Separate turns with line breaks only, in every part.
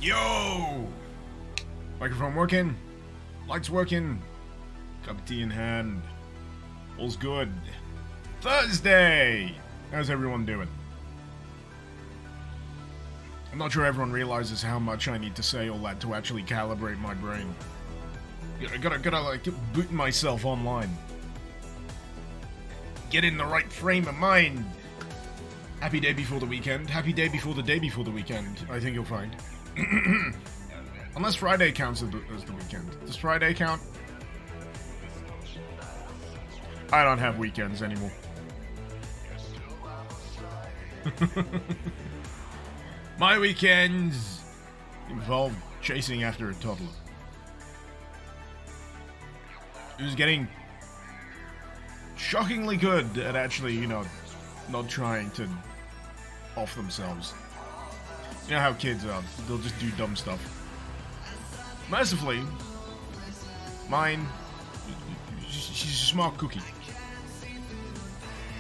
Yo! Microphone working. Lights working. Cup of tea in hand. All's good. Thursday! How's everyone doing? I'm not sure everyone realizes how much I need to say all that to actually calibrate my brain. I gotta like, boot myself online. Get in the right frame of mind. Happy day before the weekend. Happy day before the day before the weekend, I think you'll find. Unless Friday counts as the weekend. Does Friday count? I don't have weekends anymore. My weekends involve chasing after a toddler who's getting shockingly good at actually, you know, not trying to off themselves. You know how kids are. They'll just do dumb stuff. Mercifully, mine, she's a smart cookie.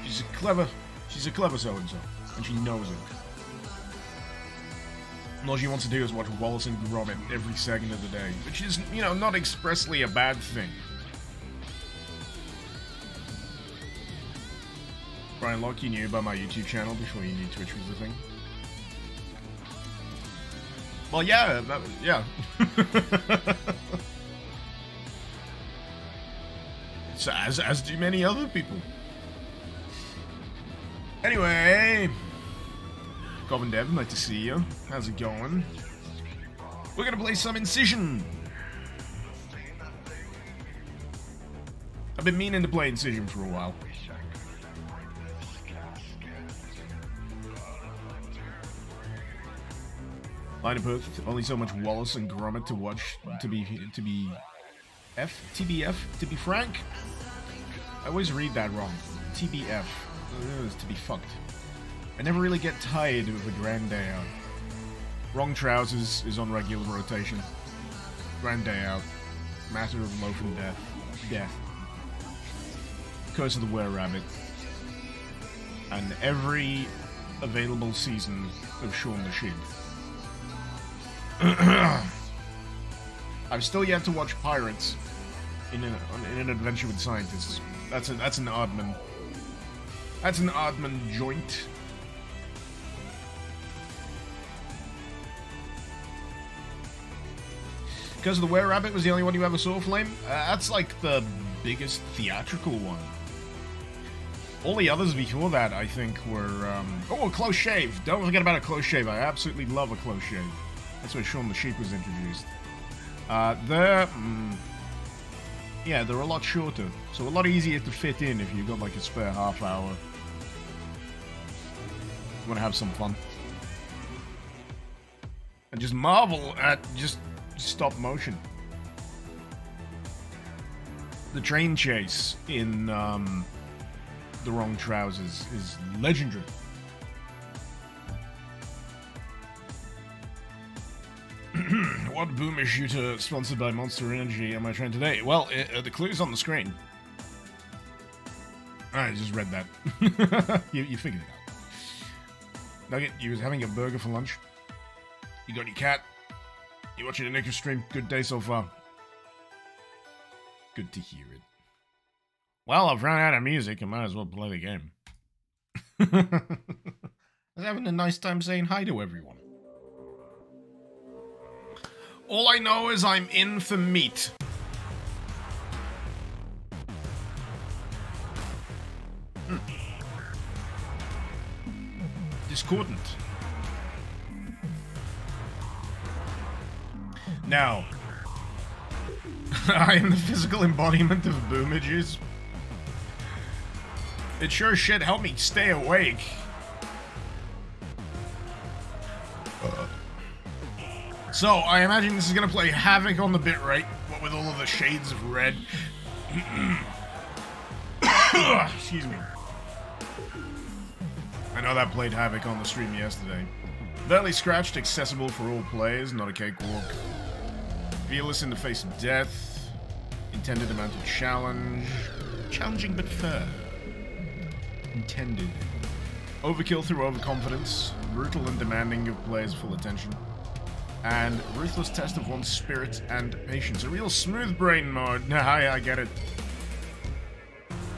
She's a clever so-and-so, and she knows it. And all she wants to do is watch Wallace and Gromit every second of the day, which is, you know, not expressly a bad thing. Brian Locke, you knew about my YouTube channel before you knew Twitch was the thing. Well, yeah, yeah. So, as do many other people. Anyway, Goblin Dev, nice to see you. How's it going? We're gonna play some Incision. I've been meaning to play Incision for a while. Line of Earth, only so much Wallace and Gromit to watch to be TBF, to be frank. I always read that wrong. TBF. It is to be fucked. I never really get tired of a grand day out. Wrong Trousers is on regular rotation. Grand day out. Matter of Loaf and Death. Death. Curse of the Were-Rabbit. And every available season of Shaun the Sheep. I've still yet to watch Pirates in an Adventure with Scientists. That's an Aardman. That's an Aardman joint. Because the Were-Rabbit was the only one you ever saw, Flame. That's like the biggest theatrical one. All the others before that, I think, were oh, a Close Shave. Don't forget about a Close Shave. I absolutely love a Close Shave. That's where Shaun the Sheep was introduced. Yeah, they're a lot shorter, so a lot easier to fit in if you've got like a spare half hour. You want to have some fun. And just marvel at just stop motion. The train chase in The Wrong Trousers is legendary. What boomer shooter sponsored by Monster Energy am I trying today? Well, the clue's on the screen. I just read that. you figured it out. Nugget, you was having a burger for lunch. You got your cat. You watching a Nicker stream. Good day so far. Good to hear it. Well, I've run out of music. I might as well play the game. I was having a nice time saying hi to everyone. All I know is I'm in for meat. Discordant. Now, I am the physical embodiment of boomages. It sure as shit helped me stay awake. So, I imagine this is going to play havoc on the bitrate, what with all of the shades of red. Excuse me. I know that played havoc on the stream yesterday. Barely scratched, accessible for all players, not a cakewalk. Fearless in the face of death. Intended amount of challenge. Challenging but fair. Intended. Overkill through overconfidence. Brutal and demanding of players' full attention. and ruthless test of one's spirit and patience. A real smooth brain mode. Nah, I get it.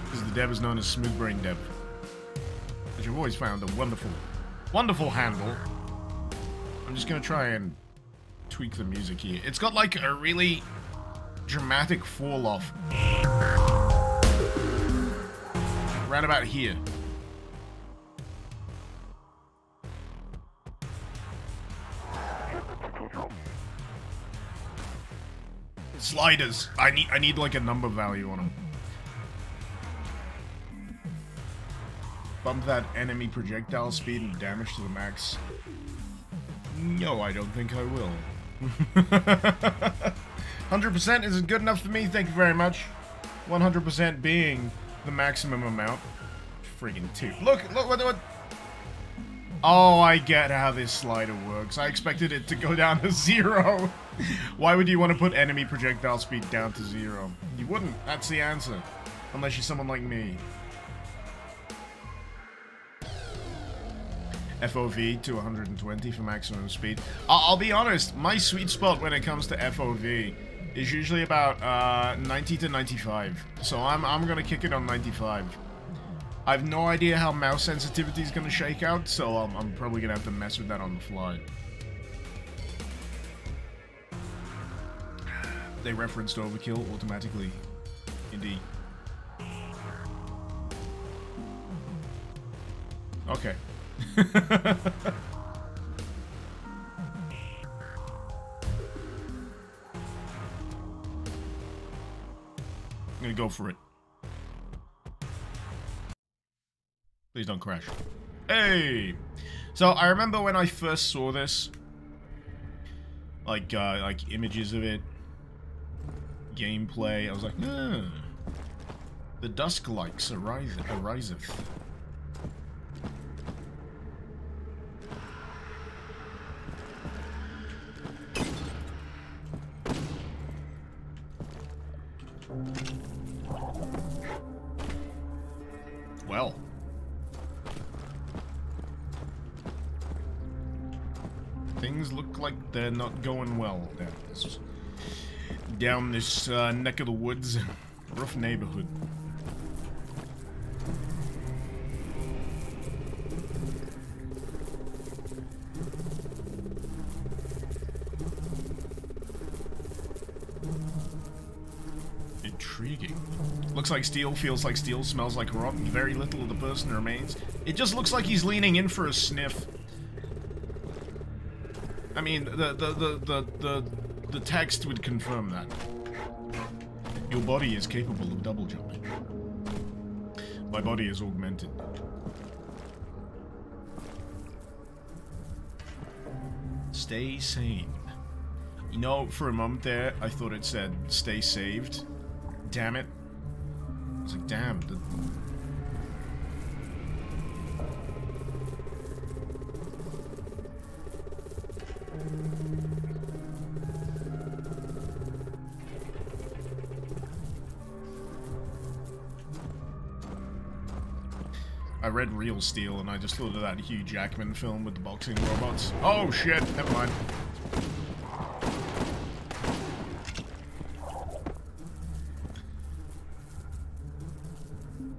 Because the dev is known as smooth brain dev, which I've always found a wonderful, wonderful handle. I'm just gonna try and tweak the music here. It's got like a really dramatic fall off. Right about here. Sliders. I need like a number value on them. Bump that enemy projectile speed and damage to the max. No, I don't think I will. 100% isn't good enough for me, thank you very much. 100% being the maximum amount. Friggin' 2. Look, what? Oh, I get how this slider works. I expected it to go down to 0. Why would you want to put enemy projectile speed down to 0? You wouldn't. That's the answer. Unless you're someone like me. FOV to 120 for maximum speed. I'll be honest, my sweet spot when it comes to FOV is usually about 90 to 95. So I'm gonna kick it on 95. I have no idea how mouse sensitivity is gonna shake out, so I'm probably gonna have to mess with that on the fly. They referenced overkill automatically. Indeed. Okay. I'm gonna go for it. Please don't crash. Hey! So I remember when I first saw this, like images of it, gameplay, I was like, ah, the dusk likes ariseth. Well. Things look like they're not going well down this neck of the woods. Rough neighborhood. Intriguing. Looks like steel, feels like steel, smells like rock. Very little of the person remains. It just looks like he's leaning in for a sniff. I mean, the text would confirm that. Your body is capable of double jumping. My body is augmented. Stay sane. You know, for a moment there, I thought it said, stay saved. Damn it. I was like, damn. I read Real Steel and I just thought of that Hugh Jackman film with the boxing robots. Oh shit, never mind.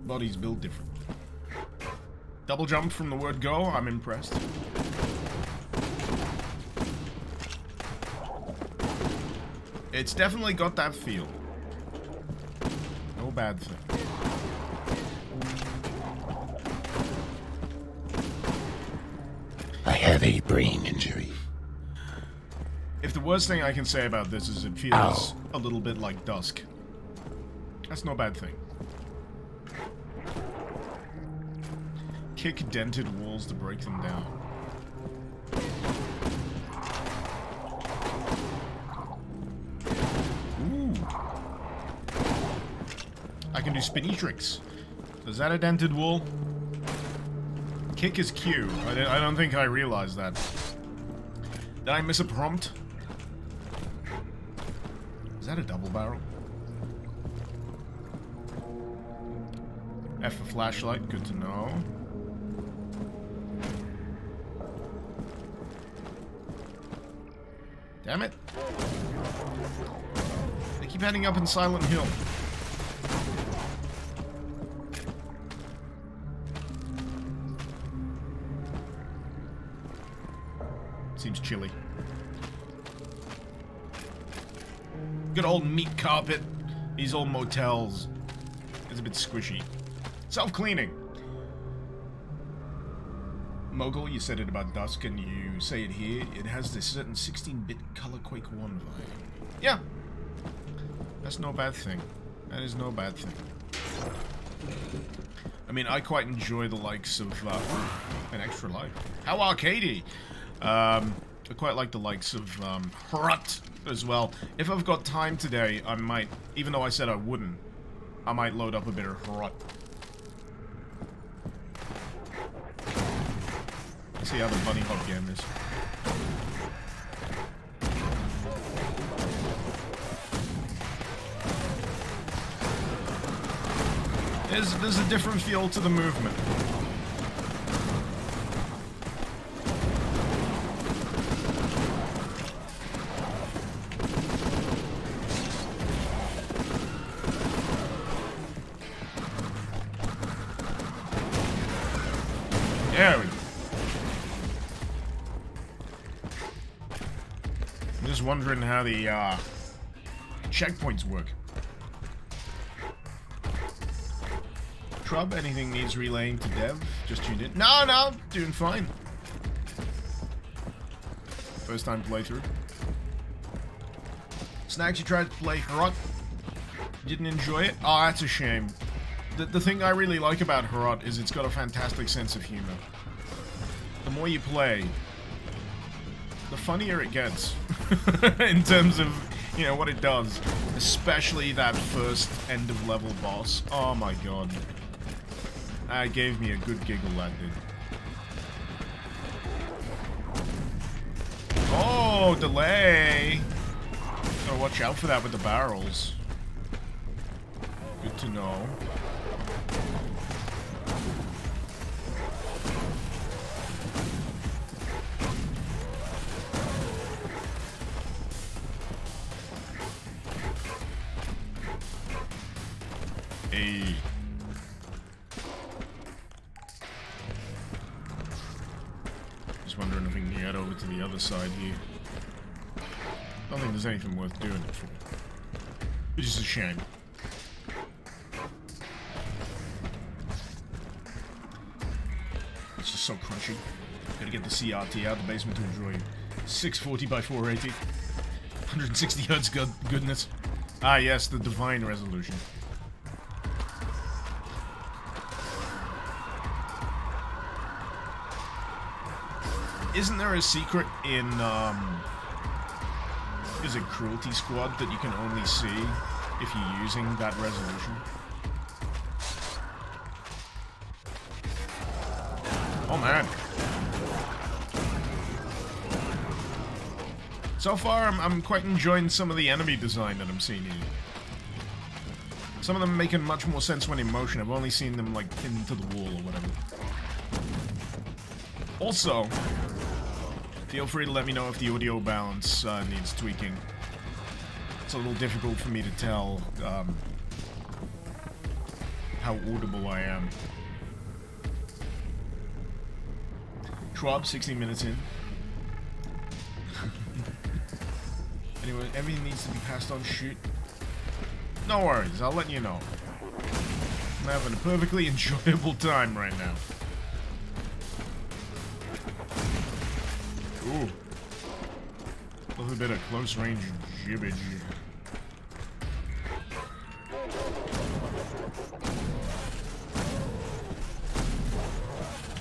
Bodies built different. Double jump from the word go, I'm impressed. It's definitely got that feel. No bad thing.
I have a brain injury.
If the worst thing I can say about this is it feels a little bit like Dusk. That's no bad thing. Kick dented walls to break them down. Ooh. I can do spinny tricks. Is that a dented wall? Kick is Q. I don't think I realized that. Did I miss a prompt? Is that a double barrel? F for flashlight, good to know. Damn it. They keep heading up in Silent Hill. Seems chilly. Good old meat carpet. These old motels. It's a bit squishy. Self-cleaning. Mogul, you said it about Dusk, and you say it here. It has this certain 16-bit Color Quake 1 vibe. Yeah. That's no bad thing. That is no bad thing. I mean, I quite enjoy the likes of an extra life. How arcadey! I quite like the likes of Hrut as well. If I've got time today, I might, even though I said I wouldn't, I might load up a bit of Hrut. See how the bunny hop game is. There's a different feel to the movement. There we go. I'm just wondering how the checkpoints work. Trub, anything needs relaying to dev? Just tuned in. No, doing fine. First time playthrough. Snacks, you tried to play Hrut. Didn't enjoy it? Oh, that's a shame. The thing I really like about Hrut is it's got a fantastic sense of humor. The more you play, the funnier it gets. In terms of, you know, what it does. Especially that first end of level boss. Oh my god. That gave me a good giggle, that did. Oh, delay! Gotta watch out for that with the barrels. Good to know. Hey. Just wondering if we can get over to the other side here. I don't think there's anything worth doing it for. Which is a shame. It's just so crunchy. Gotta get the CRT out of the basement to enjoy it. 640 by 480. 160 hertz goodness. Ah yes, the divine resolution. Isn't there a secret in, is it Cruelty Squad that you can only see if you're using that resolution? Oh man. So far, I'm quite enjoying some of the enemy design that I'm seeing here. Some of them making much more sense when in motion. I've only seen them, like, into the wall or whatever. Also, feel free to let me know if the audio balance needs tweaking. It's a little difficult for me to tell how audible I am. Schwab, 16 minutes in. Anyway, everything needs to be passed on. Shoot. No worries, I'll let you know. I'm having a perfectly enjoyable time right now. Ooh. A little bit of close range gibbage.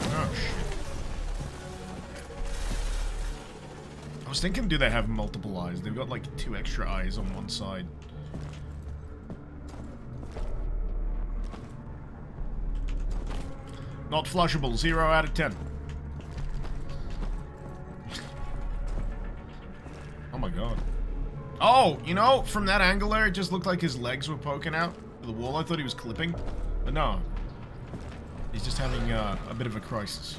Oh shit. I was thinking, do they have multiple eyes? They've got like 2 extra eyes on one side. Not flushable, 0 out of 10. Oh my god. Oh, you know, from that angle there, it just looked like his legs were poking out of the wall. I thought he was clipping, but no. He's just having a bit of a crisis.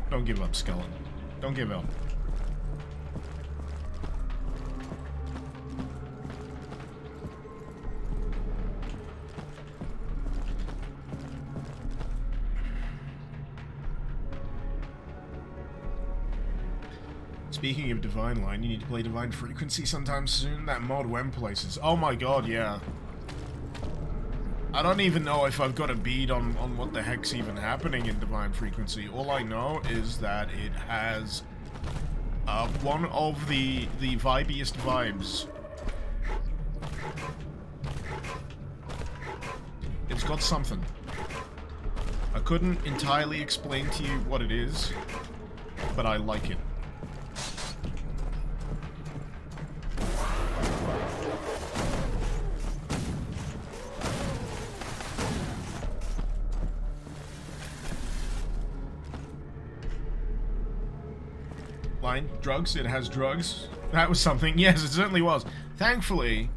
Don't give up, skeleton. Don't give up. Speaking of Divine Line, you need to play Divine Frequency sometime soon. That mod Wem places. Oh my god, yeah. I don't even know if I've got a bead on what the heck's even happening in Divine Frequency. All I know is that it has one of the vibiest vibes. It's got something. I couldn't entirely explain to you what it is, but I like it. Line, drugs, it has drugs. That was something. Yes, it certainly was. Thankfully,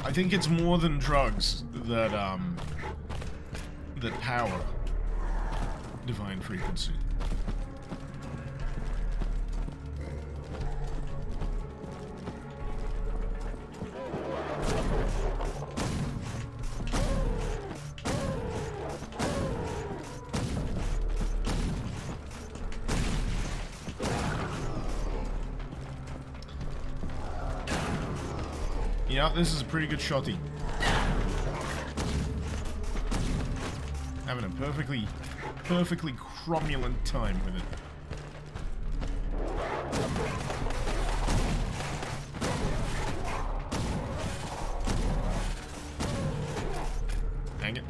I think it's more than drugs that power Divine Frequency. Yeah, this is a pretty good shotty. Having a perfectly cromulent time with it. Dang it.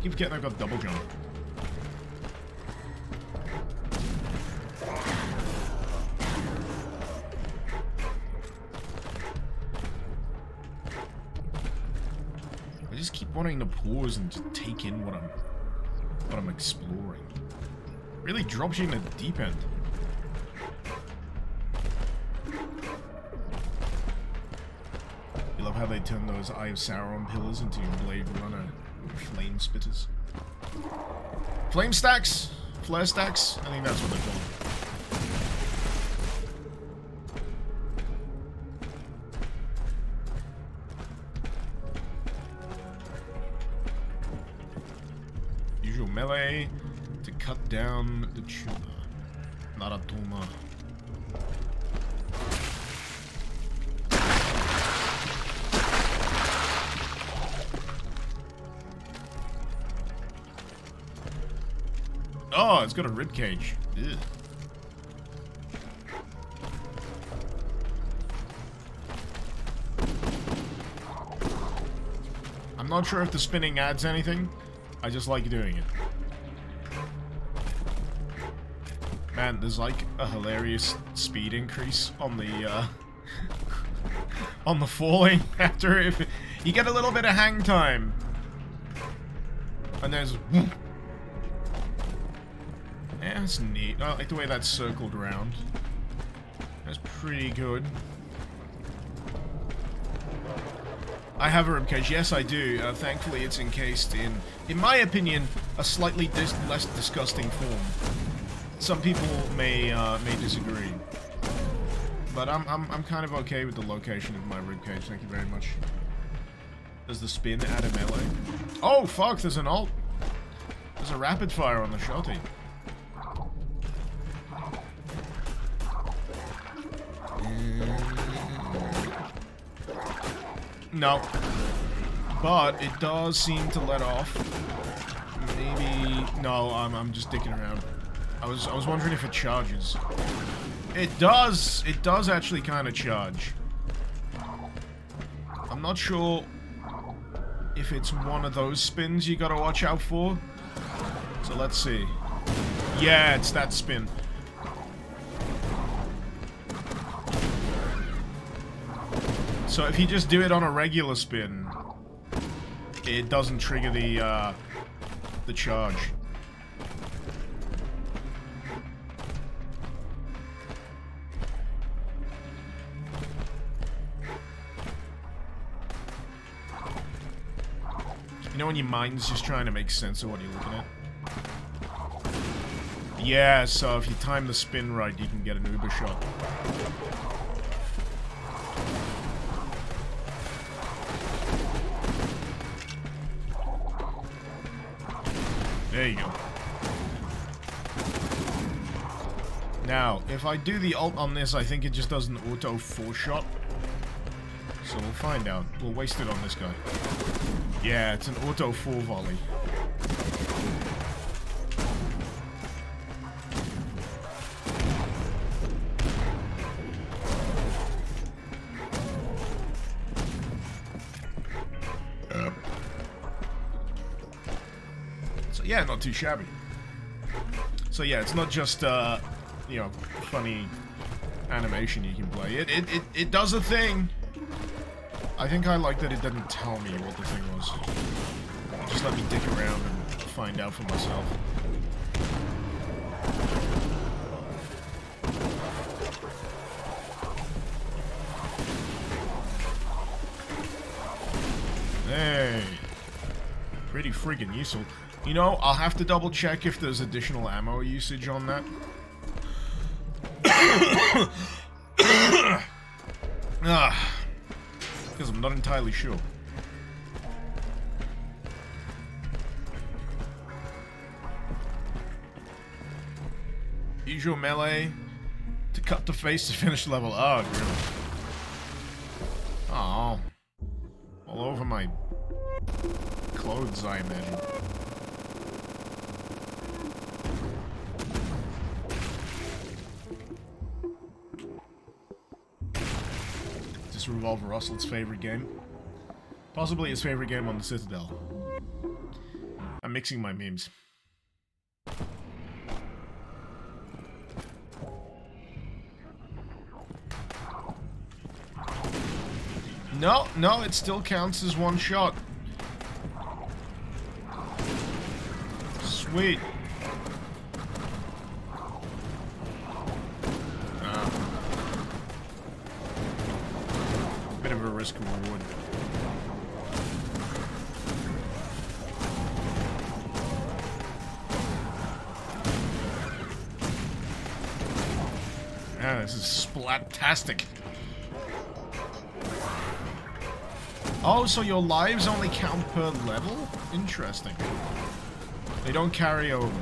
Keep forgetting I've got double jump. I just keep wanting to pause and just take in what I'm exploring. Really drops you in the deep end. You love how they turn those Eye of Sauron pillars into Blade Runner flame spitters. Flame stacks? Flare stacks? I think that's what they're called. Usual melee to cut down the tumor. Naratoma. Oh, it's got a ribcage. Ugh. I'm not sure if the spinning adds anything. I just like doing it. Man, there's like a hilarious speed increase on the on the falling after if you get a little bit of hang time. And there's yeah, that's neat. I like the way that's circled around. That's pretty good. I have a ribcage. Yes, I do. Thankfully, it's encased in my opinion, a slightly less disgusting form. Some people may disagree, but I'm kind of okay with the location of my ribcage. Thank you very much. Does the spin add a melee? Oh fuck! There's an ult. There's a rapid fire on the shotty. No. But it does seem to let off. Maybe... No, I'm just dicking around. I was wondering if it charges. It does actually kind of charge. I'm not sure if it's one of those spins you gotta watch out for. So let's see. Yeah, it's that spin. So if you just do it on a regular spin, it doesn't trigger the charge. You know when your mind's just trying to make sense of what you're looking at? Yeah, so if you time the spin right, you can get an uber shot. There you go. Now, if I do the ult on this, I think it just does an auto 4-shot. So we'll find out. We'll waste it on this guy. Yeah, it's an auto 4 volley. So yeah, not too shabby. So yeah, it's not just you know, funny animation you can play. It does a thing. I think I like that it didn't tell me what the thing was. It just let me dick around and find out for myself. Hey. Pretty freaking useful. You know, I'll have to double check if there's additional ammo usage on that. Because I'm not entirely sure. Use your melee to cut the face to finish level. Oh, really? Oh. All over my clothes, I imagine. Revolver Russell's favorite game. Possibly his favorite game on the Citadel. I'm mixing my memes. No, no, it still counts as one shot. Sweet. Bit of a risk and reward. Yeah, this is splat-tastic. Oh, so your lives only count per level? Interesting. They don't carry over.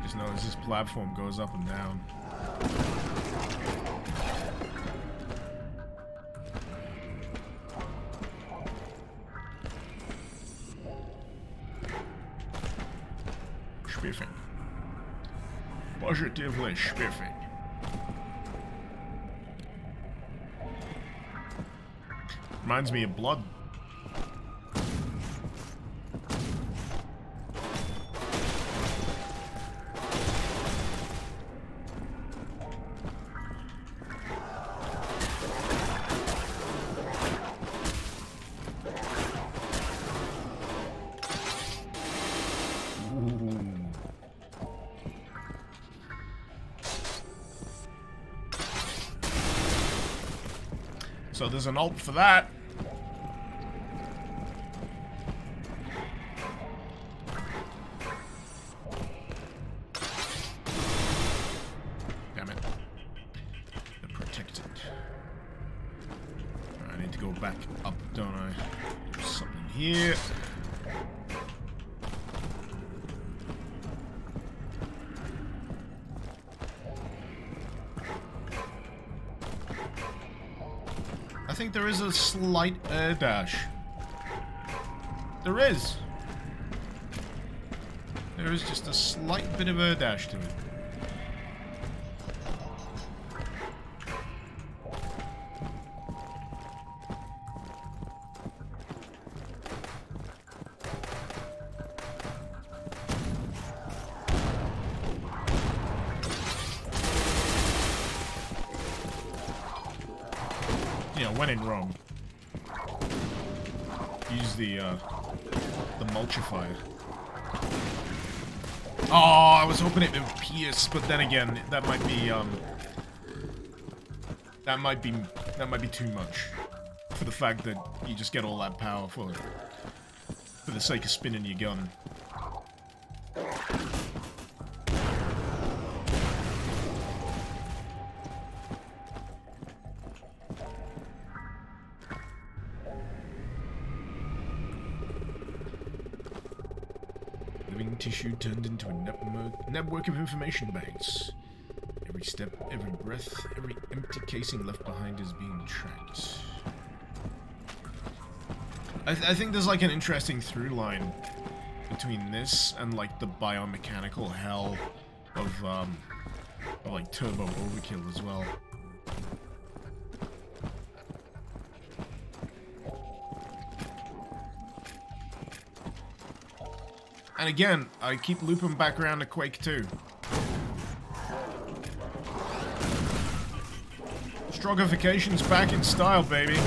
Just notice this platform goes up and down. Spiffing. Positively spiffing. Reminds me of Blood. So there's an ult for that. Damn it. They're protected. I need to go back up, don't I? There's something here. I think there is a slight air dash. There is. There is just a slight bit of air dash to it. Yeah, when in Rome, use the mulchifier. Oh, I was hoping it would pierce, but then again, that might be too much for the fact that you just get all that power for the sake of spinning your gun. Living tissue turned into a network of information banks. Every step, every breath, every empty casing left behind is being tracked. I think there's like an interesting through line between this and like the biomechanical hell of like turbo overkill as well. And again, I keep looping back around to Quake 2. Strogification's back in style, baby.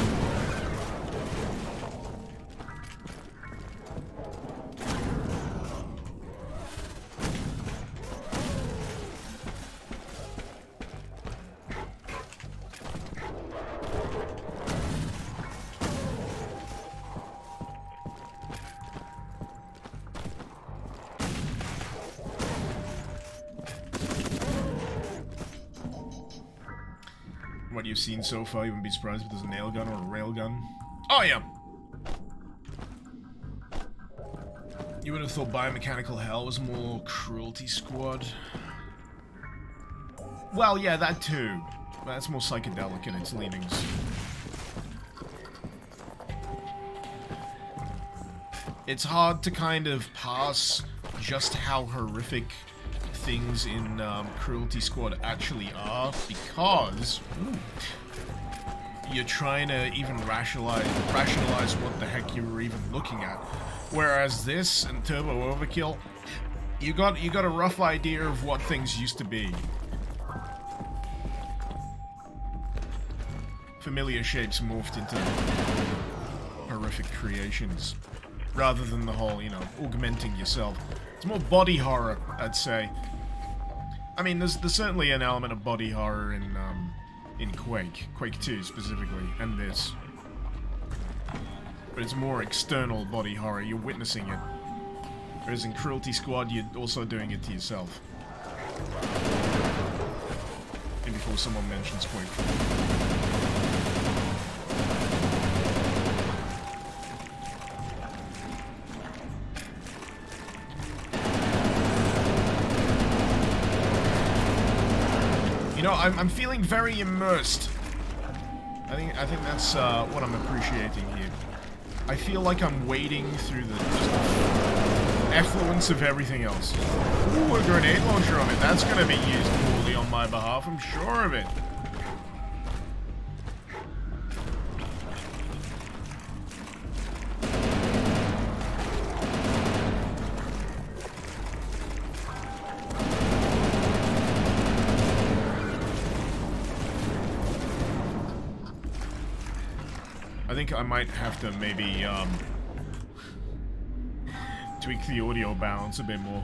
What you've seen so far, you wouldn't be surprised if there's a nail gun or a rail gun. Oh yeah! You would have thought biomechanical hell was more Cruelty Squad. Well, yeah, that too. But that's more psychedelic in its leanings. It's hard to kind of pass just how horrific things in Cruelty Squad actually are, because you're trying to even rationalize what the heck you were even looking at. Whereas this and Turbo Overkill, you got a rough idea of what things used to be. Familiar shapes morphed into horrific creations, rather than the whole, you know, augmenting yourself. It's more body horror, I'd say. I mean, there's certainly an element of body horror in Quake 2 specifically, and this. But it's more external body horror, you're witnessing it. Whereas in Cruelty Squad, you're also doing it to yourself. And before someone mentions Quake 4. You know, I'm feeling very immersed. I think that's what I'm appreciating here. I feel like I'm wading through the effluence of everything else. Ooh, a grenade launcher on it. That's gonna be used poorly on my behalf, I'm sure of it. I think I might have to maybe, tweak the audio balance a bit more.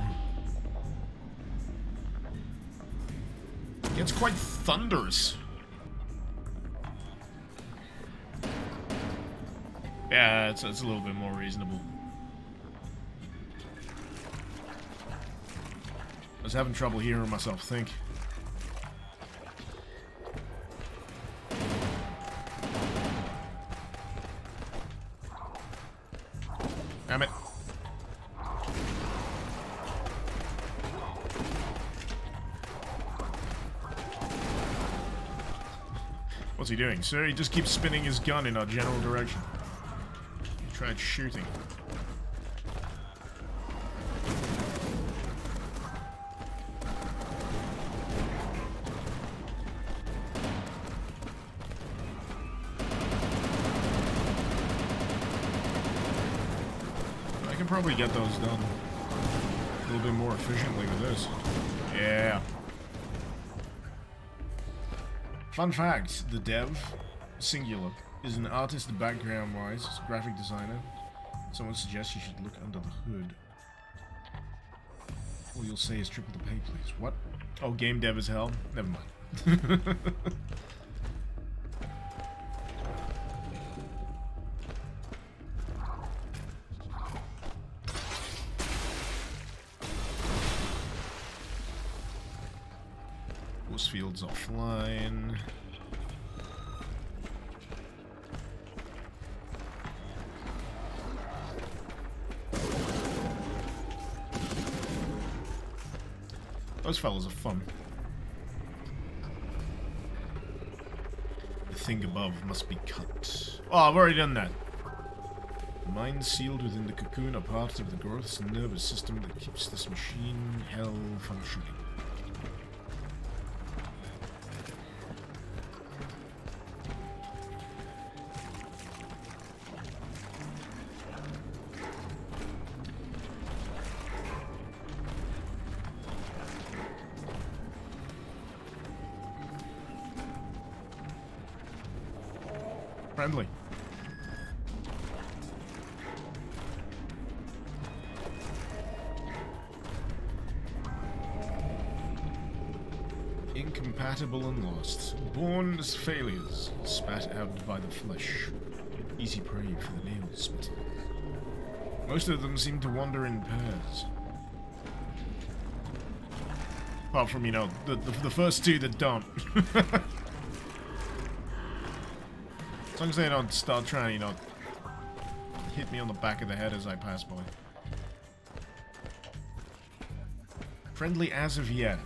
It gets quite thunderous. Yeah, it's a little bit more reasonable. I was having trouble hearing myself think. Damn it. What's he doing? Sir, he just keeps spinning his gun in our general direction. He tried shooting. I can probably get those done a little bit more efficiently with this. Yeah. Fun fact, the dev, singular, is an artist background-wise, graphic designer. Someone suggests you should look under the hood. All you'll say is triple the pay, please. What? Oh, game dev is hell? Never mind. Force field's offline. Those fellas are fun. The thing above must be cut. Oh, I've already done that. Mind sealed within the cocoon are parts of the growth's nervous system that keeps this machine hell functioning. Friendly. Incompatible and lost. Born as failures, spat out by the flesh. Easy prey for the nail splitter. Most of them seem to wander in pairs. Apart from, you know, the first two that don't. As long as they don't start trying, you know, hit me on the back of the head as I pass by. Friendly as of yet.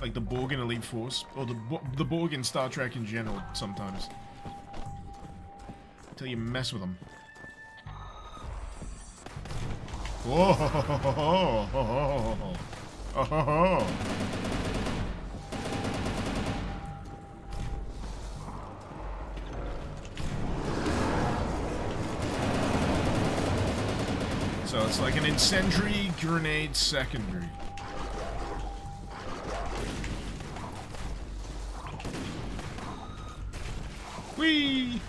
Like the Borg in Elite Force, or the Borg in Star Trek in general, sometimes. Until you mess with them. Whoa! Oh! So it's like an incendiary grenade secondary. Whee!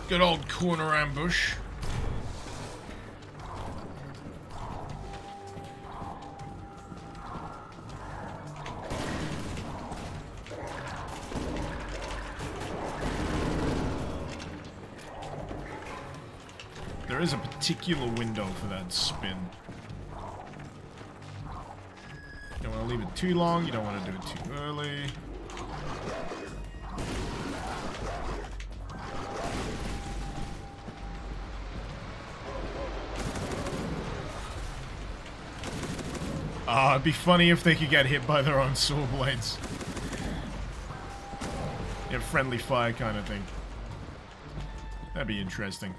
Good old corner ambush. There is a particular window for that spin. You don't want to leave it too long, you don't want to do it too early. It'd be funny if they could get hit by their own saw blades. Yeah, friendly fire kind of thing. That'd be interesting.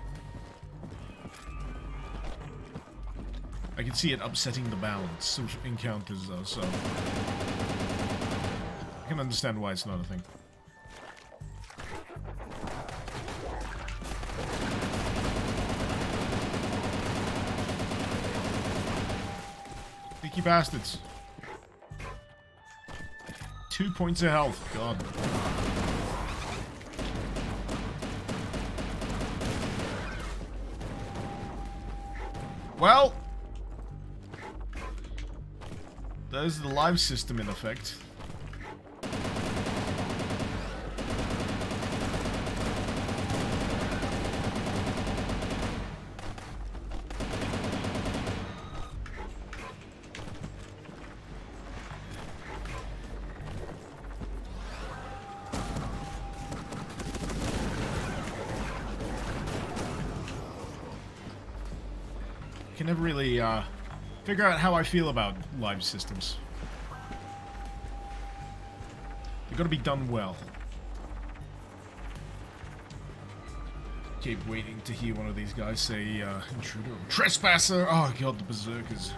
I can see it upsetting the balance of encounters though, so... I can understand why it's not a thing. You bastards. 2 points of health. God. Well. There's the live system in effect. Can never really figure out how I feel about live systems. They've got to be done well. Keep waiting to hear one of these guys say intruder, trespasser. Oh god, the berserkers.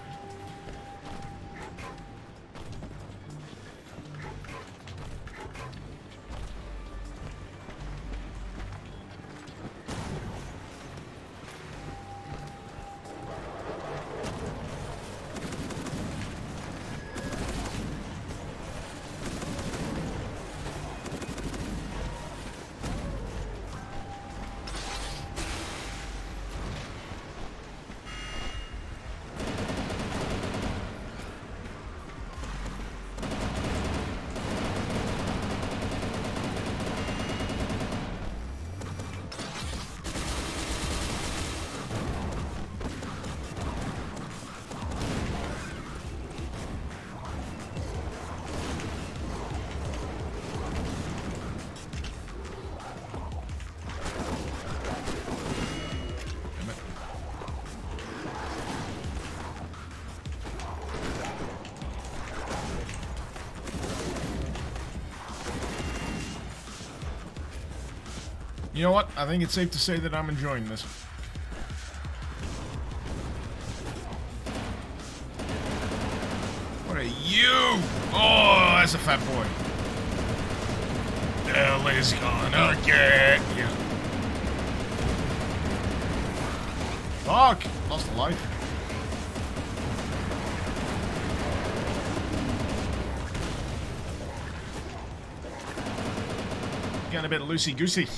You know what? I think it's safe to say that I'm enjoying this. What are you? Oh, that's a fat boy. Hell is gonna get you. Fuck! Lost a life. Getting a bit loosey-goosey.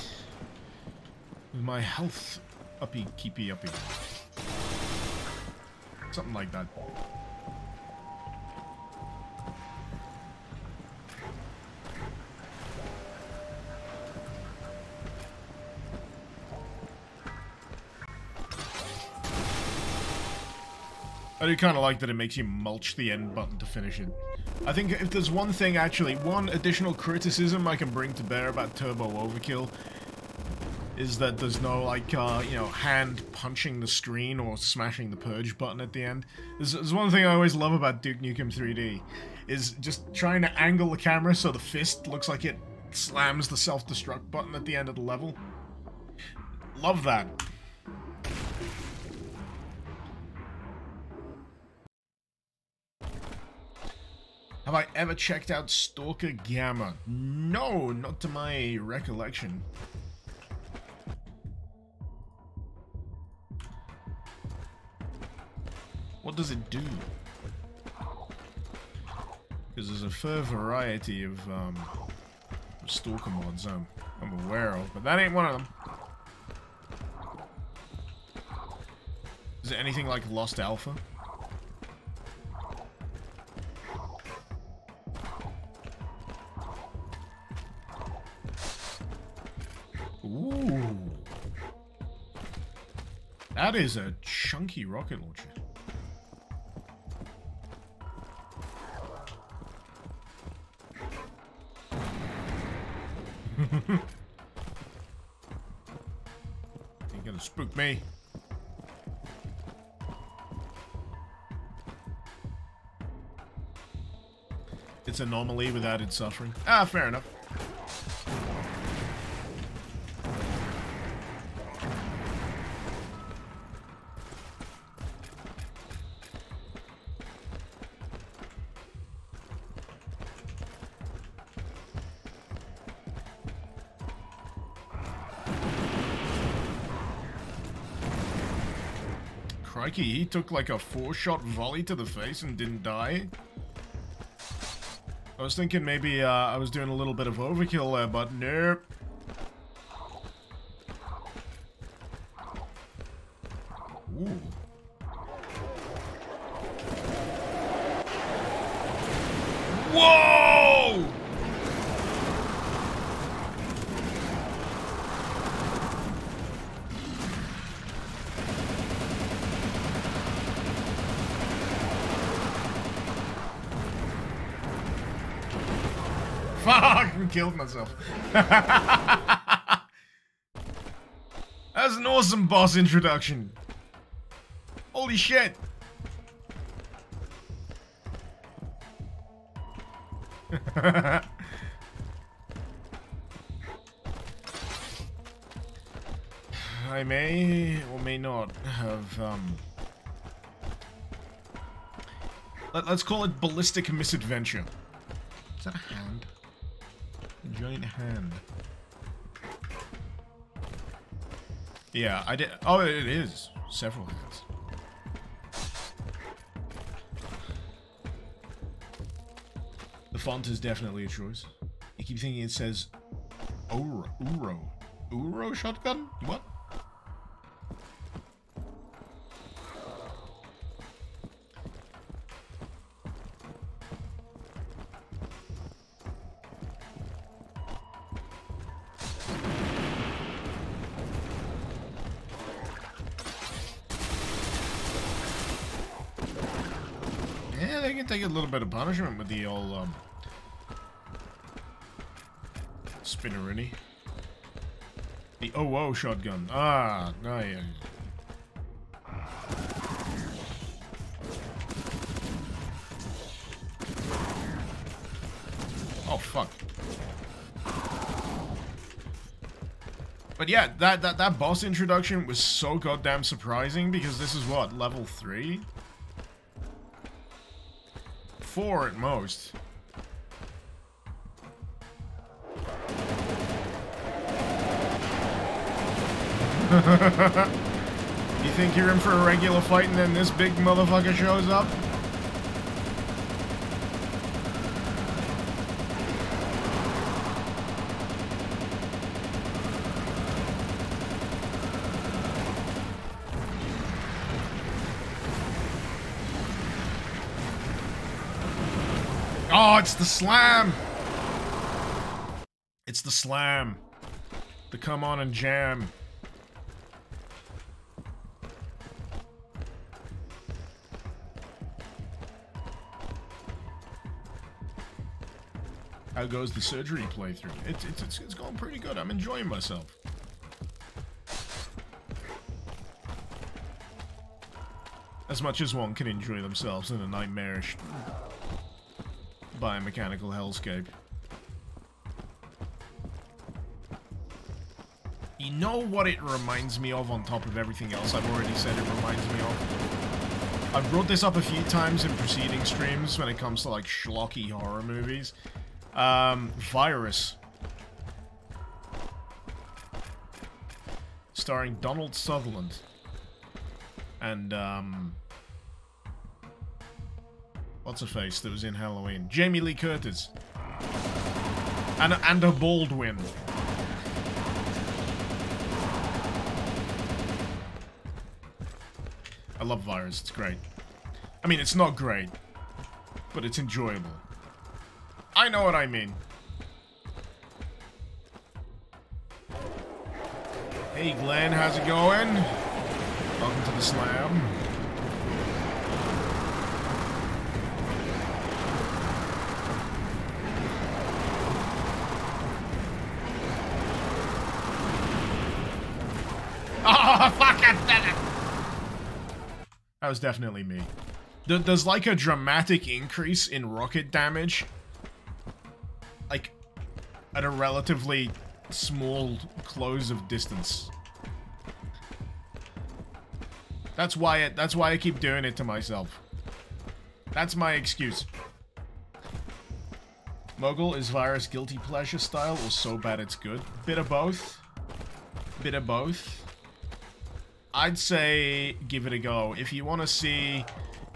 With my health uppy. Something like that. I do kind of like that it makes you mulch the end button to finish it. I think if there's one thing, actually, one additional criticism I can bring to bear about Turbo Overkill is that there's no, like, you know, hand punching the screen or smashing the purge button at the end. There's one thing I always love about Duke Nukem 3D, is just trying to angle the camera so the fist looks like it slams the self-destruct button at the end of the level. Love that. Have I ever checked out Stalker Gamma? No, not to my recollection. What does it do? Because there's a fair variety of Stalker mods I'm aware of, but that ain't one of them. Is it anything like Lost Alpha? Ooh. That is a chunky rocket launcher. Ain't gonna spook me. It's anomaly with added suffering. Ah, fair enough. Crikey, he took like a 4-shot volley to the face and didn't die. I was thinking maybe I was doing a little bit of overkill there, but nope. Ooh. Whoa! Fuck! I killed myself. That's an awesome boss introduction. Holy shit. I may or may not have, let's call it ballistic misadventure. Is that a hand? A giant hand. Yeah, I did. Oh, it is. Several hands. The font is definitely a choice. You keep thinking it says Uro shotgun? What? Yeah, they can take a little bit of punishment with the old, spinnerini. The OO shotgun. Ah, no, yeah. Oh, fuck. But yeah, that boss introduction was so goddamn surprising because this is what, level 3? 4 at most. You think you're in for a regular fight and then this big motherfucker shows up? Oh, it's the slam! It's the slam. The come on and jam. How goes the surgery playthrough? It's going pretty good. I'm enjoying myself. As much as one can enjoy themselves in a nightmarish biomechanical hellscape. You know what it reminds me of on top of everything else I've already said it reminds me of? I've brought this up a few times in preceding streams when it comes to like schlocky horror movies. Virus. Starring Donald Sutherland. And, what's her face that was in Halloween? Jamie Lee Curtis. And a Baldwin. I love Virus, it's great. I mean, it's not great, but it's enjoyable. I know what I mean. Hey Glenn, how's it going? Welcome to the slam. Oh, fucking damn it! That was definitely me. There's like a dramatic increase in rocket damage. Like, at a relatively small close of distance. That's why I keep doing it to myself. That's my excuse. Mogul, is Virus guilty pleasure style or so bad it's good? Bit of both. Bit of both. I'd say give it a go. If you want to see,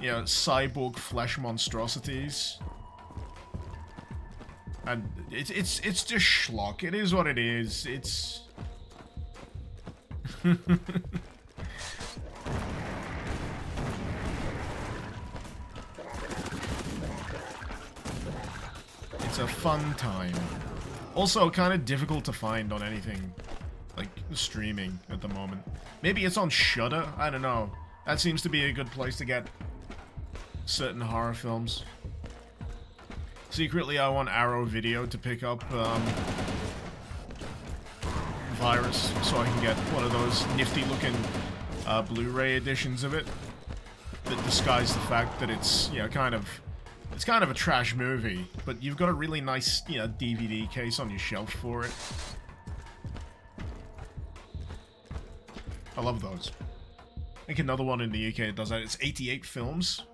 you know, cyborg flesh monstrosities. And it's just schlock. It is what it is. It's it's a fun time. Also kind of difficult to find on anything like streaming at the moment. Maybe it's on Shudder? I don't know. That seems to be a good place to get certain horror films. Secretly, I want Arrow Video to pick up Virus so I can get one of those nifty-looking Blu-ray editions of it that disguise the fact that it's, you know, it's kind of a trash movie, but you've got a really nice, you know, DVD case on your shelf for it. I love those. I think another one in the UK that does that. It's 88 Films.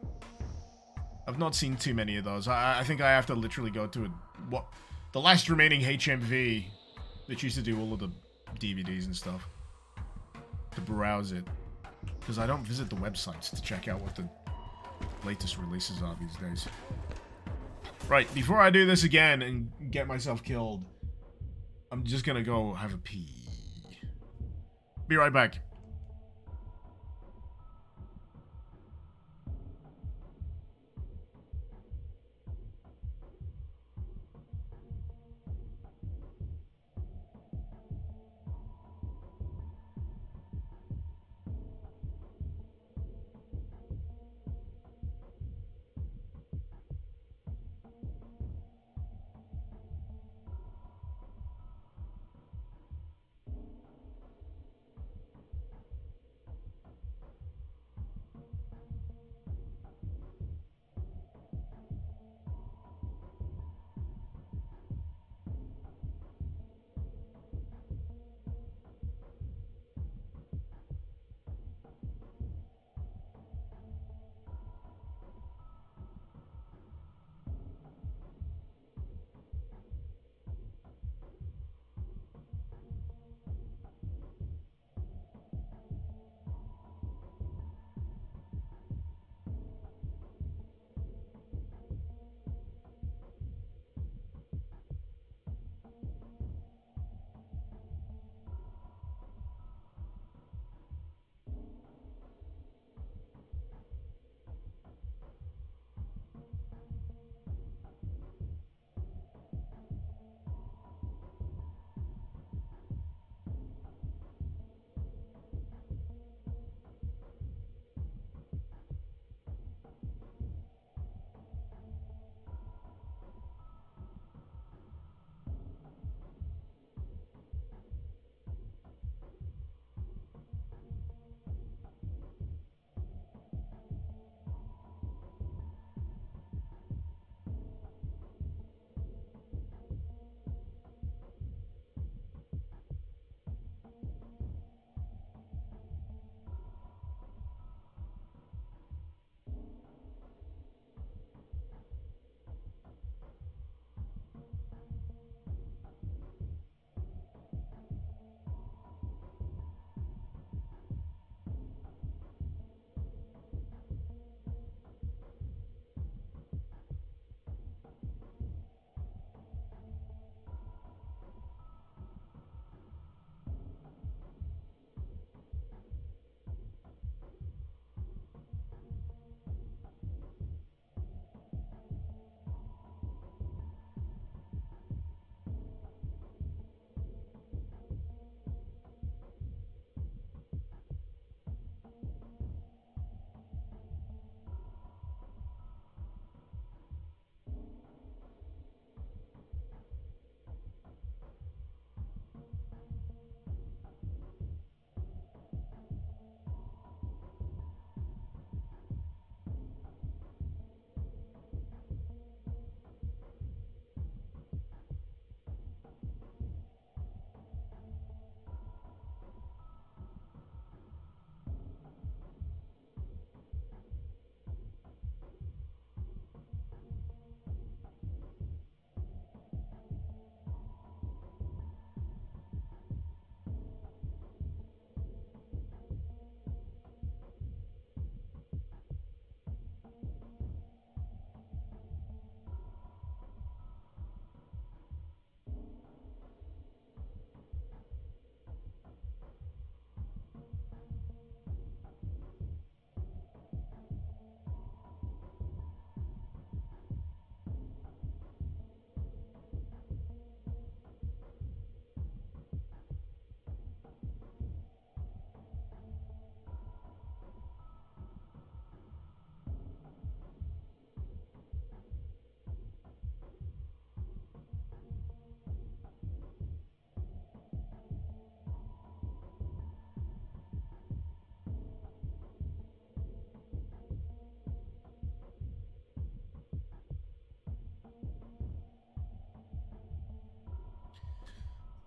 I've not seen too many of those. I think I have to literally go to the last remaining HMV that used to do all of the DVDs and stuff to browse it, because I don't visit the websites to check out what the latest releases are these days. Right, before I do this again and get myself killed, I'm just gonna go have a pee. Be right back.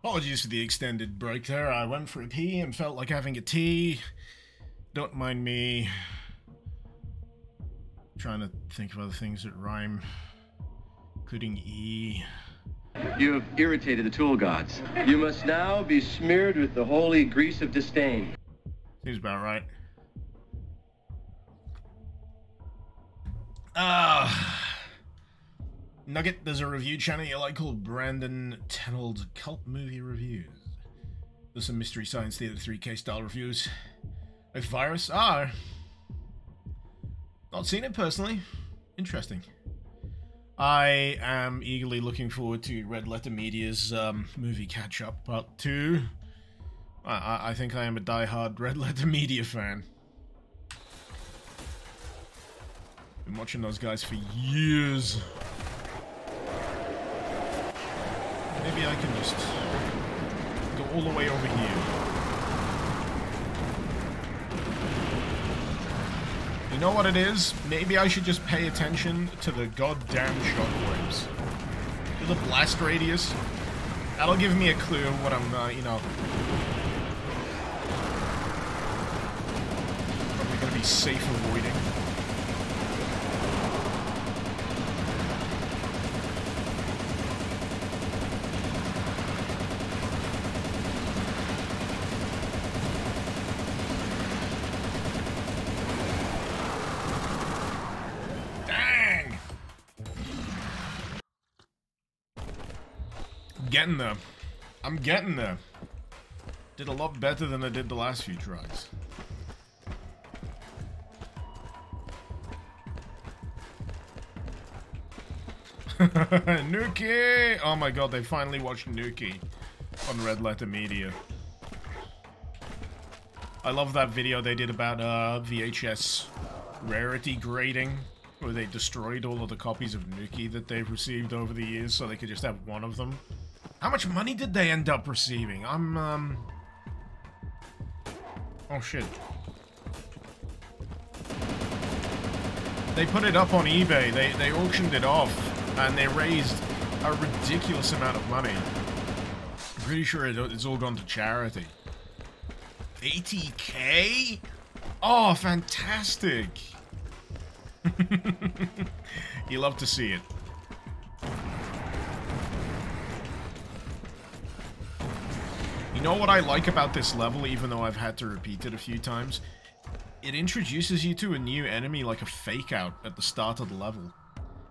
Apologies for the extended break there. I went for a pee and felt like having a tea. Don't mind me trying to think of other things that rhyme. Including E.
You have irritated the tool gods. You must now be smeared with the holy grease of disdain.
Seems about right. Nugget, there's a review channel you like called Brandon Tenold's Cult Movie Reviews. There's some Mystery Science Theater 3K style reviews. With Virus? Not seen it personally. Interesting. I am eagerly looking forward to Red Letter Media's movie catch-up, part 2. I think I am a die-hard Red Letter Media fan. Been watching those guys for years. Maybe I can just go all the way over here. You know what it is? Maybe I should just pay attention to the goddamn shockwaves. To the blast radius. That'll give me a clue of what I'm, probably gonna be safe avoiding. Getting there. I'm getting there. Did a lot better than I did the last few tries. Nuki! Oh my god, they finally watched Nuki on Red Letter Media. I love that video they did about VHS rarity grading, where they destroyed all of the copies of Nuki that they've received over the years so they could just have one of them. How much money did they end up receiving? Oh shit. They put it up on eBay, they auctioned it off, and they raised a ridiculous amount of money. I'm pretty sure it's all gone to charity. 80K? Oh, fantastic! You love to see it. You know what I like about this level, even though I've had to repeat it a few times? It introduces you to a new enemy like a fake out at the start of the level.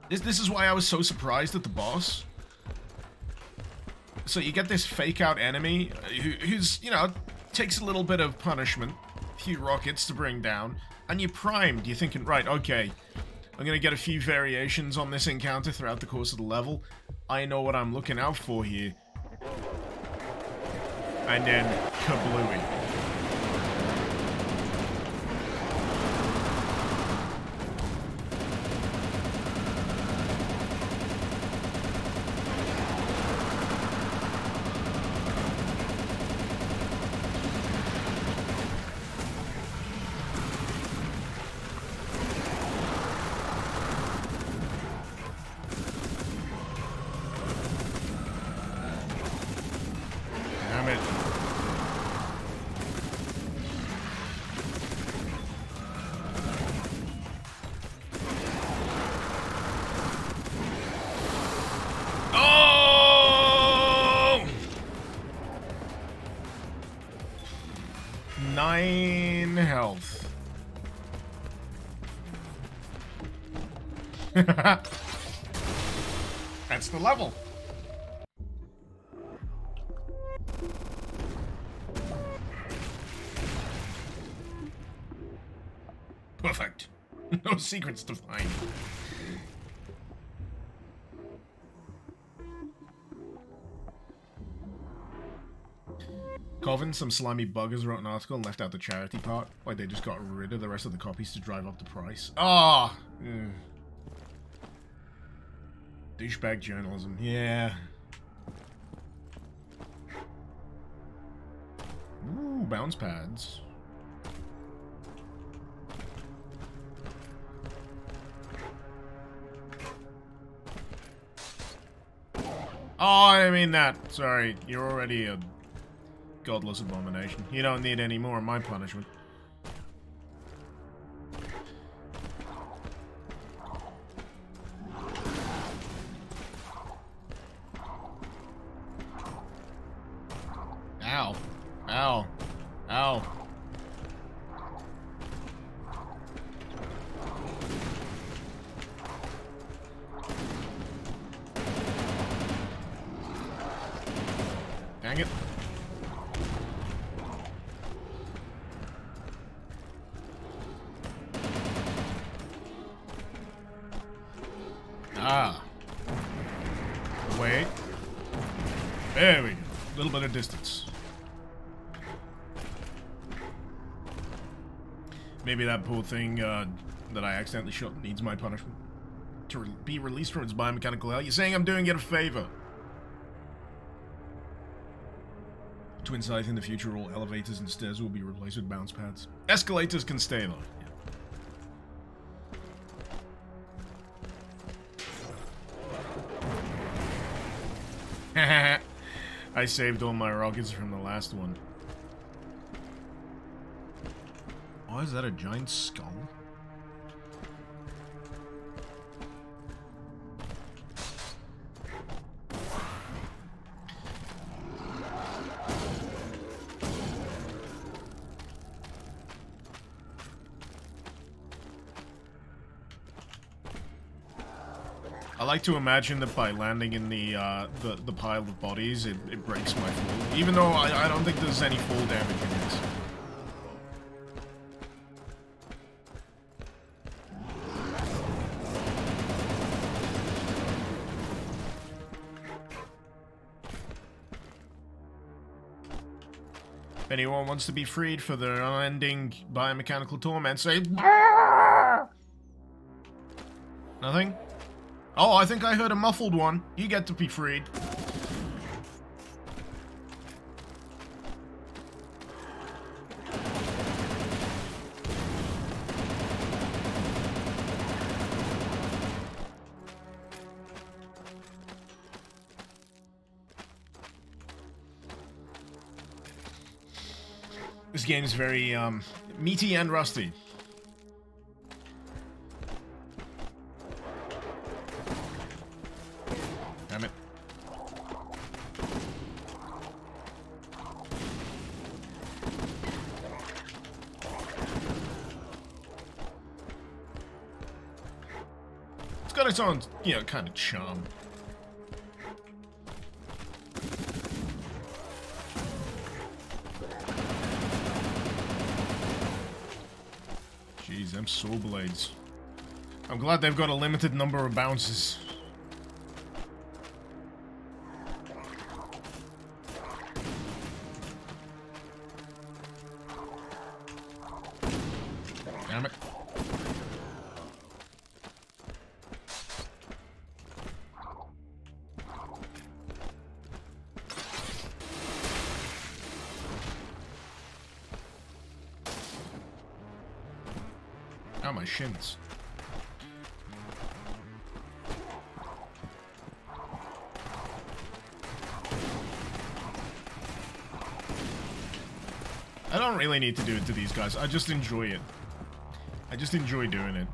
This is why I was so surprised at the boss. So you get this fake out enemy who's, you know, takes a little bit of punishment, a few rockets to bring down, and you're primed. You're thinking, right, okay, I'm gonna get a few variations on this encounter throughout the course of the level. I know what I'm looking out for here. And then, kablooey. Health. That's the level. Perfect. No secrets to find. Coven, some slimy buggers wrote an article and left out the charity part. Like they just got rid of the rest of the copies to drive up the price. Ah! Oh! Douchebag journalism. Yeah. Ooh, bounce pads. Oh, I didn't mean that. Sorry, you're already a godless abomination. You don't need any more of my punishment. Ow. Ow. Ow. Dang it. Ah. Wait. There we go. A little bit of distance. Maybe that poor thing that I accidentally shot needs my punishment. To be released from its biomechanical hell. You're saying I'm doing it a favor. To insight in the future, all elevators and stairs will be replaced with bounce pads. Escalators can stay though. Yeah. I saved all my rockets from the last one. Oh, is that a giant skull? I like to imagine that by landing in the pile of bodies, it breaks my fall. Even though I don't think there's any fall damage in this. If anyone wants to be freed for their unending biomechanical torment, say... Nothing? Oh, I think I heard a muffled one. You get to be freed. This game is very, meaty and rusty. Damn it. It's got its own, you know, kind of charm. Jeez, them saw blades. I'm glad they've got a limited number of bounces. Damn it. Ow, my shins. I don't really need to do it to these guys. I just enjoy it. I just enjoy doing it.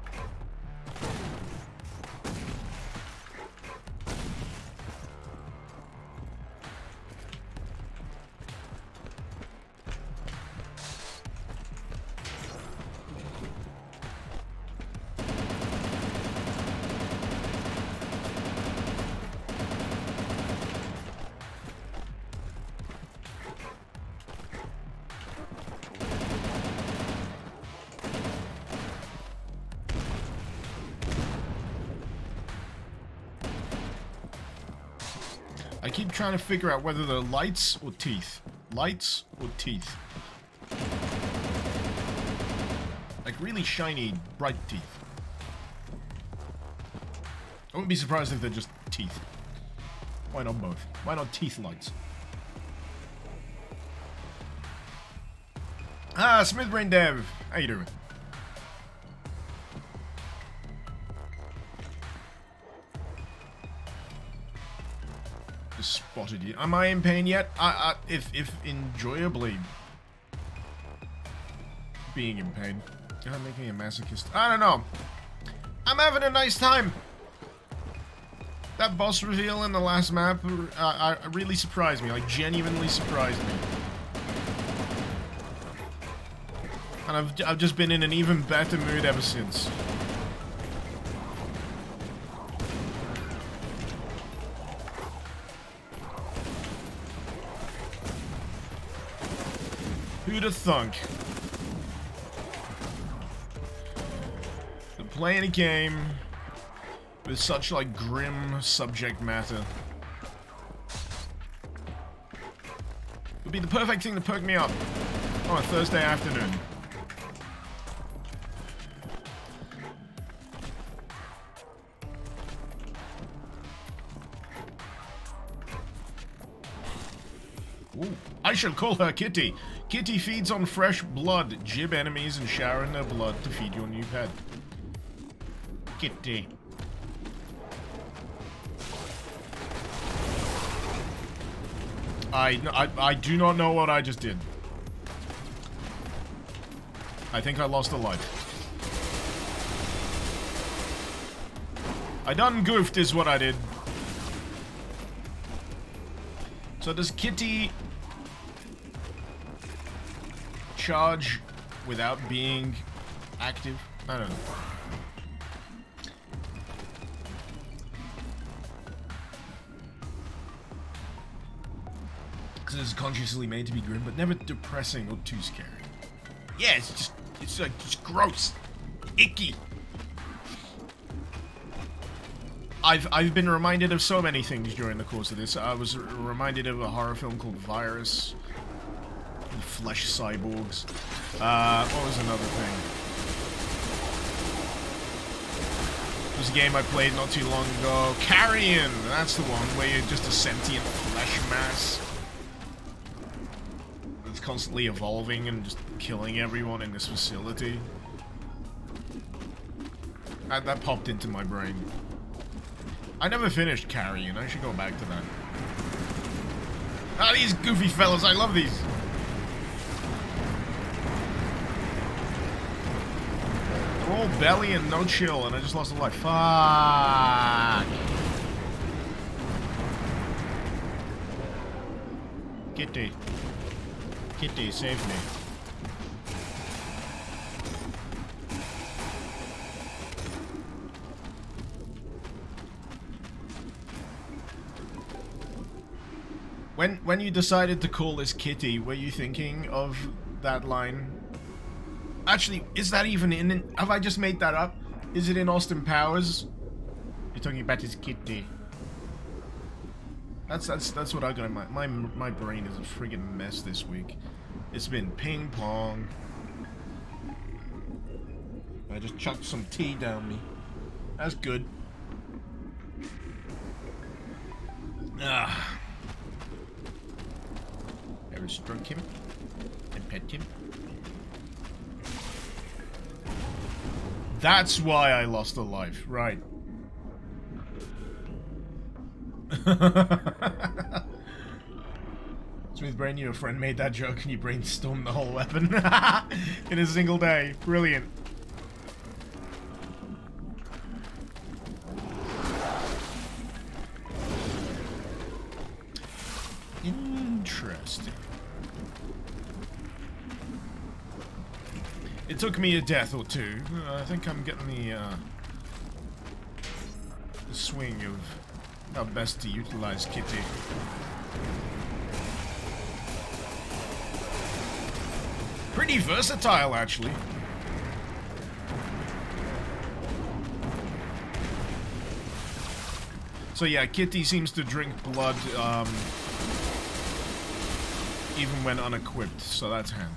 I keep trying to figure out whether they're lights or teeth. Lights or teeth. Like really shiny, bright teeth. I wouldn't be surprised if they're just teeth. Why not both? Why not teeth lights? Ah, Smithbrain Dev. How you doing? Just spotted you. Am I in pain yet? If enjoyably being in pain. God, make me a masochist. I don't know. I'm having a nice time. That boss reveal in the last map really surprised me. Like, genuinely surprised me. And I've just been in an even better mood ever since. Who'd have thunk? That playing a game with such, like, grim subject matter would be the perfect thing to perk me up on a Thursday afternoon. Ooh. I shall call her Kitty. Kitty feeds on fresh blood. Jib enemies and shower in their blood to feed your new pet. Kitty. I do not know what I just did. I think I lost a life. I done goofed is what I did. So does Kitty charge without being active? I don't know. Because it's consciously made to be grim, but never depressing or too scary. Yeah, it's just gross. Icky. I've been reminded of so many things during the course of this. I was reminded of a horror film called Virus. Flesh cyborgs. What was another thing? It was a game I played not too long ago. Carrion! That's the one, where you're just a sentient flesh mass. That's constantly evolving and just killing everyone in this facility. That popped into my brain. I never finished Carrion. I should go back to that. Ah, these goofy fellas. I love these. They're all belly and no chill, and I just lost a life. Fuck. Kitty. Kitty, save me. When you decided to call this Kitty, were you thinking of that line? Actually, is that even in... Have I just made that up? Is it in Austin Powers? You're talking about his Kitty. That's what I got in my brain is a friggin' mess this week. It's been ping pong. I just chucked some tea down me. That's good. Ah. Ever stroke him and pet him. That's why I lost a life, right? Smooth Brain, your friend made that joke and you brainstormed the whole weapon in a single day. Brilliant. Interesting. It took me a death or two. I think I'm getting the swing of how best to utilize Kitty. Pretty versatile, actually. So yeah, Kitty seems to drink blood even when unequipped, so that's handy.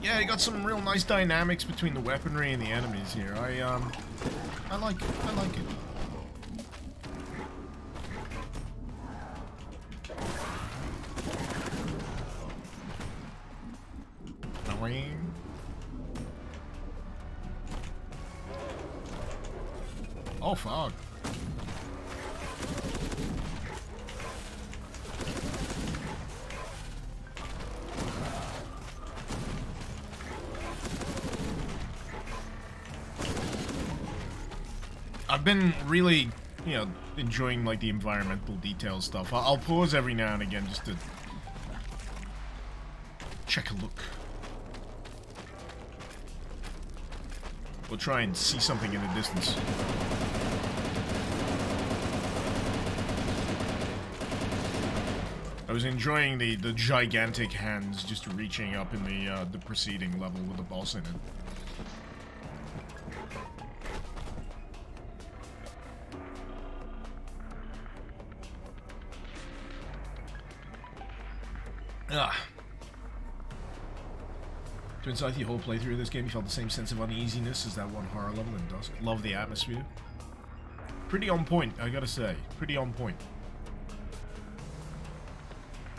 Yeah, you got some real nice dynamics between the weaponry and the enemies here. I like it. I like it. Boing. Oh, fuck. I've been really, you know, enjoying, like, the environmental detail stuff. I'll pause every now and again just to check a look. Or try and see something in the distance. I was enjoying the gigantic hands just reaching up in the preceding level with the boss in it. So inside the whole playthrough of this game, you felt the same sense of uneasiness as that one horror level in Dusk. Love the atmosphere. Pretty on point, I gotta say. Pretty on point.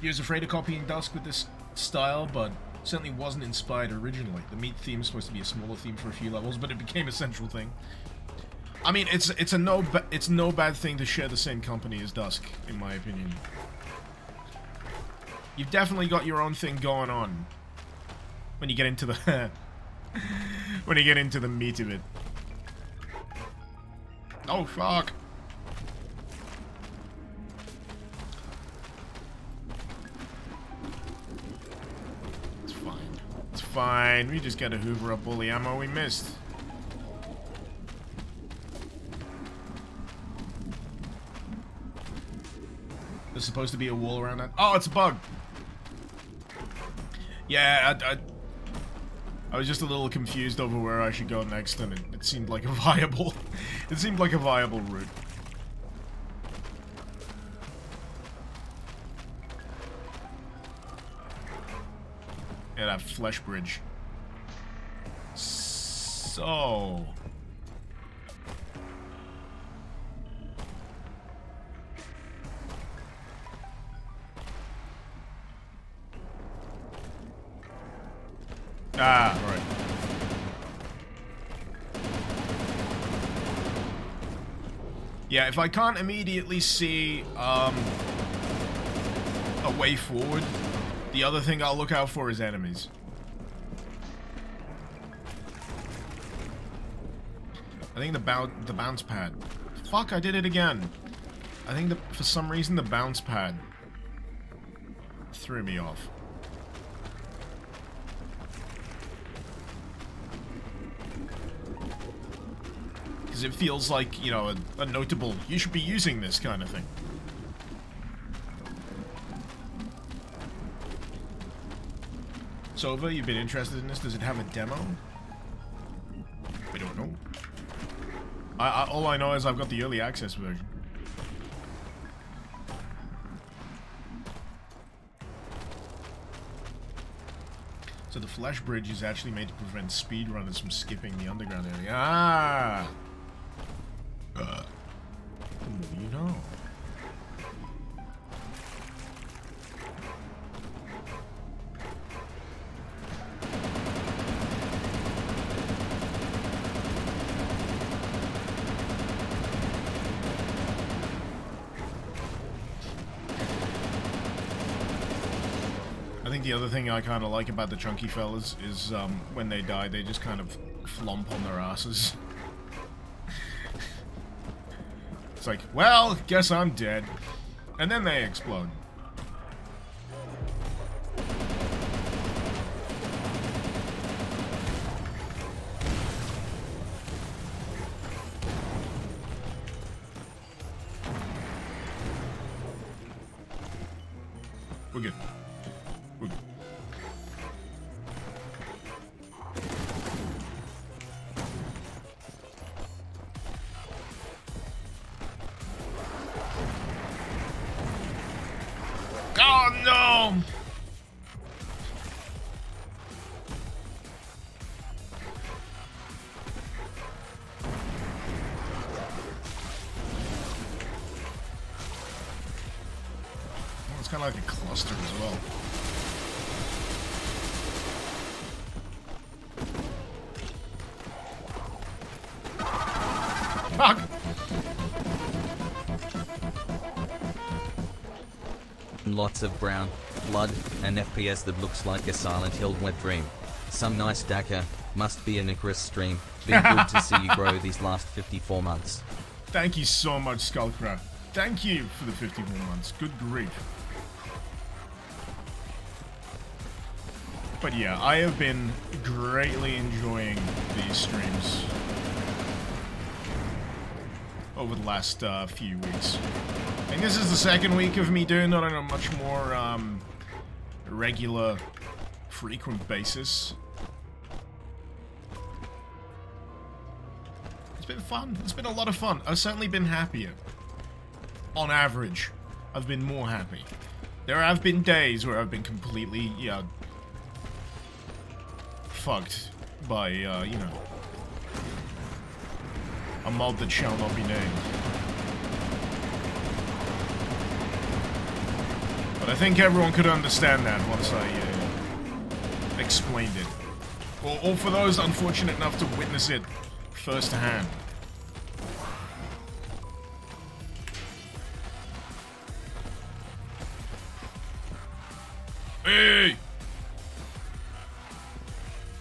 He was afraid of copying Dusk with this style, but certainly wasn't inspired originally. The meat theme is supposed to be a smaller theme for a few levels, but it became a central thing. I mean, it's no bad thing to share the same company as Dusk, in my opinion. You've definitely got your own thing going on when you get into the when you get into the meat of it. Oh fuck. It's fine. It's fine. We just gotta hoover up all the ammo we missed. There's supposed to be a wall around that. Oh, it's a bug. Yeah, I was just a little confused over where I should go next, and it seemed like a viable, it seemed like a viable route. Yeah, that flesh bridge. So... Ah, right. Yeah, if I can't immediately see a way forward, the other thing I'll look out for is enemies. I think the bounce pad. Fuck, I did it again. I think for some reason the bounce pad threw me off. It feels like, you know, a notable, you should be using this kind of thing. Sova, you've been interested in this? Does it have a demo? I don't know. All I know is I've got the early access version. So the flesh bridge is actually made to prevent speedrunners from skipping the underground area. Ah! You know. I think the other thing I kind of like about the chunky fellas is when they die, they just kind of flomp on their asses. It's like, well, guess I'm dead. And then they explode. We're good. We're good. Oh no! It's kind of like a cluster as well.
and lots of brown, blood, and FPS that looks like a Silent Hill wet dream. Some nice Dakar, must be an Icarus stream. Been good to see you grow these last 54 months.
Thank you so much, Skullcraft. Thank you for the 54 months. Good grief. But yeah, I have been greatly enjoying these streams over the last few weeks. I think this is the second week of me doing it on a much more regular, frequent basis. It's been fun. It's been a lot of fun. I've certainly been happier. On average, I've been more happy. There have been days where I've been completely, yeah, fucked by, you know, a mod that shall not be named. But I think everyone could understand that once I explained it. Or for those unfortunate enough to witness it firsthand. Hey!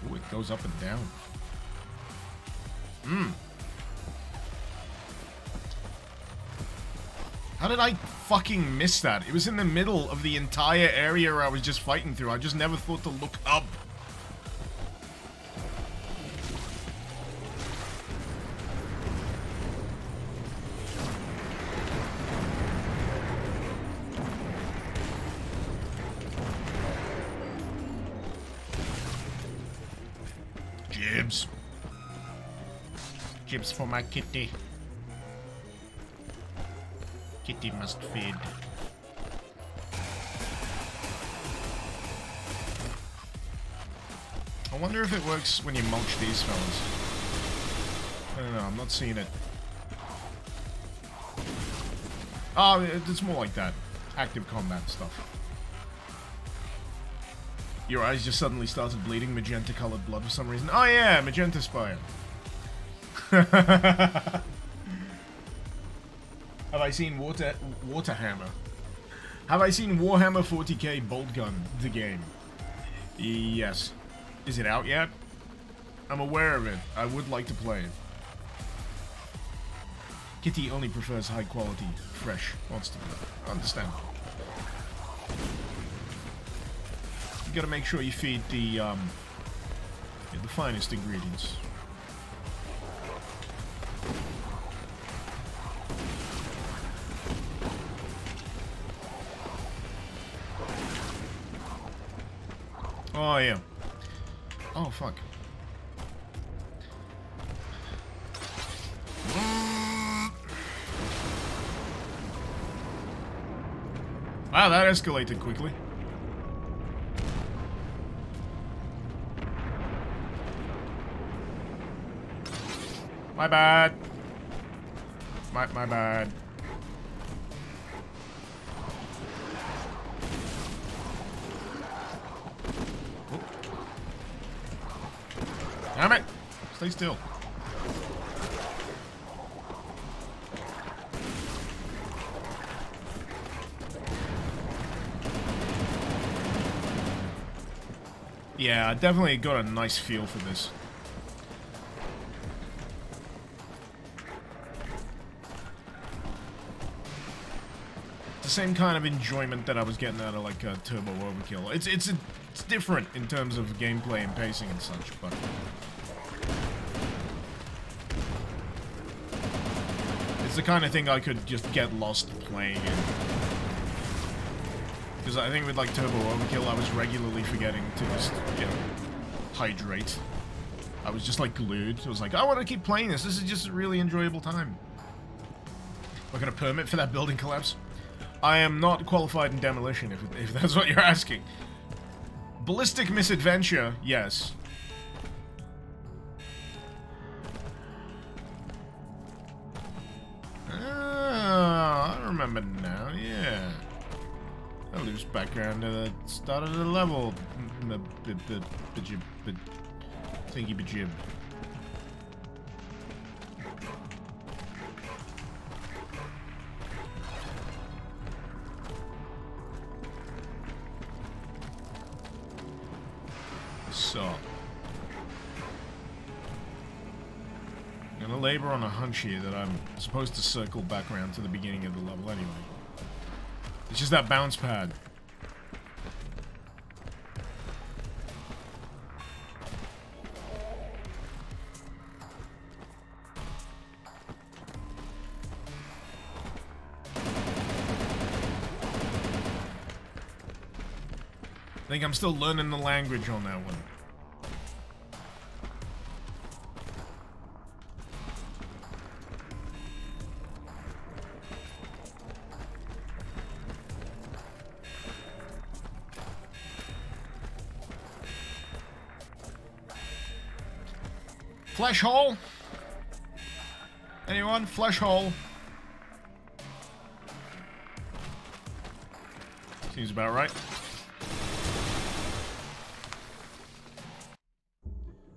Ooh, it goes up and down. How did I fucking miss that? It was in the middle of the entire area I was just fighting through. I just never thought to look up. Jibs. Jibs for my kitty. Kitty must feed. I wonder if it works when you mulch these fellas. I don't know, I'm not seeing it. Oh, it's more like that. Active combat stuff. Your eyes just suddenly started bleeding magenta-colored blood for some reason. Oh yeah, Magenta Spire. Have I seen Waterhammer? Have I seen Warhammer 40k Bolt Gun, the game? Yes. Is it out yet? I'm aware of it. I would like to play it. Kitty only prefers high quality, fresh monster blood. Understand. You gotta make sure you feed the finest ingredients. Oh, yeah. Oh, fuck. Wow, that escalated quickly. My bad. My bad. Damn it! Stay still. Yeah, I definitely got a nice feel for this. The same kind of enjoyment that I was getting out of like Turbo Overkill. It's different in terms of gameplay and pacing and such, but it's the kind of thing I could just get lost playing in. Because I think with like Turbo Overkill, I was regularly forgetting to just, you know, hydrate. I was just like glued. I was like, I want to keep playing this. This is just a really enjoyable time. We're gonna permit for that building collapse. I am not qualified in demolition, if that's what you're asking. Ballistic misadventure, yes. I remember now, yeah. A loose background to the start of the level. Thingy-bajib. So, I'm gonna labor on a hunch here that I'm supposed to circle back around to the beginning of the level anyway. It's just that bounce pad. I think I'm still learning the language on that one. Flesh hole? Anyone? Flesh hole? Seems about right.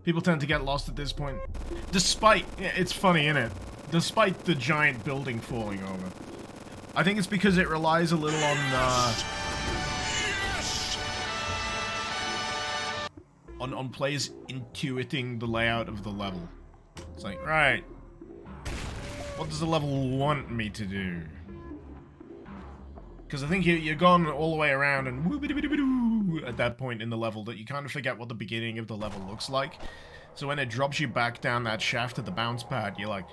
People tend to get lost at this point. Despite... Yeah, it's funny, innit? Despite the giant building falling over. I think it's because it relies a little on players intuiting the layout of the level. It's like, right, what does the level want me to do? Because I think you're gone all the way around and woo-bidoo-bidoo-bidoo at that point in the level that you kind of forget what the beginning of the level looks like. So when it drops you back down that shaft at the bounce pad, you're like,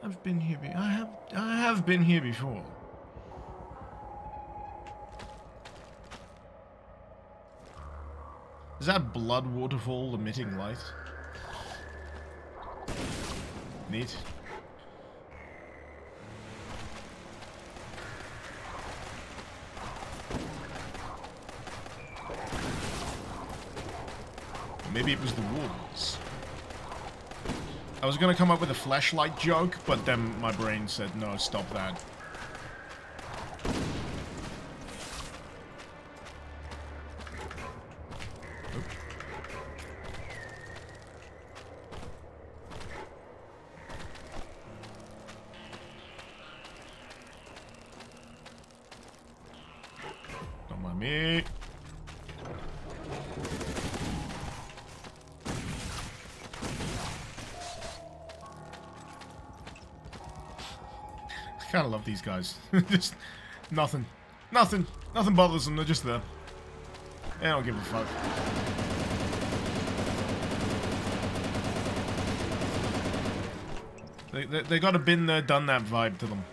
I've been here. I have been here before. Is that blood waterfall emitting light? Neat. Maybe it was the walls. I was gonna come up with a flashlight joke, but then my brain said, no, stop that. Don't mind me. I kind of love these guys. Just nothing bothers them. They're just there. They don't give a fuck. They got a been there, done that vibe to them.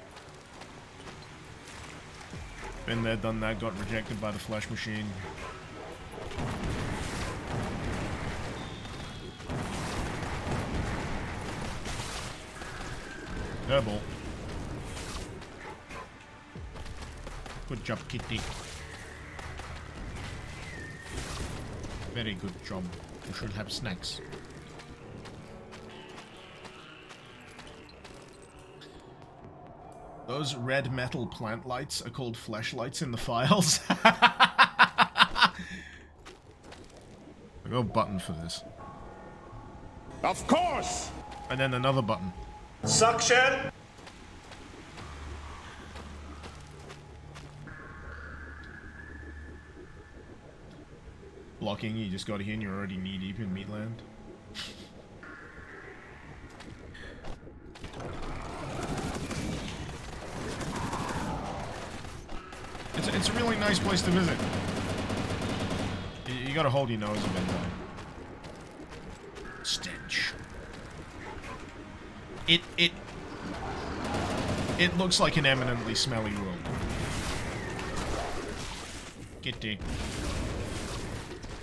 Been there, done that. Got rejected by the flesh machine. Airball. Good job, Kitty. Very good job. You should have snacks. Those red metal plant lights are called flashlights in the files. I got a button for this.
Of course!
And then another button.
Suction!
Blocking, you just got here and you're already knee-deep in Meatland. It's a really nice place to visit. You gotta hold your nose a bit, though. Stench. It looks like an eminently smelly room. Kitty.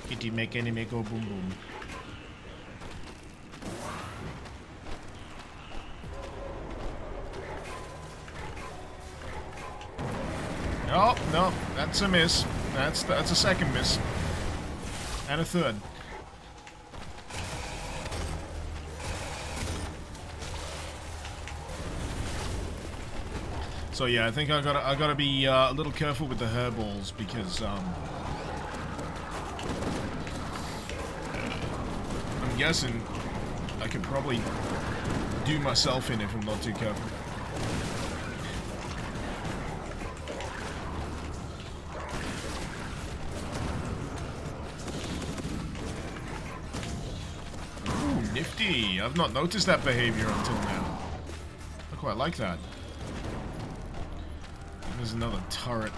Kitty make anime go boom boom. Oh, no, that's a miss. That's a second miss. And a third. So yeah, I think I gotta be a little careful with the hairballs because I'm guessing I could probably do myself in if I'm not too careful. nifty. I've not noticed that behavior until now. I quite like that. There's another turret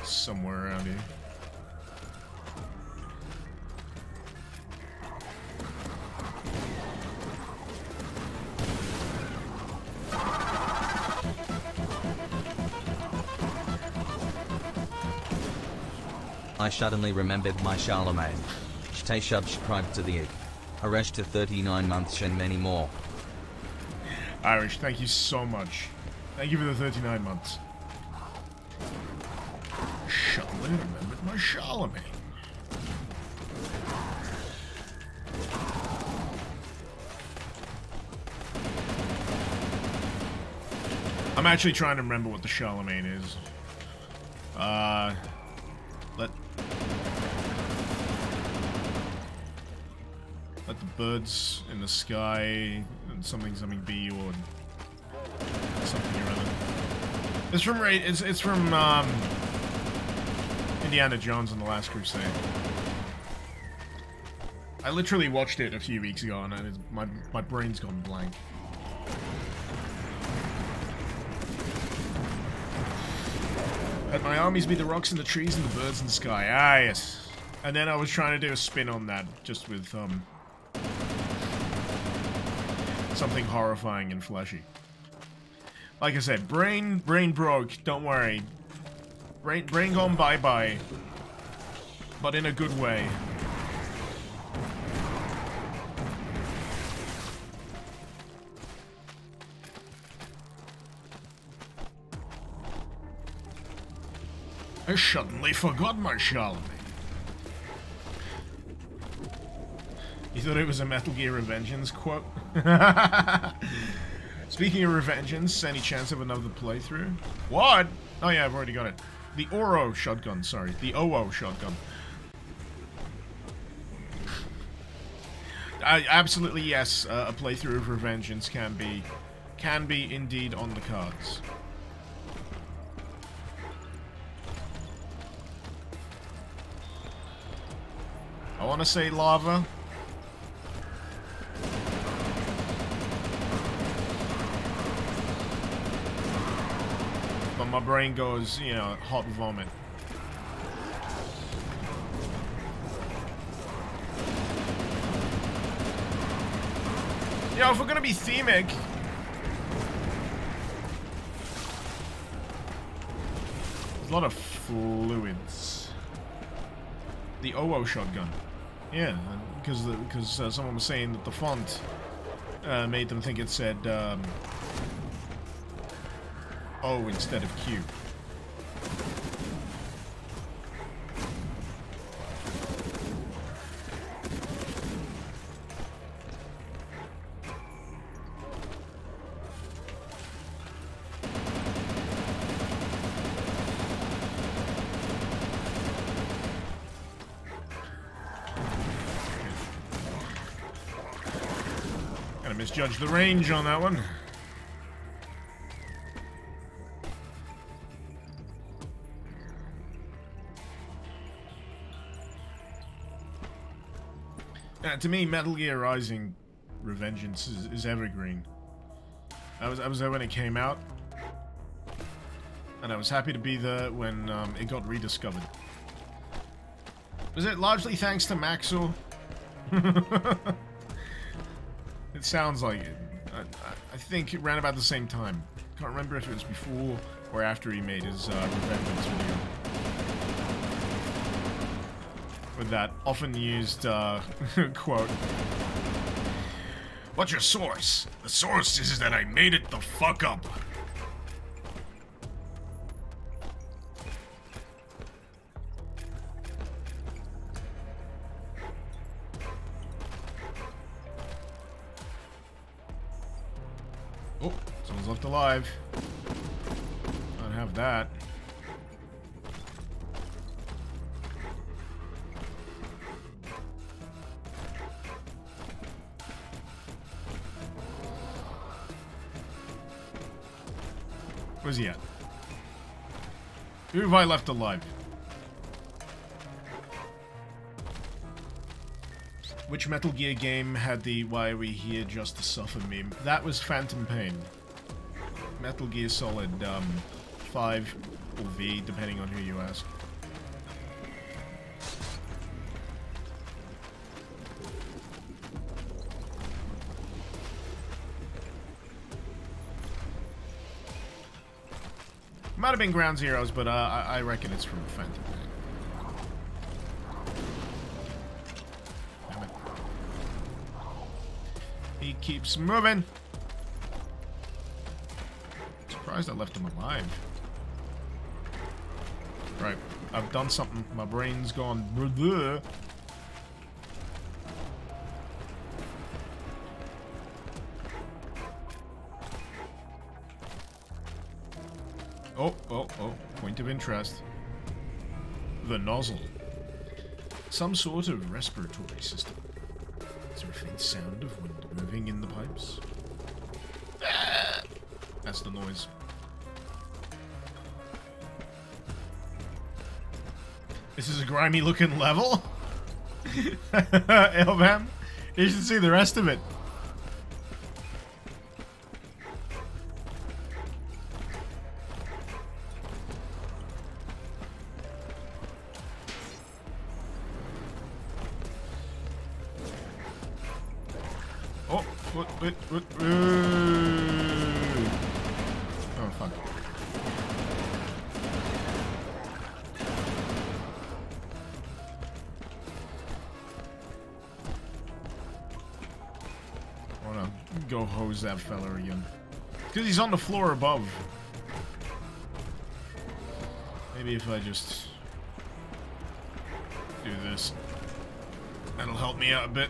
somewhere around here.
I suddenly remembered my Charlemagne. Stay subscribed to the egg. Aresh to 39 months and many more.
Irish, thank you so much. Thank you for the 39 months. Suddenly remembered my Charlemagne. I'm actually trying to remember what the Charlemagne is. Let the birds in the sky and something be or something or other. It's from Indiana Jones and the Last Crusade. I literally watched it a few weeks ago and my brain's gone blank. Let my armies be the rocks and the trees and the birds in the sky. Ah, yes. And then I was trying to do a spin on that, just with, something horrifying and fleshy. Like I said, brain broke, don't worry. Brain gone bye-bye. But in a good way. I suddenly forgot my Charlemagne. You thought it was a Metal Gear Revengeance quote? Speaking of Revengeance, any chance of another playthrough? What? Oh yeah, I've already got it. The Oro shotgun, sorry. The OO shotgun. Absolutely yes, a playthrough of Revengeance can be indeed on the cards. I want to say lava. But my brain goes, you know, hot vomit. Yeah, if we're gonna be themic, there's a lot of fluids. The OO shotgun. Yeah, because someone was saying that the font made them think it said O instead of Q. Misjudged the range on that one. To me, Metal Gear Rising Revengeance is evergreen. I was there when it came out, and I was happy to be there when it got rediscovered. Was it largely thanks to Maxwell? It sounds like it. I think around about the same time. Can't remember if it was before or after he made his Revengeance video. With that often used quote. What's your source? The source is that I made it the fuck up. Oh, someone's left alive. Don't have that. Where's he at? Who have I left alive? Which Metal Gear game had the "Why are we here just to suffer" meme? That was Phantom Pain. Metal Gear Solid 5 or V, depending on who you ask. Might have been Ground Zeroes, but I reckon it's from Phantom Pain. Damn it. He keeps moving. Surprised I left him alive. Right, I've done something. My brain's gone. Bleh. Oh, point of interest. The nozzle. Some sort of respiratory system. Is there a faint sound of wind moving in the pipes? Ah! That's the noise. This is a grimy looking level? Elvam, you should see the rest of it. Oh, what? Oh, fuck. I wanna go hose that fella again. Because he's on the floor above. Maybe if I just do this, that'll help me out a bit.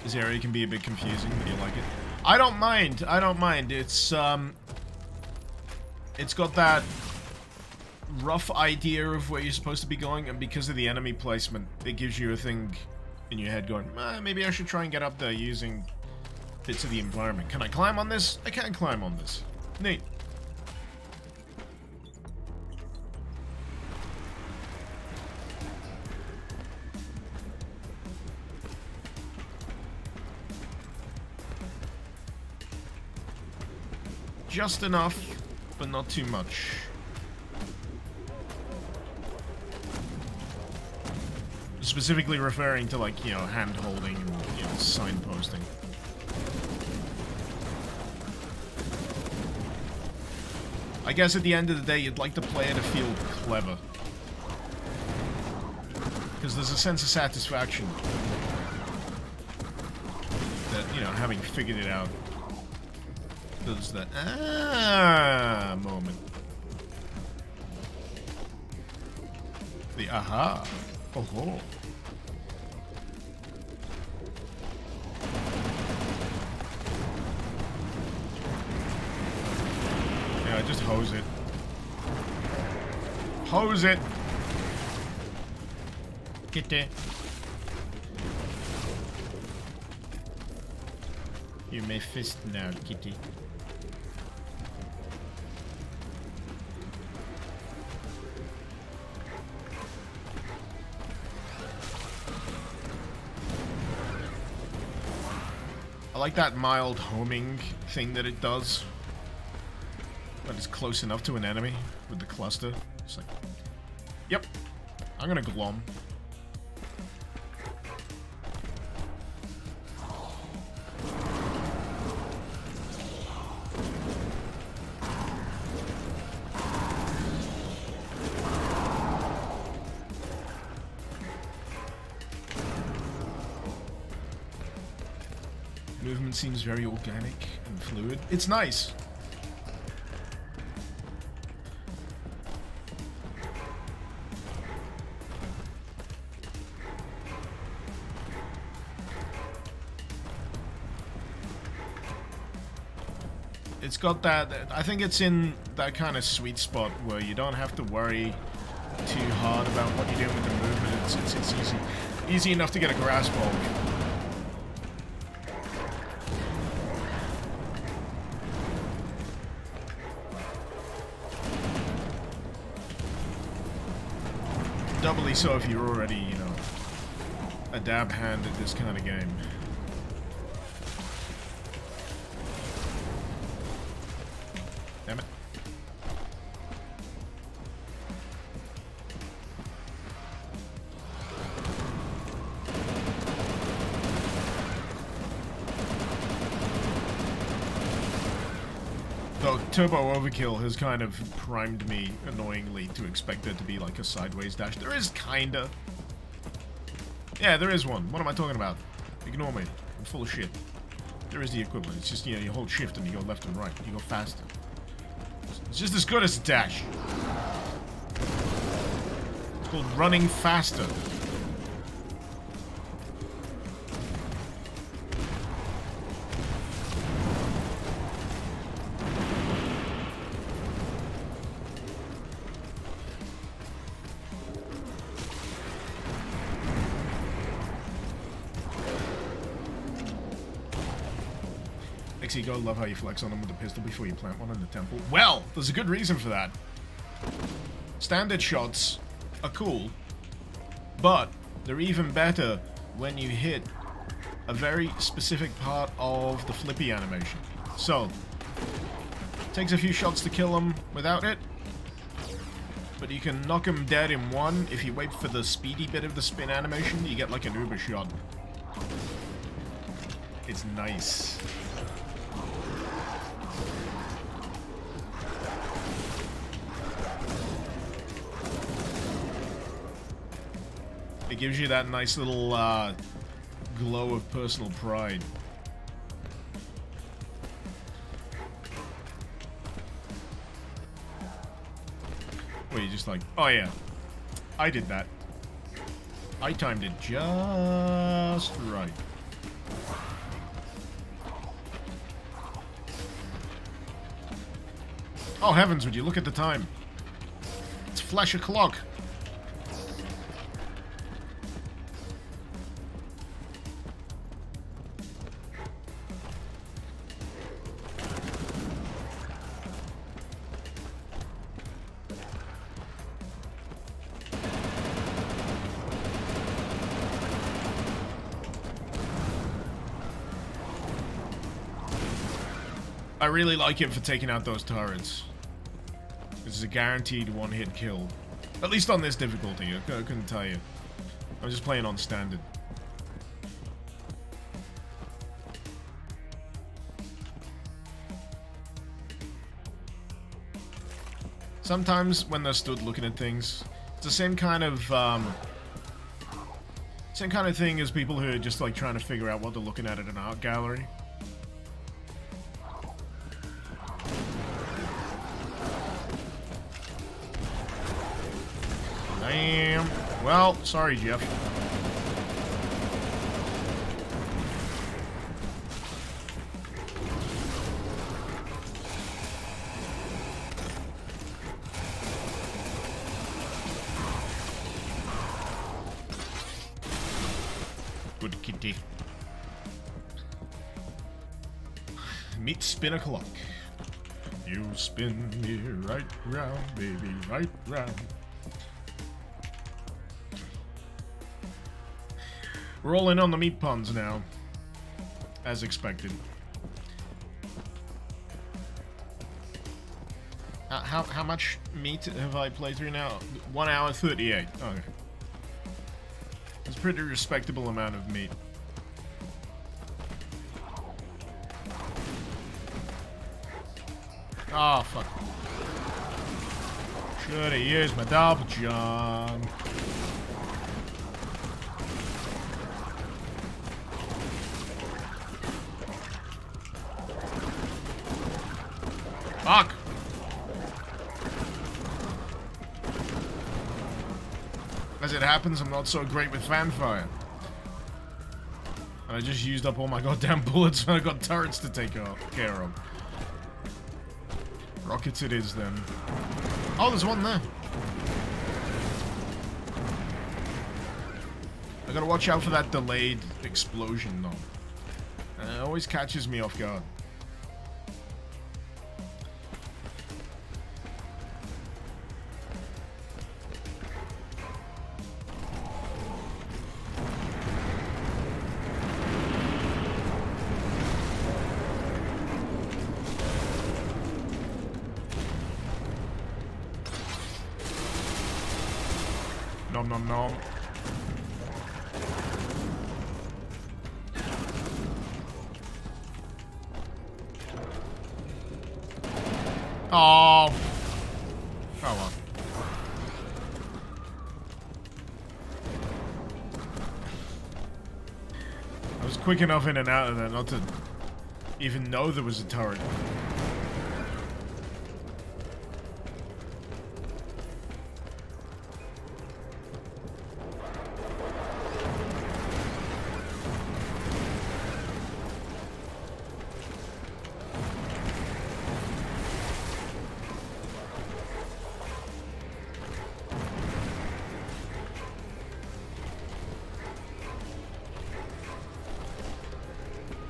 This area can be a bit confusing. Do you like it? I don't mind. I don't mind. It's got that rough idea of where you're supposed to be going, and because of the enemy placement, it gives you a thing in your head going, maybe I should try and get up there using bits of the environment. Can I climb on this? I can climb on this. Neat. Just enough, but not too much. Specifically referring to, like, you know, hand-holding and, you know, signposting. I guess at the end of the day, you'd like to play it to feel clever. Because there's a sense of satisfaction that, you know, having figured it out. Does that moment. The aha. Oh ho. Yeah, just hose it. Hose it. Get there. You may fist now, kitty. I like that mild homing thing that it does. But it's close enough to an enemy with the cluster. It's like, yep, I'm gonna glom. Movement seems very organic and fluid. It's nice. It's got that, I think it's in that kind of sweet spot where you don't have to worry too hard about what you're doing with the movement. It's easy enough to get a grasp of. Doubly so if you're already, you know, a dab hand at this kind of game. Damn it. Though Turbo Overkill has kind of primed me annoyingly to expect there to be like a sideways dash. There is kinda. Yeah, there is one. What am I talking about? Ignore me. I'm full of shit. There is the equivalent. It's just, you know, you hold shift and you go left and right. You go faster. It's just as good as a dash. It's called running faster. Go love how you flex on them with the pistol before you plant one in the temple. Well, there's a good reason for that. Standard shots are cool, but they're even better when you hit a very specific part of the flippy animation. So, it takes a few shots to kill them without it, but you can knock them dead in one. If you wait for the speedy bit of the spin animation, you get like an uber shot. It's nice. It gives you that nice little glow of personal pride. Where you're just like, oh yeah, I did that. I timed it just right. Oh heavens, would you look at the time? It's flash o'clock. I really like him for taking out those turrets. This is a guaranteed one-hit kill. At least on this difficulty, I couldn't tell you. I'm just playing on standard. Sometimes when they're stood looking at things, it's the same kind of thing as people who are just like trying to figure out what they're looking at an art gallery. Damn. Well, sorry, Jeff. Good kitty. Meet spin a clock. You spin me right round, baby, right round. We're all in on the meat puns now, as expected. How much meat have I played through now? 1 hour 38. Okay. It's a pretty respectable amount of meat. Oh, fuck. Should've used my double jump. Fuck! As it happens, I'm not so great with fanfire. And I just used up all my goddamn bullets when I got turrets to take care of. Rockets it is, then. Oh, there's one there. I gotta watch out for that delayed explosion, though. It always catches me off guard. Nom nom nom. Oh. Oh well. I was quick enough in and out of there not to even know there was a turret.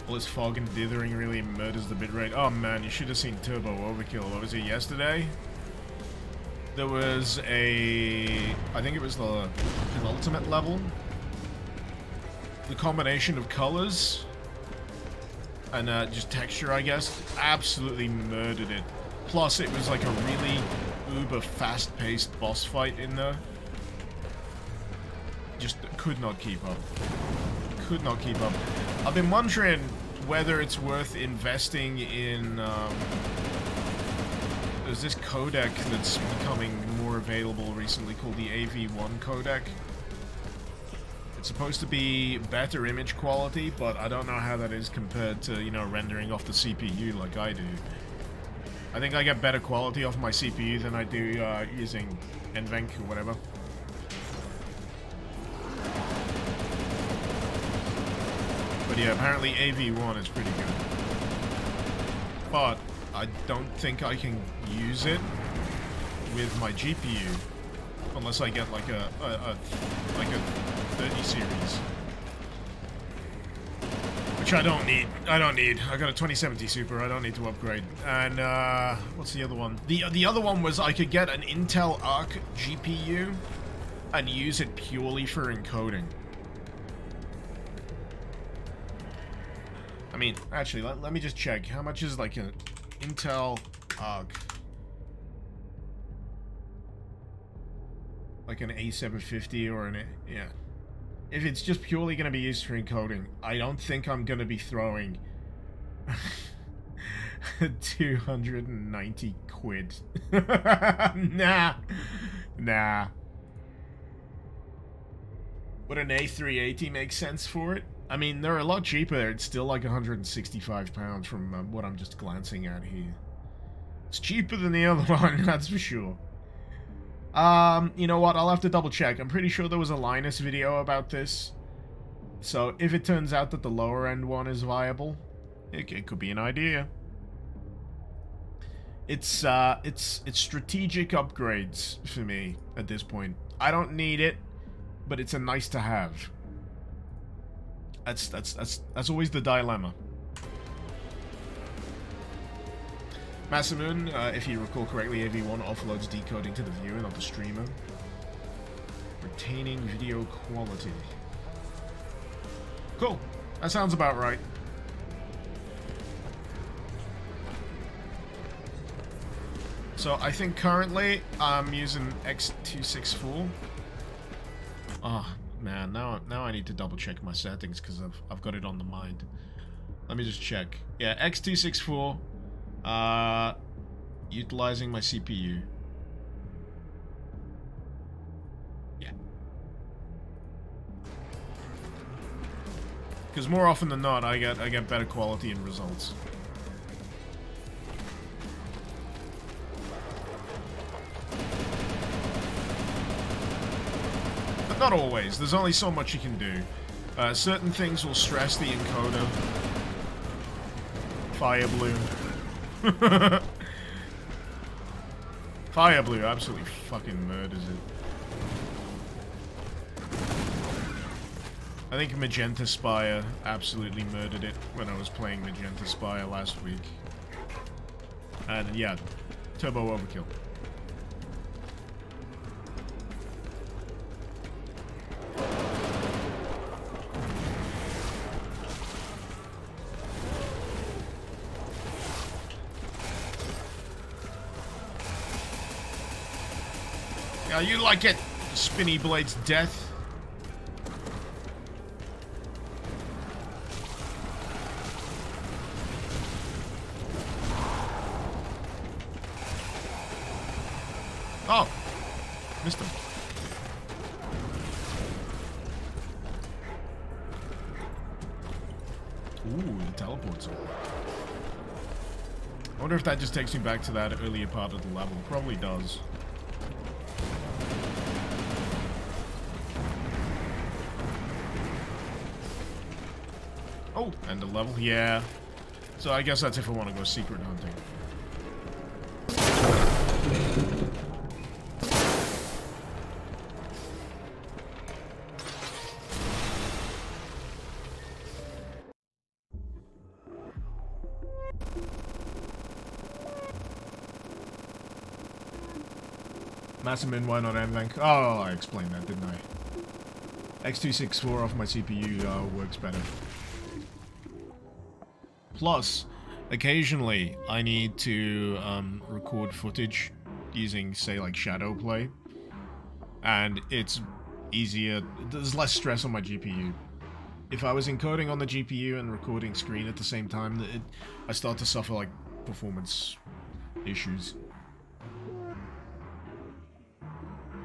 All this fog and dithering really murders the bitrate. Oh man, you should have seen Turbo Overkill. What was it, yesterday? There was a... I think it was the penultimate level. The combination of colors and just texture, I guess, absolutely murdered it. Plus, it was like a really uber fast-paced boss fight in there. Just could not keep up. Could not keep up. I've been wondering whether it's worth investing in, there's this codec that's becoming more available recently called the AV1 codec. It's supposed to be better image quality, but I don't know how that is compared to, you know, rendering off the CPU like I do. I think I get better quality off my CPU than I do using NVENC or whatever. But yeah, apparently AV1 is pretty good. But I don't think I can use it with my GPU unless I get like a 30 series. Which I don't need. I don't need. I got a 2070 Super. I don't need to upgrade. And what's the other one? The other one was I could get an Intel Arc GPU and use it purely for encoding. I mean, actually, let me just check. How much is like an Intel Arc? Like an A750 or an... yeah. If it's just purely going to be used for encoding, I don't think I'm going to be throwing 290 quid. Nah. Nah. Would an A380 make sense for it? I mean, they're a lot cheaper. It's still like £165 from what I'm just glancing at here. It's cheaper than the other one, that's for sure. You know what? I'll have to double check. I'm pretty sure there was a Linus video about this. So if it turns out that the lower end one is viable, it could be an idea. It's strategic upgrades for me at this point. I don't need it, but it's a nice to have. That's always the dilemma. Masamoon, if you recall correctly, AV1 offloads decoding to the viewer, not the streamer. Retaining video quality. Cool. That sounds about right. So I think currently I'm using X264. Oh man, now I need to double check my settings because I've got it on the mind. Let me just check. Yeah, X264. Utilizing my CPU. Yeah. Because more often than not, I get better quality in results. But not always. There's only so much you can do. Certain things will stress the encoder. Fire blue. Fire blue absolutely fucking murders it. I think Magenta Spire absolutely murdered it when I was playing Magenta Spire last week. And yeah, Turbo Overkill. Yeah, you like it. Spinny Blade's death. Oh! Missed him. Ooh, the teleports. I wonder if that just takes me back to that earlier part of the level. Probably does. Oh, and the level, yeah. So I guess that's if I want to go secret hunting. Massimin, why not NVENC? Oh, I explained that, didn't I? X264 off my CPU works better. Plus, occasionally I need to record footage using, say, like Shadowplay, and it's easier. There's less stress on my GPU. If I was encoding on the GPU and recording screen at the same time, I start to suffer like performance issues.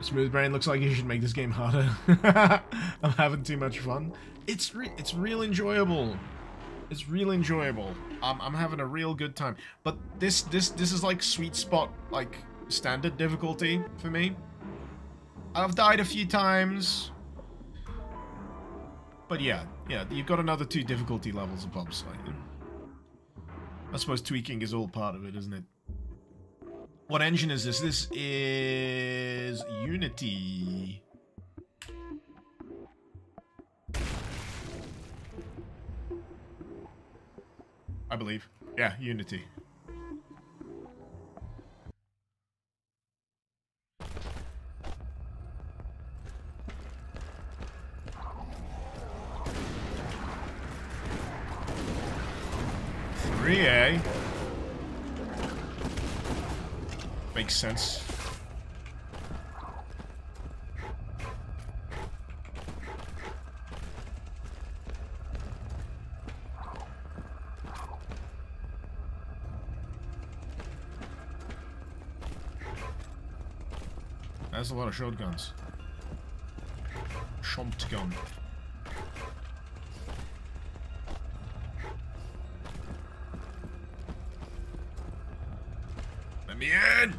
Smooth Brain looks like you should make this game harder. I'm having too much fun. It's real enjoyable. It's real enjoyable. I'm having a real good time. But this is like sweet spot, like standard difficulty for me. I've died a few times. But yeah, you've got another 2 difficulty levels above slightly. I suppose tweaking is all part of it, isn't it? What engine is this? This is Unity. I believe. Yeah, Unity. .3A. Makes sense. That's a lot of shotguns. Shotgun. Let me in!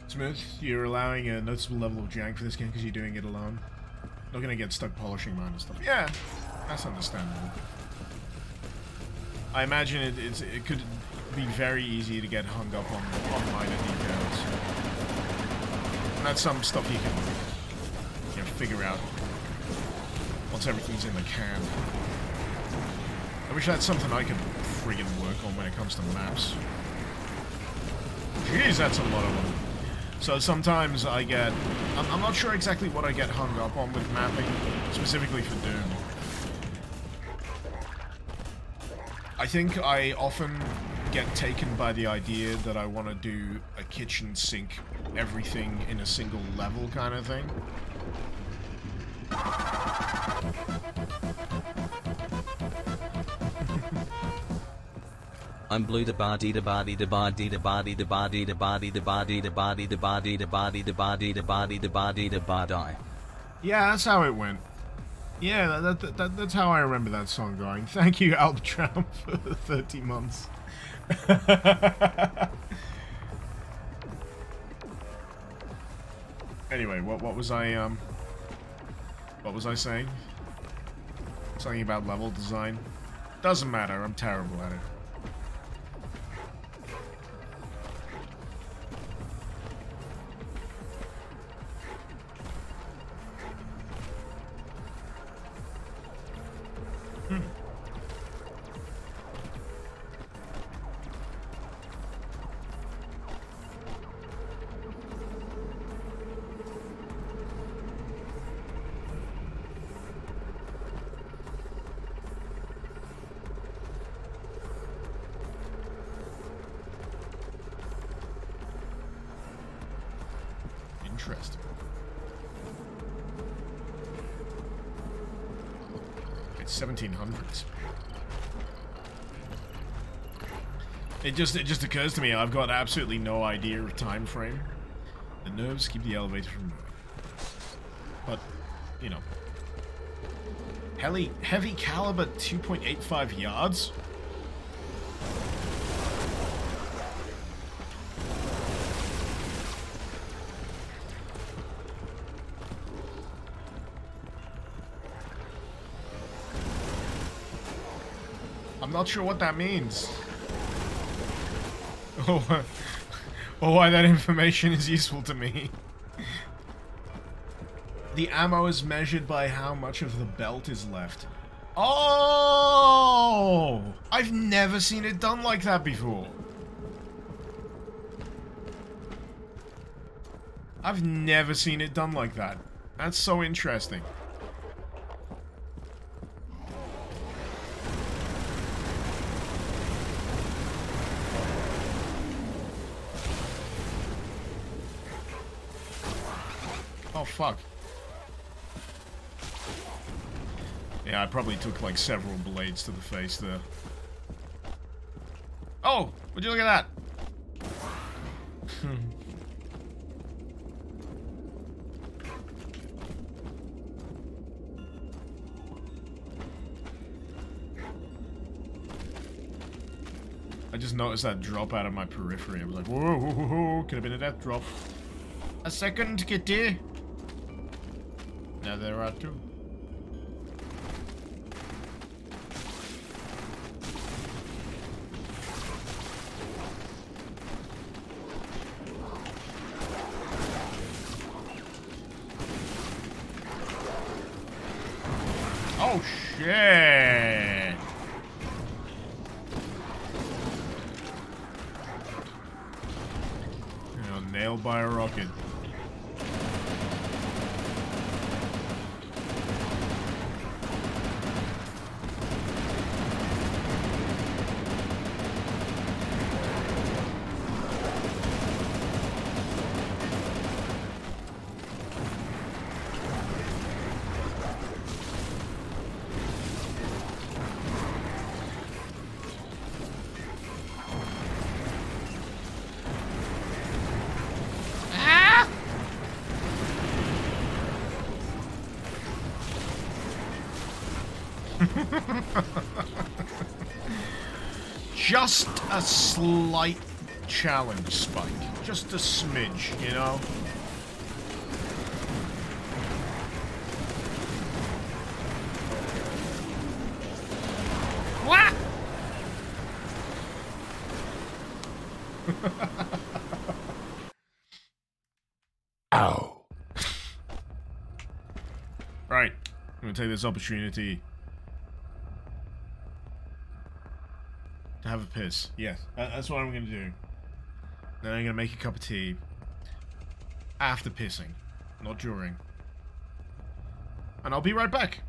Smith, you're allowing a noticeable level of jank for this game because you're doing it alone. Not gonna get stuck polishing mine and stuff. Yeah, that's understandable. I imagine it could be very easy to get hung up on minor details. And that's some stuff you can figure out once everything's in the can. I wish that's something I could friggin' work on when it comes to maps. Jeez, that's a lot of them. So sometimes I get... I'm not sure exactly what I get hung up on with mapping, specifically for Doom. I think I often get taken by the idea that I want to do a kitchen sink, everything in a single level kind of thing.
I'm blue da ba dee da ba dee da ba dee da ba dee da ba dee da ba dee da ba dee da ba dee da ba dee da ba dee da ba dee da ba dee da ba dee da ba die.
Yeah, that's how it went. Yeah, that's how I remember that song going. Thank you, Albtram, for the 30 months. Anyway, what was I saying? Something about level design? Doesn't matter, I'm terrible at it. Interesting. It's 1700s. It just occurs to me I've got absolutely no idea of time frame. The nerves keep the elevator from moving. But, you know. Heavy caliber 2.85 yards? I'm not sure what that means. Or why that information is useful to me. The ammo is measured by how much of the belt is left. Oh! I've never seen it done like that before. I've never seen it done like that. That's so interesting. Oh, fuck. Yeah, I probably took like several blades to the face there. Oh! Would you look at that? I just noticed that drop out of my periphery. I was like, whoa, whoa, whoa, whoa. Could have been a death drop. A second, kitty. Now there are two. Oh shit! You know, nailed by a rocket. Just a slight challenge, Spike. Just a smidge, you know? What?
Ow.
Right. I'm gonna take this opportunity to have a piss. Yes, that's what I'm gonna do. Then I'm gonna make a cup of tea after pissing, not during. And I'll be right back.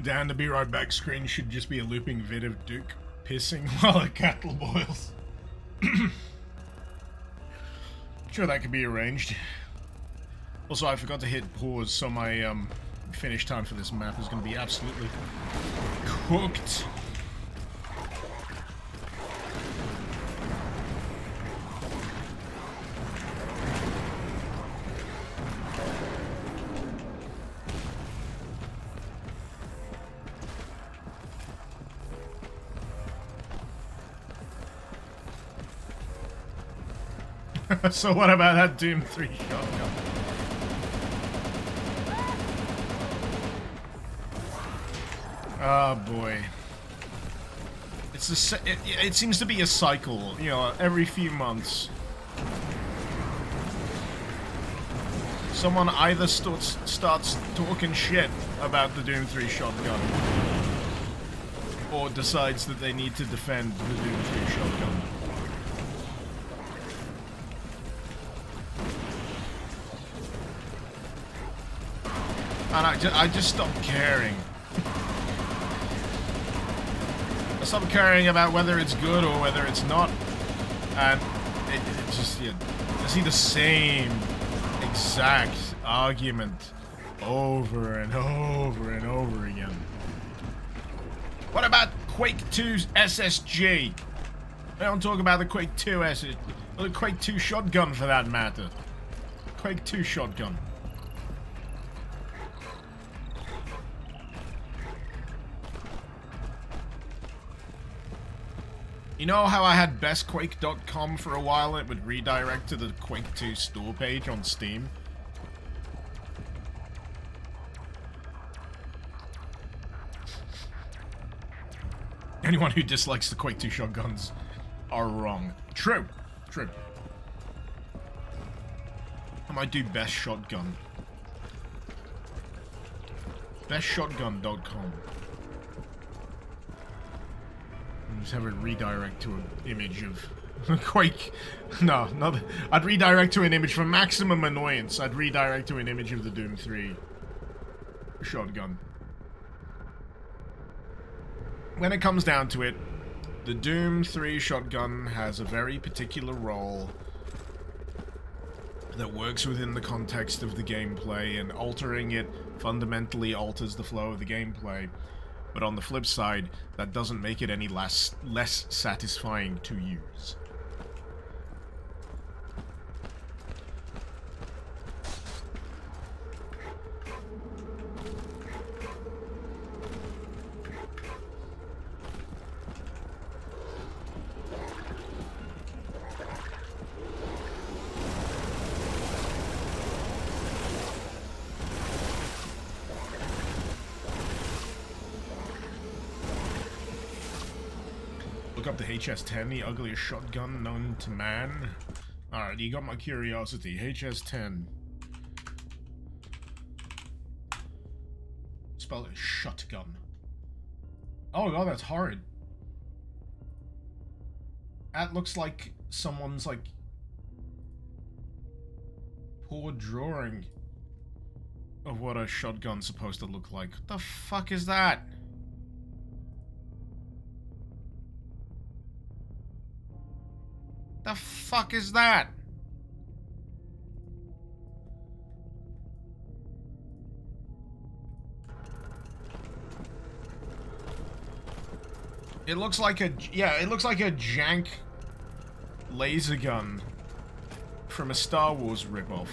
Down the Be Right Back screen should just be a looping vid of Duke pissing while a kettle boils. Sure, that could be arranged. Also, I forgot to hit pause, so my finish time for this map is going to be absolutely cooked. So what about that Doom 3 shotgun? Oh boy. It's it seems to be a cycle, you know, every few months. Someone either starts talking shit about the Doom 3 shotgun, or decides that they need to defend the Doom 3 shotgun. And I just stopped caring. I stopped caring about whether it's good or whether it's not. And it just, yeah, I see the same exact argument over and over and over again. What about Quake 2's SSG? I don't talk about the Quake 2 SSG, or the Quake 2 shotgun for that matter. Quake 2 shotgun. You know how I had bestquake.com for a while and it would redirect to the Quake 2 store page on Steam? Anyone who dislikes the Quake 2 shotguns are wrong. True. True. I might do best shotgun. Bestshotgun.com. Just have it redirect to an image of Quake. No, not. I'd redirect to an image for maximum annoyance. I'd redirect to an image of the Doom 3 shotgun. When it comes down to it, the Doom 3 shotgun has a very particular role that works within the context of the gameplay, and altering it fundamentally alters the flow of the gameplay. But on the flip side, that doesn't make it any less satisfying to use. Look up the HS-10, the ugliest shotgun known to man. Alright, you got my curiosity. HS-10. Spell it shotgun. Oh god, that's horrid. That looks like someone's, like, poor drawing of what a shotgun's supposed to look like. What the fuck is that? The fuck is that? It looks like a, yeah, it looks like a jank laser gun from a Star Wars ripoff.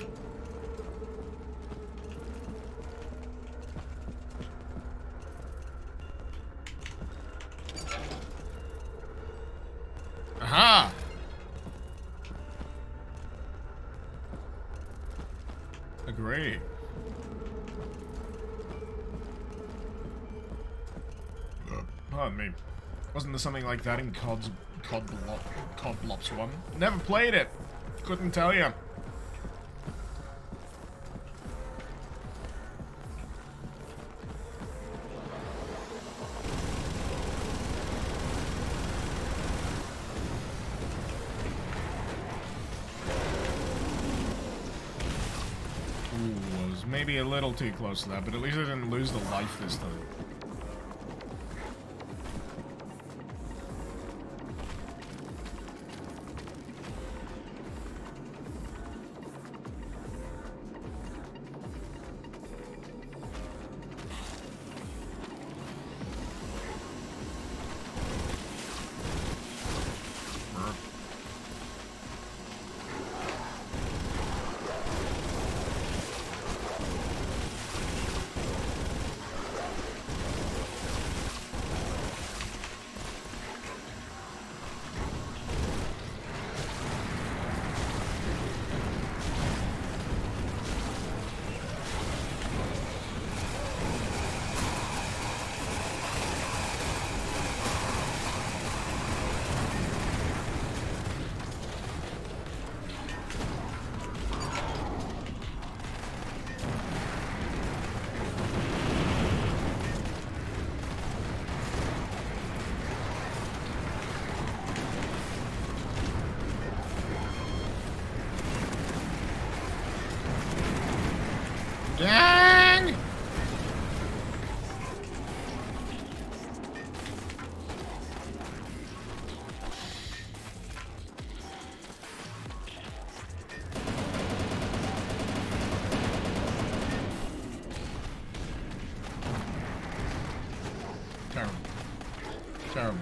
Aha! Agree. Pardon me. Wasn't there something like that in COD Blops 1? Never played it. Couldn't tell you. Maybe a little too close to that, but at least I didn't lose the life this time. Terrible.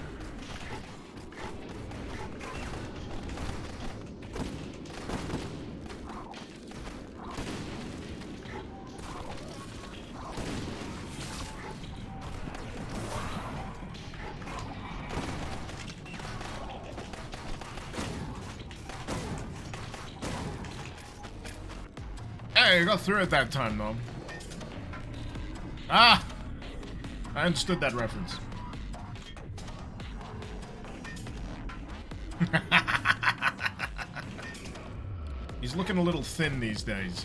Hey, you got through it that time, though. Ah! I understood that reference. He's looking a little thin these days.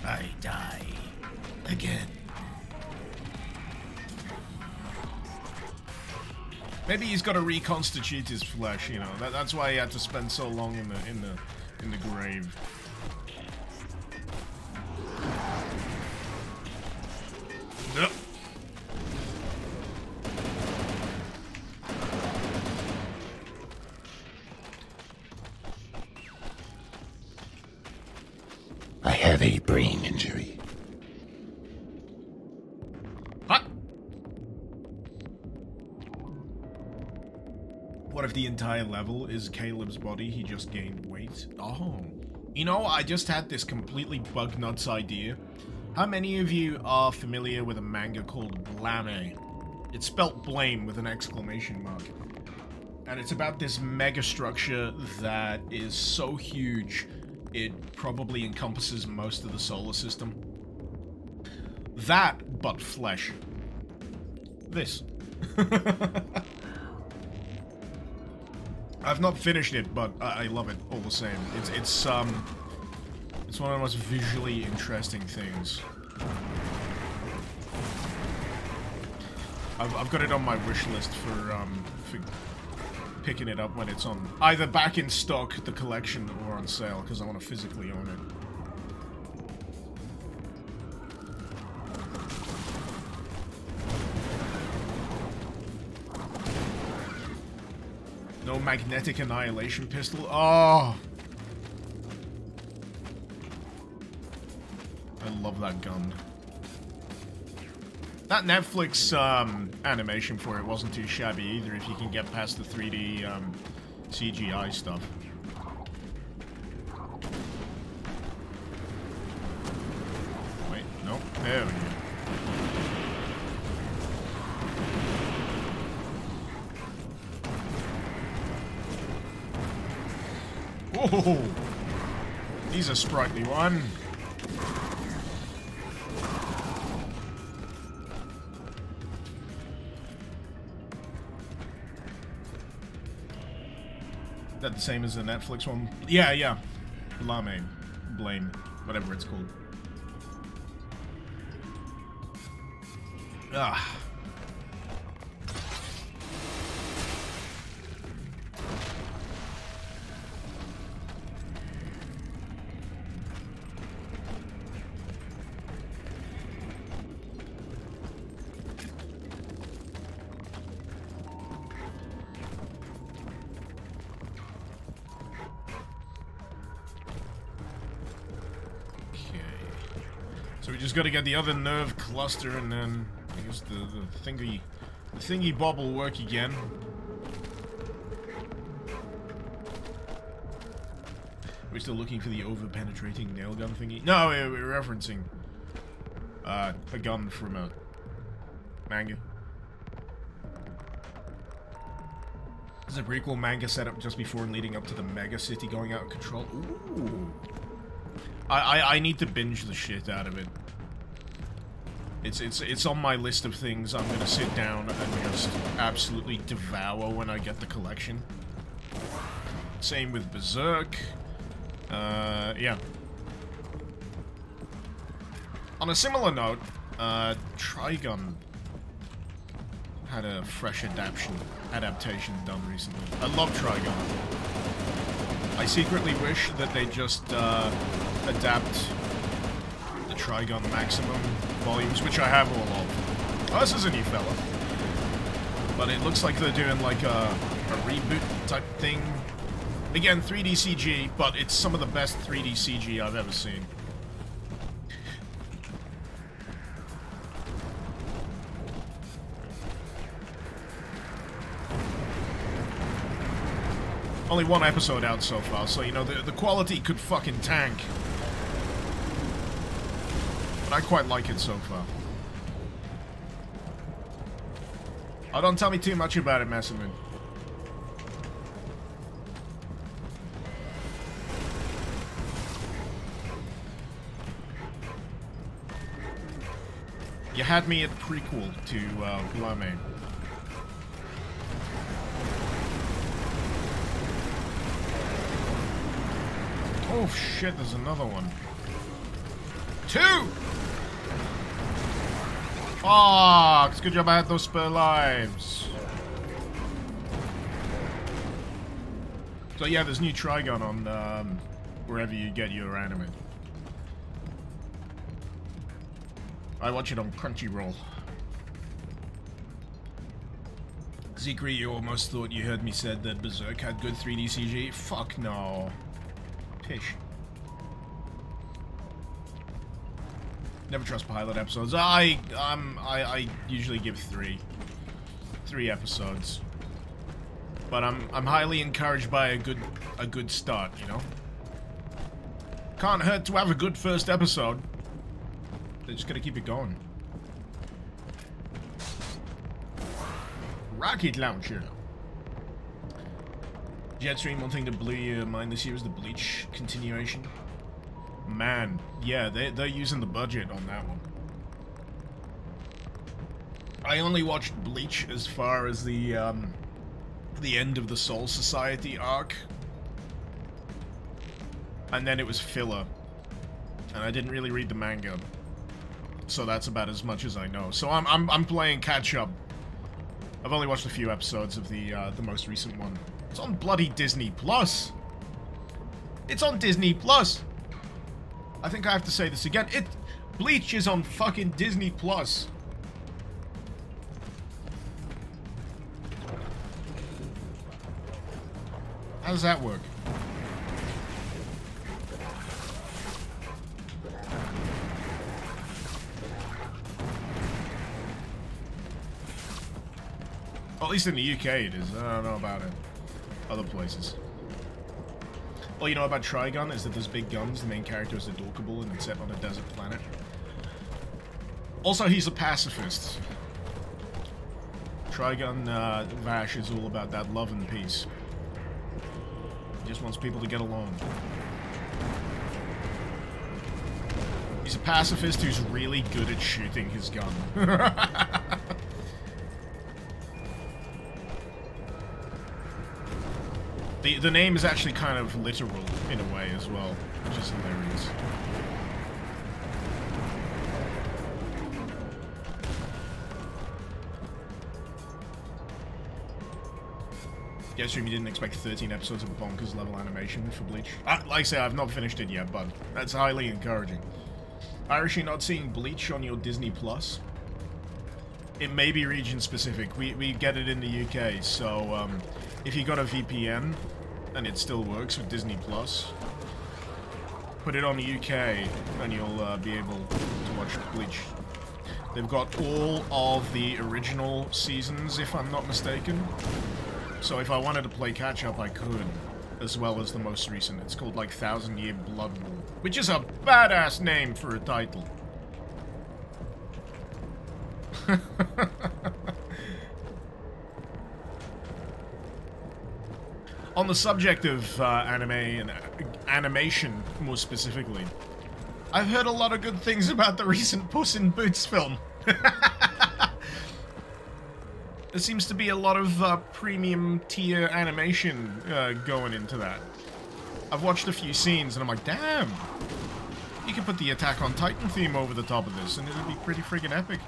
I die again. Maybe he's got to reconstitute his flesh, you know. That's why he had to spend so long in the grave. Nope.
I have a brain injury.
What? What if the entire level is Caleb's body? He just gained weight? Oh. You know, I just had this completely bug nuts idea. How many of you are familiar with a manga called Blame? It's spelt blame with an exclamation mark. And it's about this mega structure that is so huge, it probably encompasses most of the solar system. That, but flesh. This. I've not finished it, but I love it all the same. It's one of the most visually interesting things. I've got it on my wish list for picking it up when it's on either back in stock, the collection, or on sale, because I want to physically own it. No magnetic annihilation pistol. Oh! I love that gun. That Netflix animation for it wasn't too shabby either if you can get past the 3D CGI stuff. Wait, nope. There we go. Whoa! He's a sprightly one. Is that the same as the Netflix one? Yeah, yeah. Blame. Whatever it's called. Ah. So we just gotta get the other nerve cluster, and then I guess the thingy bob will work again. We're still looking for the over-penetrating nail gun thingy. No, we're referencing a gun from a manga. There's a prequel manga set up just before and leading up to the mega city going out of control. Ooh. I need to binge the shit out of it. It's on my list of things I'm gonna sit down and just absolutely devour when I get the collection. Same with Berserk. Yeah. On a similar note, Trigun had a fresh adaptation done recently. I love Trigun. I secretly wish that they just adapt the Trigun Maximum volumes, which I have all of. Oh, this is a new fella. But it looks like they're doing like a reboot type thing. Again, 3D CG, but it's some of the best 3D CG I've ever seen. Only one episode out so far, so, you know, the quality could fucking tank. But I quite like it so far. Oh, don't tell me too much about it, Messerman. You had me at prequel to Blame. Oh shit, there's another one. 2! Fuck! It's good job I had those spare lives. So yeah, there's new Trigun on wherever you get your anime. I watch it on Crunchyroll. Zekri, you almost thought you heard me said that Berserk had good 3D CG? Fuck no. Pish. Never trust pilot episodes. I usually give 3 episodes. But I'm highly encouraged by a good start, you know? Can't hurt to have a good first episode. They're just gonna keep it going. Rocket launcher. Jetstream, one thing that blew your mind this year is the Bleach continuation. Man, yeah, they're using the budget on that one. I only watched Bleach as far as the end of the Soul Society arc. And then it was filler. And I didn't really read the manga. So that's about as much as I know. So I'm playing catch up. I've only watched a few episodes of the most recent one. It's on bloody Disney Plus. It's on Disney Plus. I think I have to say this again. Bleach is on fucking Disney Plus. How does that work? Well, at least in the UK it is. I don't know about it. Other places. All you know about Trigun is that there's big guns, the main character is adorkable, and it's set on a desert planet. Also, he's a pacifist. Trigun Vash is all about that love and peace. He just wants people to get along. He's a pacifist who's really good at shooting his gun. The name is actually kind of literal in a way as well, which is hilarious. Yeah, assume you didn't expect 13 episodes of bonkers level animation for Bleach. Like I say, I've not finished it yet, but that's highly encouraging. Irish, you're not seeing Bleach on your Disney Plus? It may be region specific. We get it in the UK, so if you got a VPN and it still works with Disney Plus, put it on the UK and you'll be able to watch Bleach. They've got all of the original seasons, if I'm not mistaken. So if I wanted to play catch-up, I could, as well as the most recent. It's called, like, 1000 Year Blood War, which is a badass name for a title. On the subject of anime and animation, more specifically, I've heard a lot of good things about the recent Puss in Boots film. There seems to be a lot of premium tier animation going into that. I've watched a few scenes and I'm like, damn! You could put the Attack on Titan theme over the top of this and it would be pretty friggin' epic.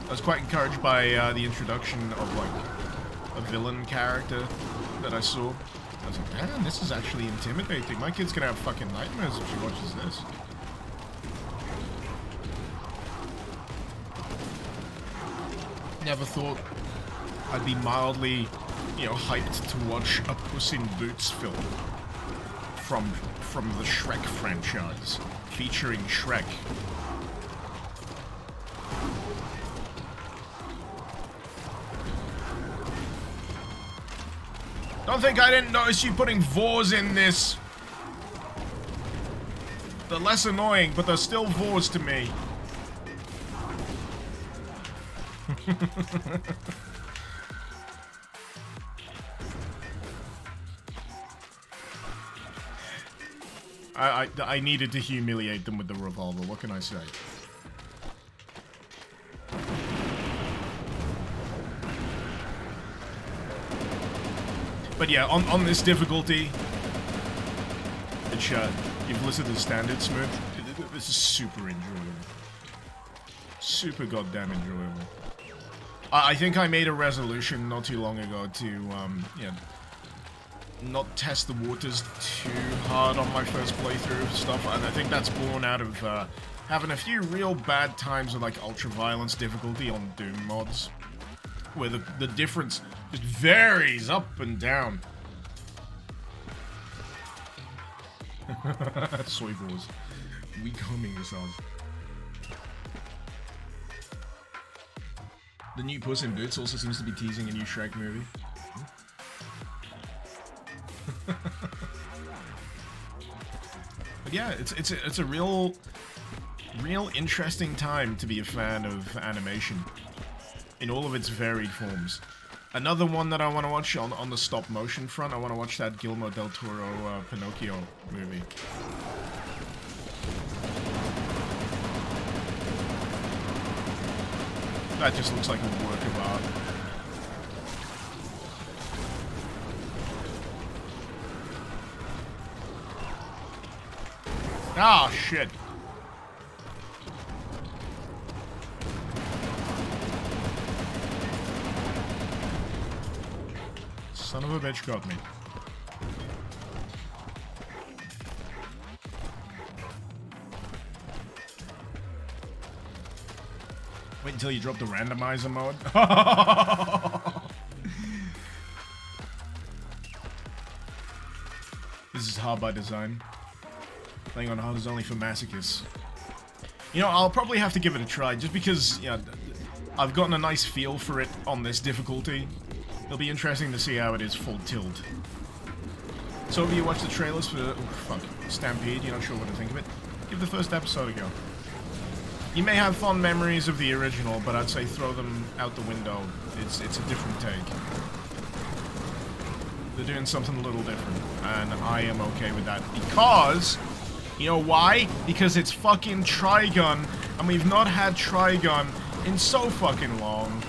I was quite encouraged by the introduction of, like, a villain character that I saw. I was like, damn, this is actually intimidating. My kid's gonna have fucking nightmares if she watches this. Never thought I'd be mildly, you know, hyped to watch a Puss in Boots film from the Shrek franchise, featuring Shrek. Don't think I didn't notice you putting vors in this. They're less annoying, but they're still vors to me. I needed to humiliate them with the revolver. What can I say? But yeah, on this difficulty, which you've listed as standard smooth, this is super enjoyable. Super goddamn enjoyable. I think I made a resolution not too long ago to, yeah, not test the waters too hard on my first playthrough of stuff, and I think that's born out of having a few real bad times with like ultra-violence difficulty on Doom mods, where the difference just varies up and down. Soy balls. We combing yourselves. The new Puss in Boots also seems to be teasing a new Shrek movie. But yeah, it's a real interesting time to be a fan of animation in all of its varied forms. Another one that I want to watch on the stop motion front, I want to watch that Guillermo del Toro Pinocchio movie. That just looks like a work of art. Ah, shit. Son of a bitch got me. Wait until you drop the randomizer mode. This is hard by design. Playing on hard is only for masochists. You know, I'll probably have to give it a try, just because, yeah, I've gotten a nice feel for it on this difficulty. It'll be interesting to see how it is full tilt. So if you watch the trailers for Stampede, you're not sure what to think of it, give the first episode a go. You may have fond memories of the original, but I'd say throw them out the window. It's a different take. They're doing something a little different, and I am okay with that because, you know why? Because it's fucking Trigun, and we've not had Trigun in so fucking long.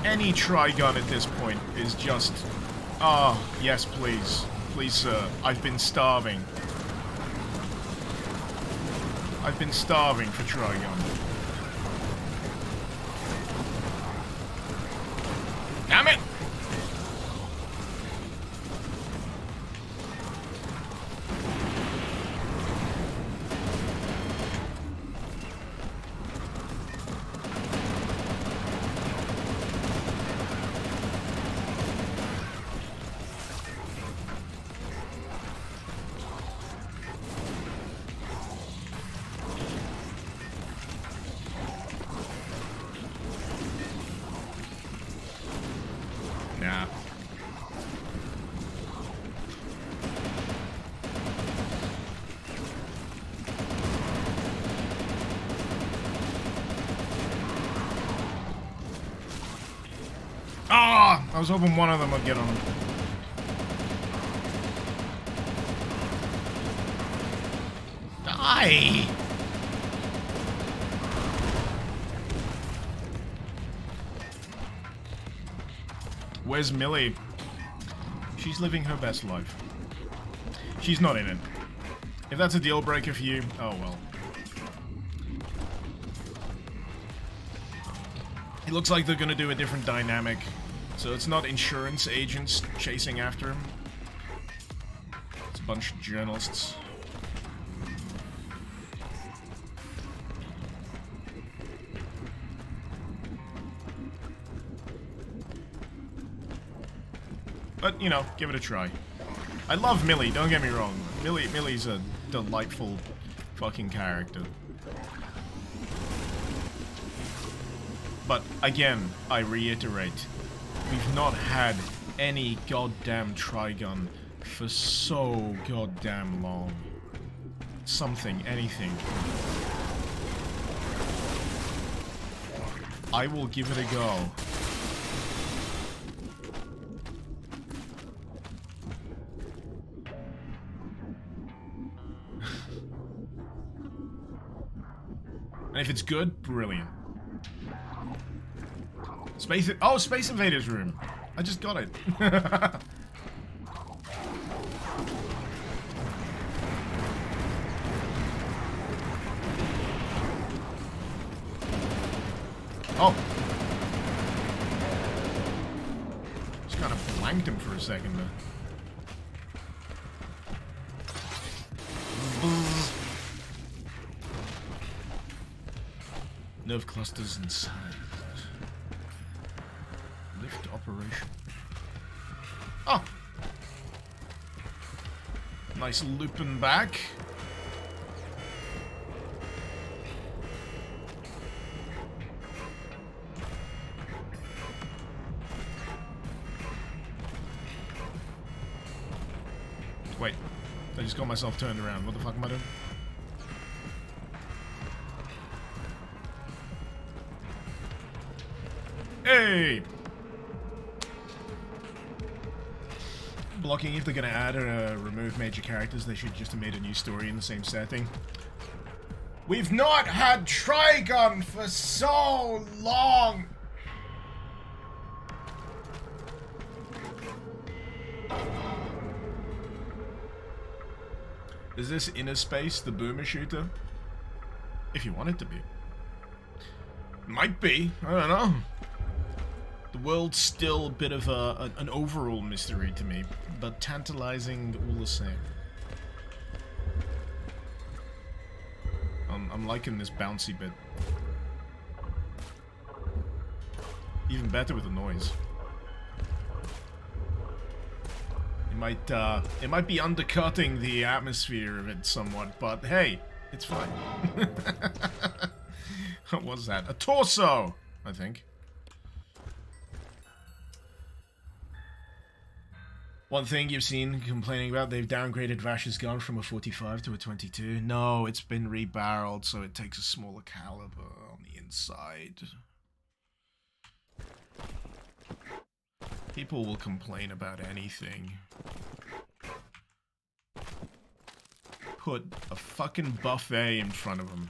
Any Trigun at this point is just, oh, yes, please. Please, sir. I've been starving. I've been starving for Trigun. Damn it! Nah. Ah! I was hoping one of them would get on. Die! Where's Millie? She's living her best life. She's not in it. If that's a deal breaker for you, oh well. It looks like they're gonna do a different dynamic. So it's not insurance agents chasing after him. It's a bunch of journalists. But, you know, give it a try. I love Millie, don't get me wrong. Millie's a delightful fucking character. But, again, I reiterate, we've not had any goddamn Trigun for so goddamn long. Something, anything. I will give it a go. And if it's good, brilliant. Space Invaders room. I just got it. Oh. Just kind of blanked him for a second there. Nerve clusters inside. Lift operation. Oh! Nice looping back. Wait. I just got myself turned around. What the fuck am I doing? Hey! Blocking, if they're gonna add or remove major characters, they should just have made a new story in the same setting. We've not had Trigun for so long! Is this Inner Space the boomer shooter? If you want it to be. Might be, I don't know. The world's still a bit of an overall mystery to me, but tantalizing all the same. I'm liking this bouncy bit. Even better with the noise. It might be undercutting the atmosphere of it somewhat, but hey, it's fine. What was that? A torso, I think. One thing you've seen complaining about, they've downgraded Vash's gun from a 45 to a 22. No, it's been rebarreled, so it takes a smaller caliber on the inside. People will complain about anything. Put a fucking buffet in front of them.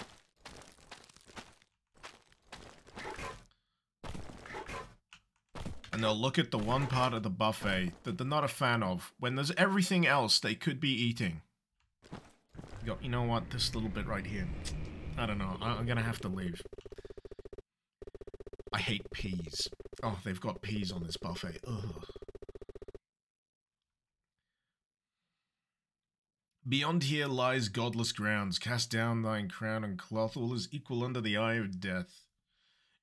And they'll look at the one part of the buffet that they're not a fan of, when there's everything else they could be eating. Go, you know what, this little bit right here. I don't know, I'm gonna have to leave. I hate peas. Oh, they've got peas on this buffet. Ugh. Beyond here lies godless grounds. Cast down thine crown and cloth, all is equal under the eye of death.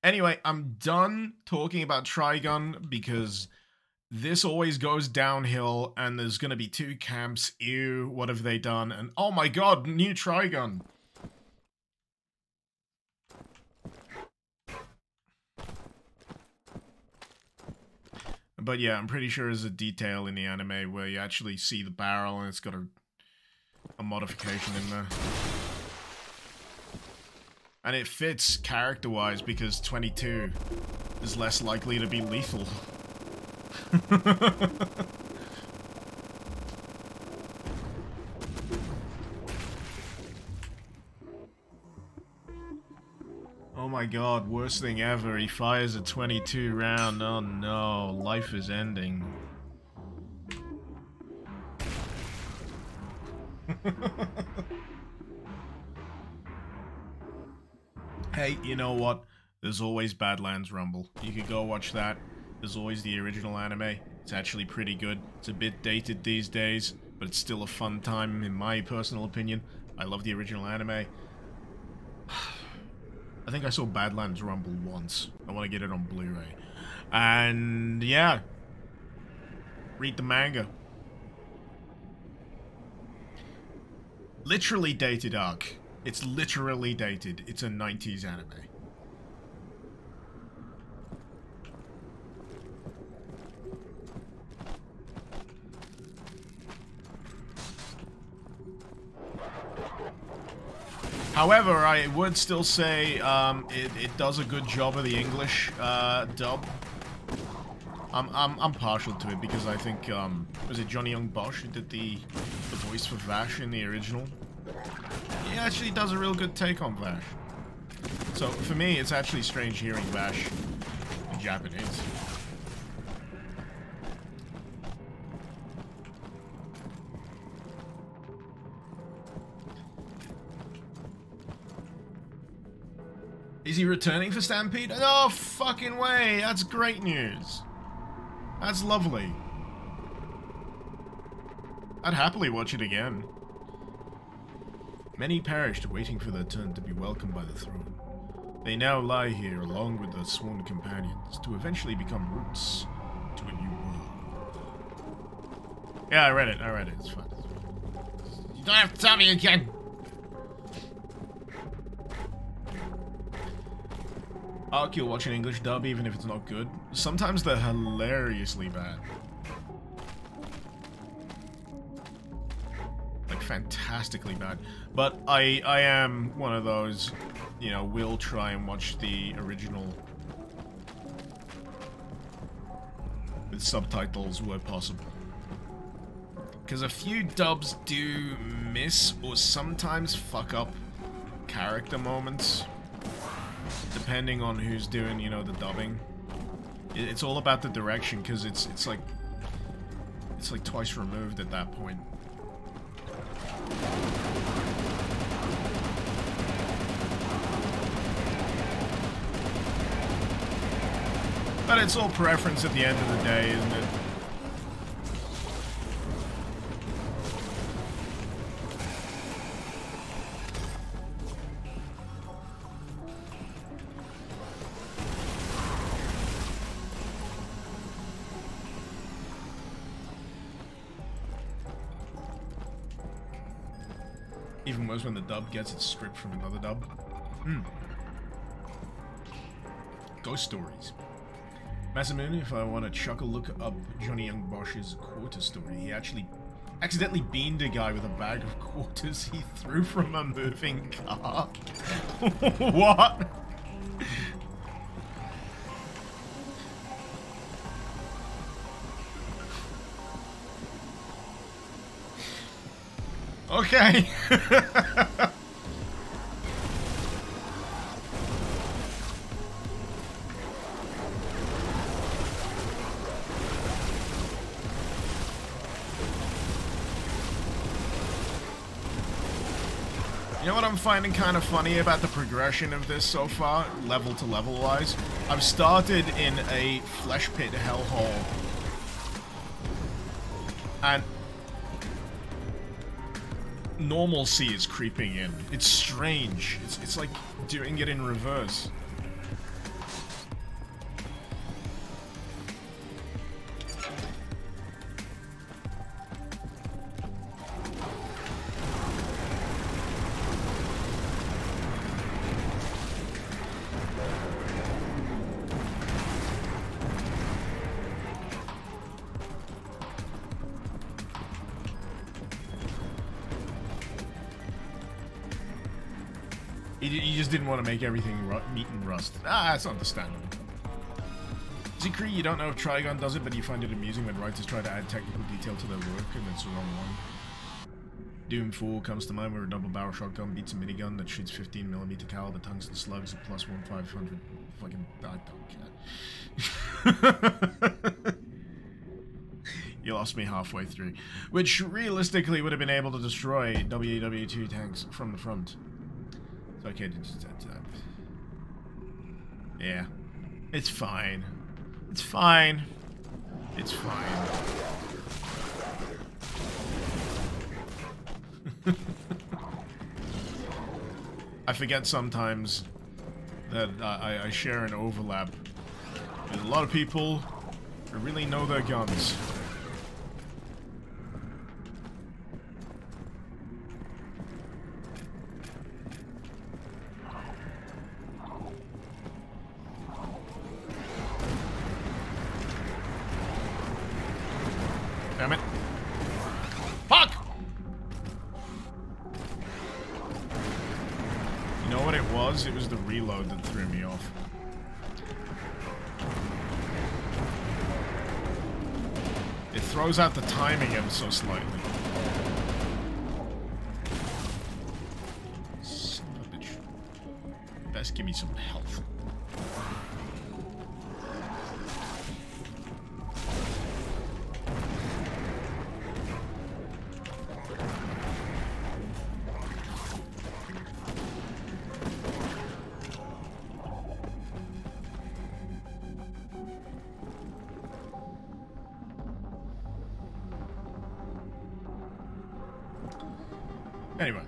Anyway, I'm done talking about Trigun because this always goes downhill and there's gonna be two camps. Ew, what have they done? And oh my god, new Trigun! But yeah, I'm pretty sure there's a detail in the anime where you actually see the barrel and it's got a modification in there. And it fits character-wise because 22 is less likely to be lethal. Oh my god, worst thing ever, he fires a 22 round, oh no, life is ending. Hey, you know what? There's always Badlands Rumble. You could go watch that. There's always the original anime. It's actually pretty good. It's a bit dated these days, but it's still a fun time in my personal opinion. I love the original anime. I think I saw Badlands Rumble once. I want to get it on Blu-ray. And yeah. Read the manga. Literally dated arc. It's literally dated. It's a 90s anime. However, I would still say it does a good job of the English dub. I'm partial to it because I think was it Johnny Young Bosch who did the voice for Vash in the original? He actually does a real good take on Vash. So for me, it's actually strange hearing Vash in Japanese. Is he returning for Stampede? No fucking way! That's great news. That's lovely. I'd happily watch it again. Many perished waiting for their turn to be welcomed by the throne. They now lie here along with their sworn companions to eventually become roots to a new world. Yeah, I read it, it's fine. You don't have to tell me again! You'll watch an English dub even if it's not good. Sometimes they're hilariously bad. Like, fantastically bad. But I am one of those, you know, will try and watch the original with subtitles where possible. Because a few dubs do miss or sometimes fuck up character moments. Depending on who's doing, you know, the dubbing. It's all about the direction, because it's like twice removed at that point. But it's all preference at the end of the day, isn't it? Even worse when the dub gets its script from another dub. Ghost Stories. Masamune, if I want to chuckle, look up Johnny Young Bosch's quarter story. He actually accidentally beamed a guy with a bag of quarters he threw from a moving car. What? Okay. You know what I'm finding kind of funny about the progression of this so far, level to level wise? I've started in a flesh pit hellhole. And normalcy is creeping in. It's strange. It's like doing it in reverse. You just didn't want to make everything meat and rust. Ah, that's understandable. Zikri, you don't know if Trigon does it, but you find it amusing when writers try to add technical detail to their work, and it's the wrong one. Doom 4 comes to mind, where a double barrel shotgun beats a minigun that shoots 15mm caliber tungsten slugs at plus 1/500. Fucking, I don't care. You lost me halfway through. Which realistically would have been able to destroy WW2 tanks from the front. It's okay to just add to that. Yeah. It's fine. It's fine. It's fine. I forget sometimes that I share an overlap with a lot of people who really know their guns. Damn it. Fuck! know what it was? It was the reload that threw me off. It throws out the timing ever so slightly. Son of a bitch. Best give me some health. Anyway.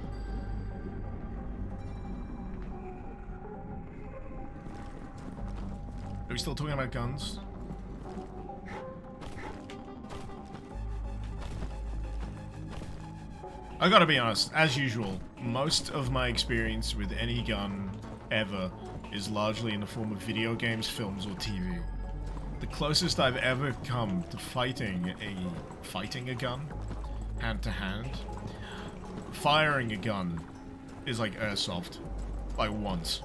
Are we still talking about guns? I gotta be honest, as usual, most of my experience with any gun ever is largely in the form of video games, films, or TV. The closest I've ever come to fighting a gun, hand to hand, firing a gun is like airsoft. Like once.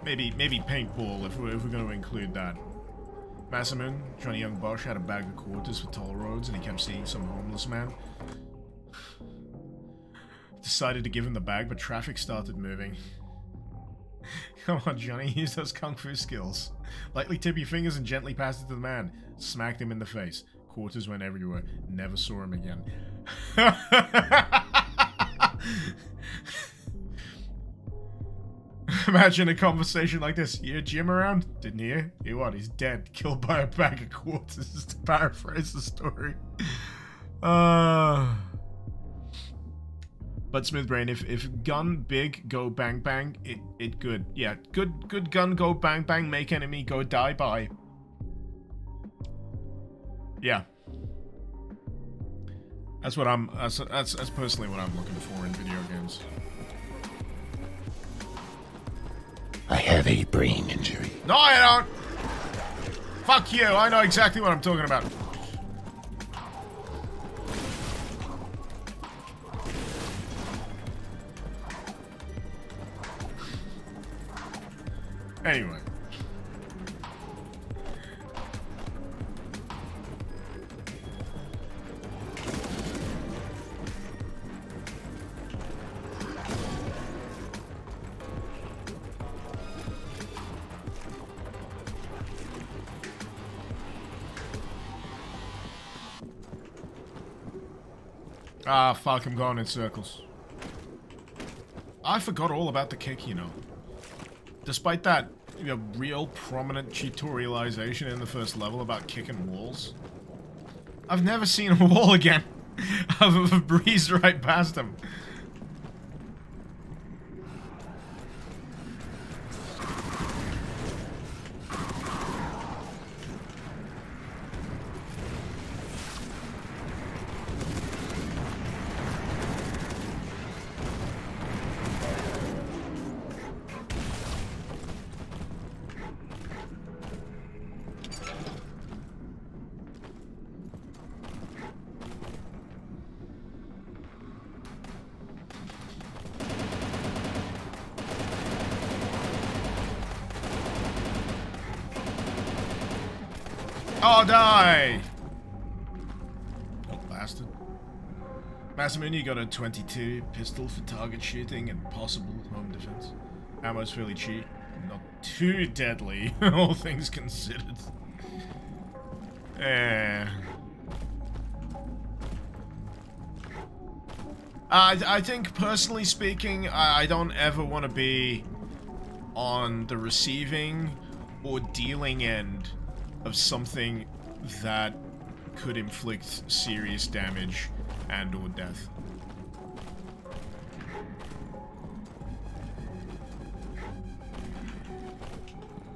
Maybe paintball if we're going to include that. Massamoon, Johnny Young Bosch, had a bag of quarters for toll roads and he kept seeing some homeless man. Decided to give him the bag, but traffic started moving. Come on, Johnny, use those kung fu skills. Lightly tip your fingers and gently pass it to the man. Smacked him in the face. Quarters went everywhere. Never saw him again. Imagine a conversation like this. You hear Jim around? Didn't hear? Hear what? He's dead. Killed by a bag of quarters, to paraphrase the story. But Smoothbrain, if gun big, go bang bang, it good. Yeah, good gun, go bang bang, make enemy, go die, bye. Yeah. That's what that's personally what I'm looking for in video games.
I have a brain injury.
No, I don't! Fuck you, I know exactly what I'm talking about. Anyway. Ah, fuck, I'm going in circles. I forgot all about the kick, you know. Despite that, you know, real prominent tutorialization in the first level about kicking walls, I've never seen a wall again. I've breezed right past them. Oh, die! Oh, bastard. Massamune, you got a 22 pistol for target shooting and possible home defense. Ammo's fairly cheap, not too deadly, all things considered. I think, personally speaking, I don't ever want to be on the receiving or dealing end of something that could inflict serious damage and or death.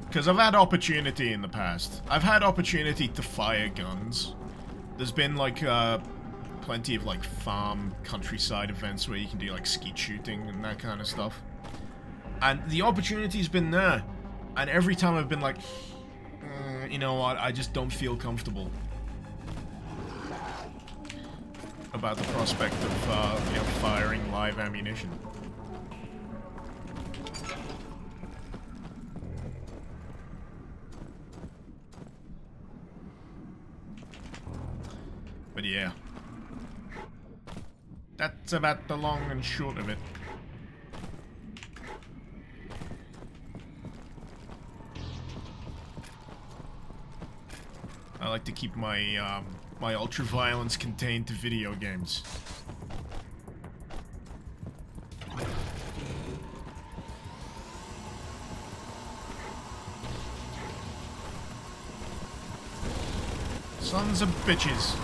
Because I've had opportunity in the past. I've had opportunity to fire guns. There's been like plenty of like farm countryside events where you can do like skeet shooting and that kind of stuff. And the opportunity's been there. And every time I've been like, you know what, I just don't feel comfortable about the prospect of, you know, firing live ammunition. But yeah. That's about the long and short of it. I like to keep my my ultra-violence contained to video games. Sons of bitches.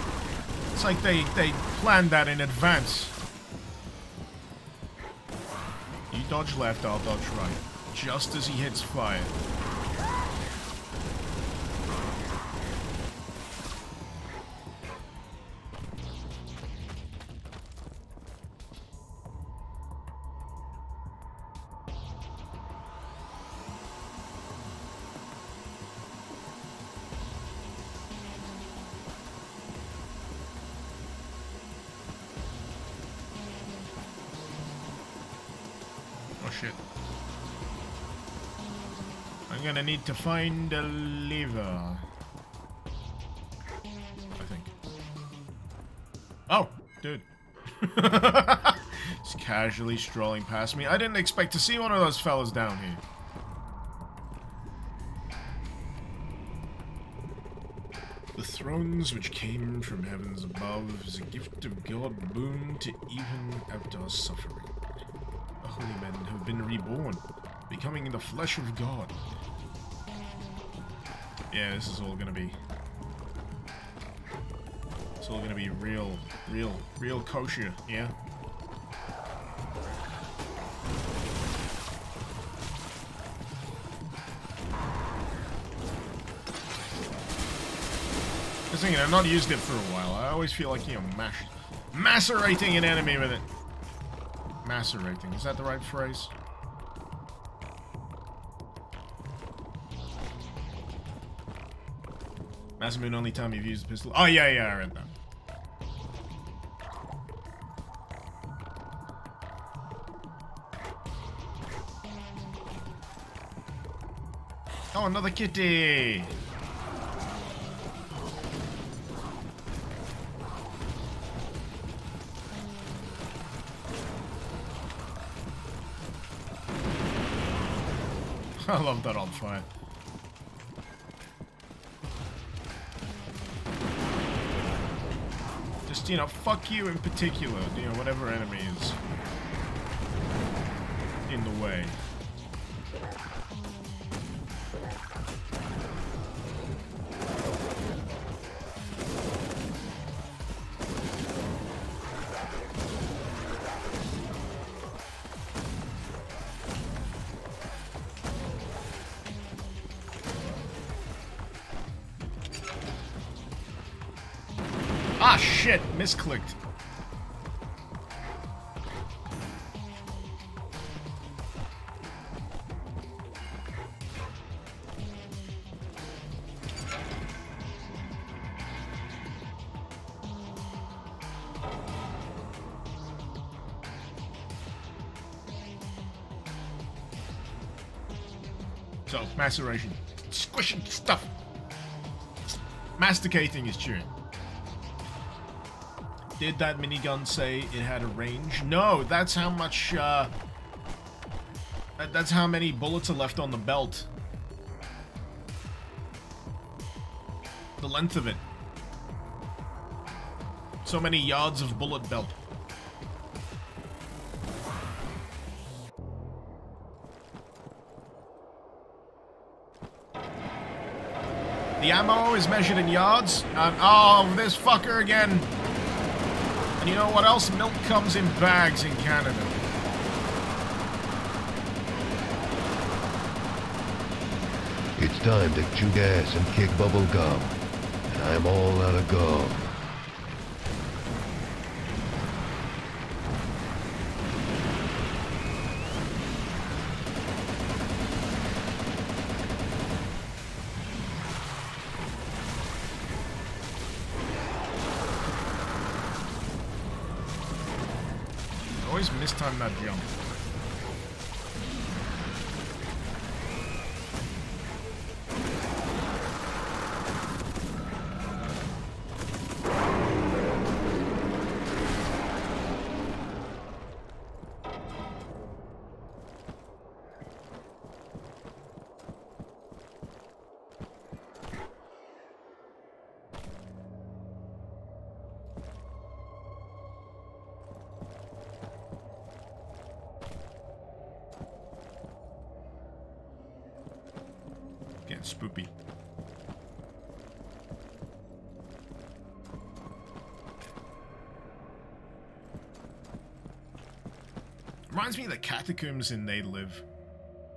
It's like they planned that in advance. You dodge left, I'll dodge right. Just as he hits fire. I'm gonna need to find a lever. I think. Oh, dude. Just casually strolling past me. I didn't expect to see one of those fellas down here. The thrones which came from heavens above is a gift of God, boon to even out our suffering. The holy men have been reborn, becoming the flesh of God. Yeah, this is all gonna be... It's all gonna be real kosher, yeah? Just thinking, I've not used it for a while. I always feel like, you know, macerating an enemy with it. Macerating, is that the right phrase? Hasn't been the only time you've used the pistol. Oh, yeah, I read that. Oh, another kitty! I love that on fire. Just, you know, fuck you in particular, you know, whatever enemy is in the way. Ah, shit! Misclicked. So, maceration. Squishing stuff. Masticating is chewing. Did that minigun say it had a range? No, that's how much, that's how many bullets are left on the belt. The length of it. So many yards of bullet belt. The ammo is measured in yards, and oh, this fucker again. And you know what else? Milk comes in bags in Canada.
It's time to chew gas and kick bubble gum. And I'm all out of gum.
always mistime that jump. Getting spoopy. Reminds me of the catacombs in They Live.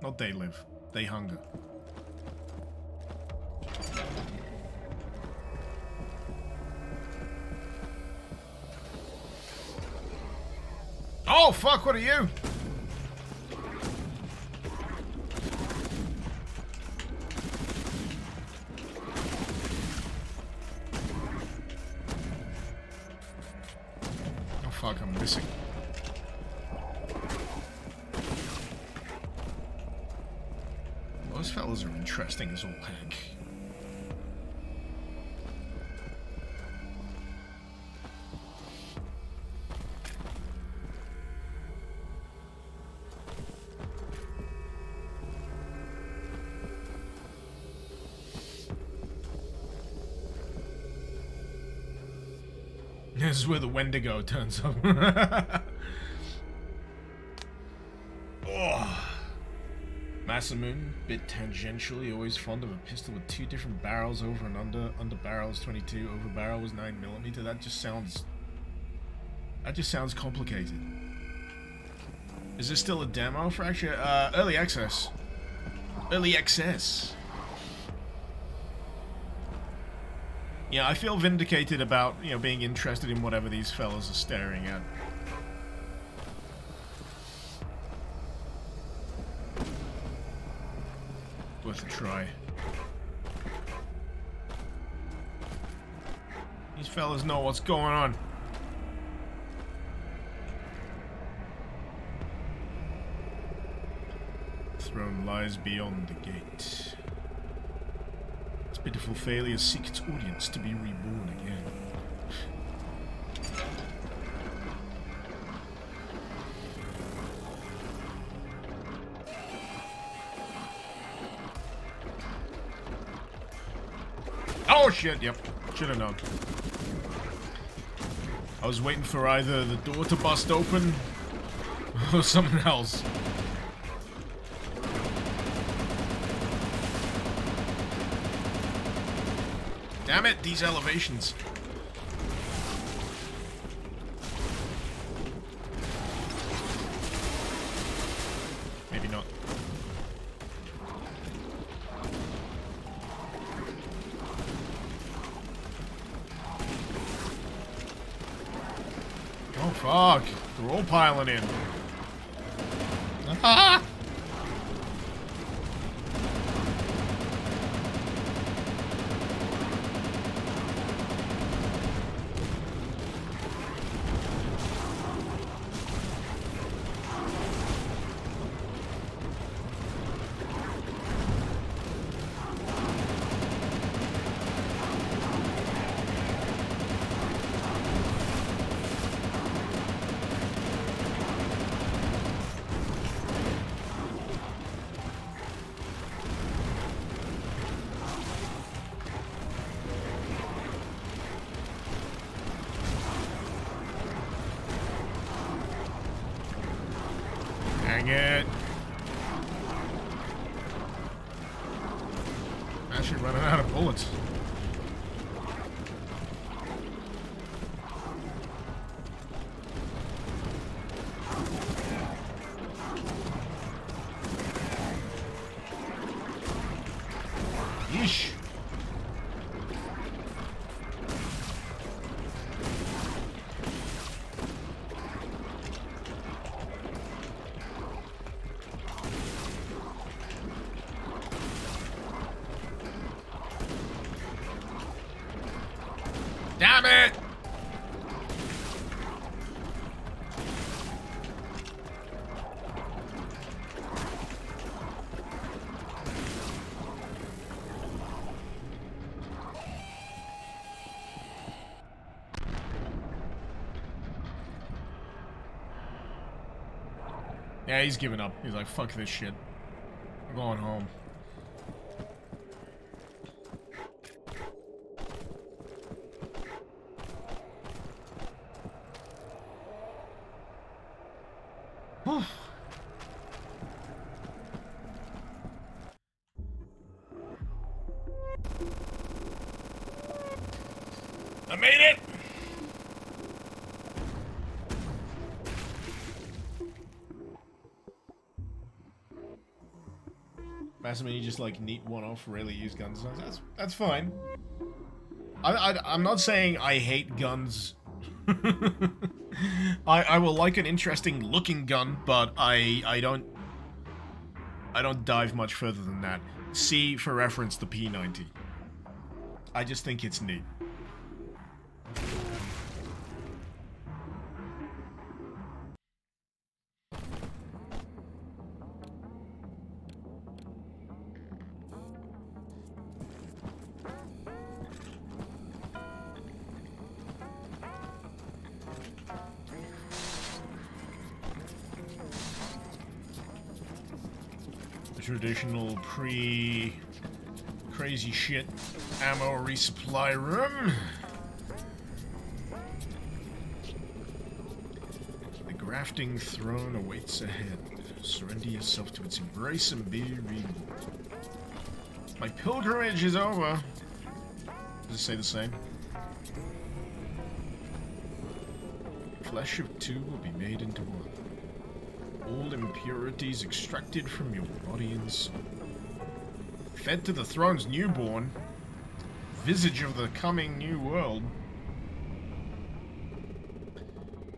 Not They Live. They Hunger. Oh fuck, what are you? Fuck, I'm missing. Those fellas are interesting as all heck. This is where the Wendigo turns up. Oh. Masamune, bit tangentially, always fond of a pistol with 2 different barrels, over and under. Under barrel is 22, over barrel was 9mm. That just sounds complicated. Is this still a demo, Fracture? Early access. Early access. Yeah, I feel vindicated about, you know, being interested in whatever these fellas are staring at. Worth a try. These fellas know what's going on. Throne lies beyond the gate. Its pitiful failures seek its audience to be reborn again. Oh shit, yep. Should have known. I was waiting for either the door to bust open or something else. Damn it, these elevations. Maybe not. Oh fuck, they're all piling in. Ah! Dang it. Actually running out of bullets. Yeesh. Damn it! Yeah, he's giving up. He's like, fuck this shit. I'm going home. I made it! Massimo, you just like neat one-off, really use guns. That's fine. I'm not saying I hate guns. I will like an interesting looking gun, but I don't dive much further than that. See, for reference, the P90. I just think it's neat. Traditional pre-crazy shit ammo resupply room. The grafting throne awaits ahead. Surrender yourself to its embrace and be reborn. My pilgrimage is over. Does it say the same? Flesh of two will be made into one. All impurities extracted from your body and soul. Fed to the throne's newborn, visage of the coming new world.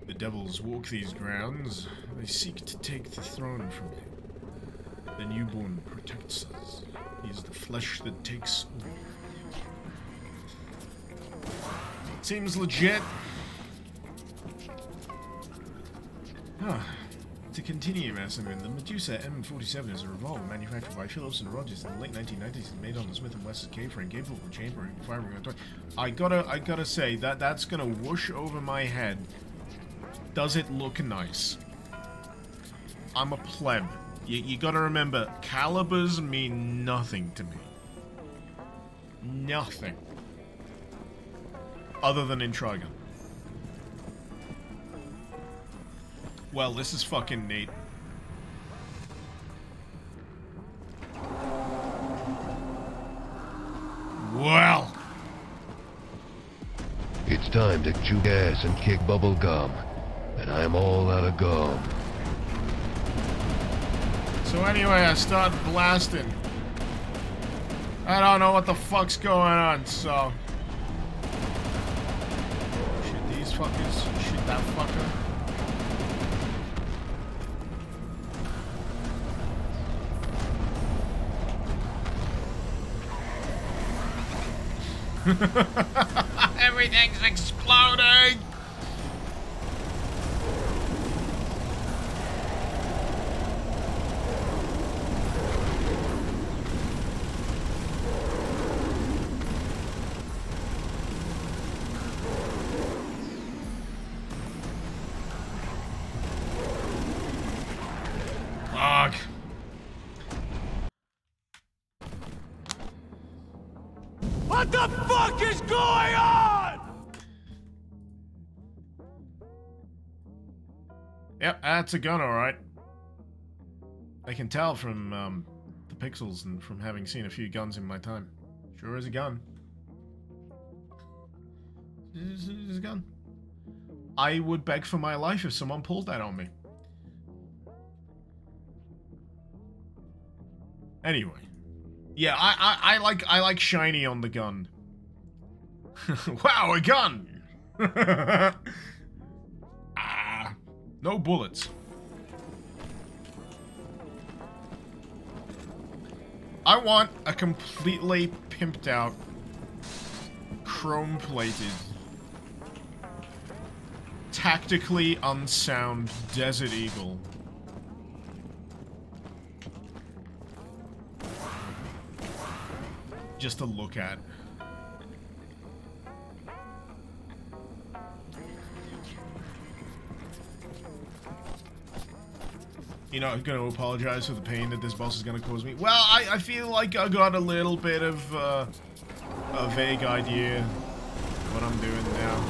The devils walk these grounds. They seek to take the throne from him. The newborn protects us. He is the flesh that takes over. Seems legit. Huh. To continue, Massimo, the Medusa M47 is a revolver manufactured by Phillips and Rogers in the late 1990s and made on the Smith & Wesson K-frame, capable of chambering and firing on toy. I gotta say, that's gonna whoosh over my head. Does it look nice? I'm a pleb. You gotta remember, calibers mean nothing to me. Nothing. Other than in Trigun. Well, this is fucking neat. Well.
It's time to chew gas and kick bubble gum. And I'm all out of gum.
So anyway, I start blasting. I don't know what the fuck's going on, so... Shoot these fuckers. Shoot that fucker. Everything's exploding! Fuck.
What the fuck is going on?
Yep, that's a gun, alright. I can tell from the pixels and from having seen a few guns in my time. Sure is a gun. It's a gun. I would beg for my life if someone pulled that on me. Anyway. Yeah, I like shiny on the gun. Wow, a gun! Ah, no bullets. I want a completely pimped out, chrome-plated, tactically unsound Desert Eagle. Just to look at. You're not gonna apologize for the pain that this boss is gonna cause me? Well, I feel like I got a little bit of a vague idea what I'm doing now.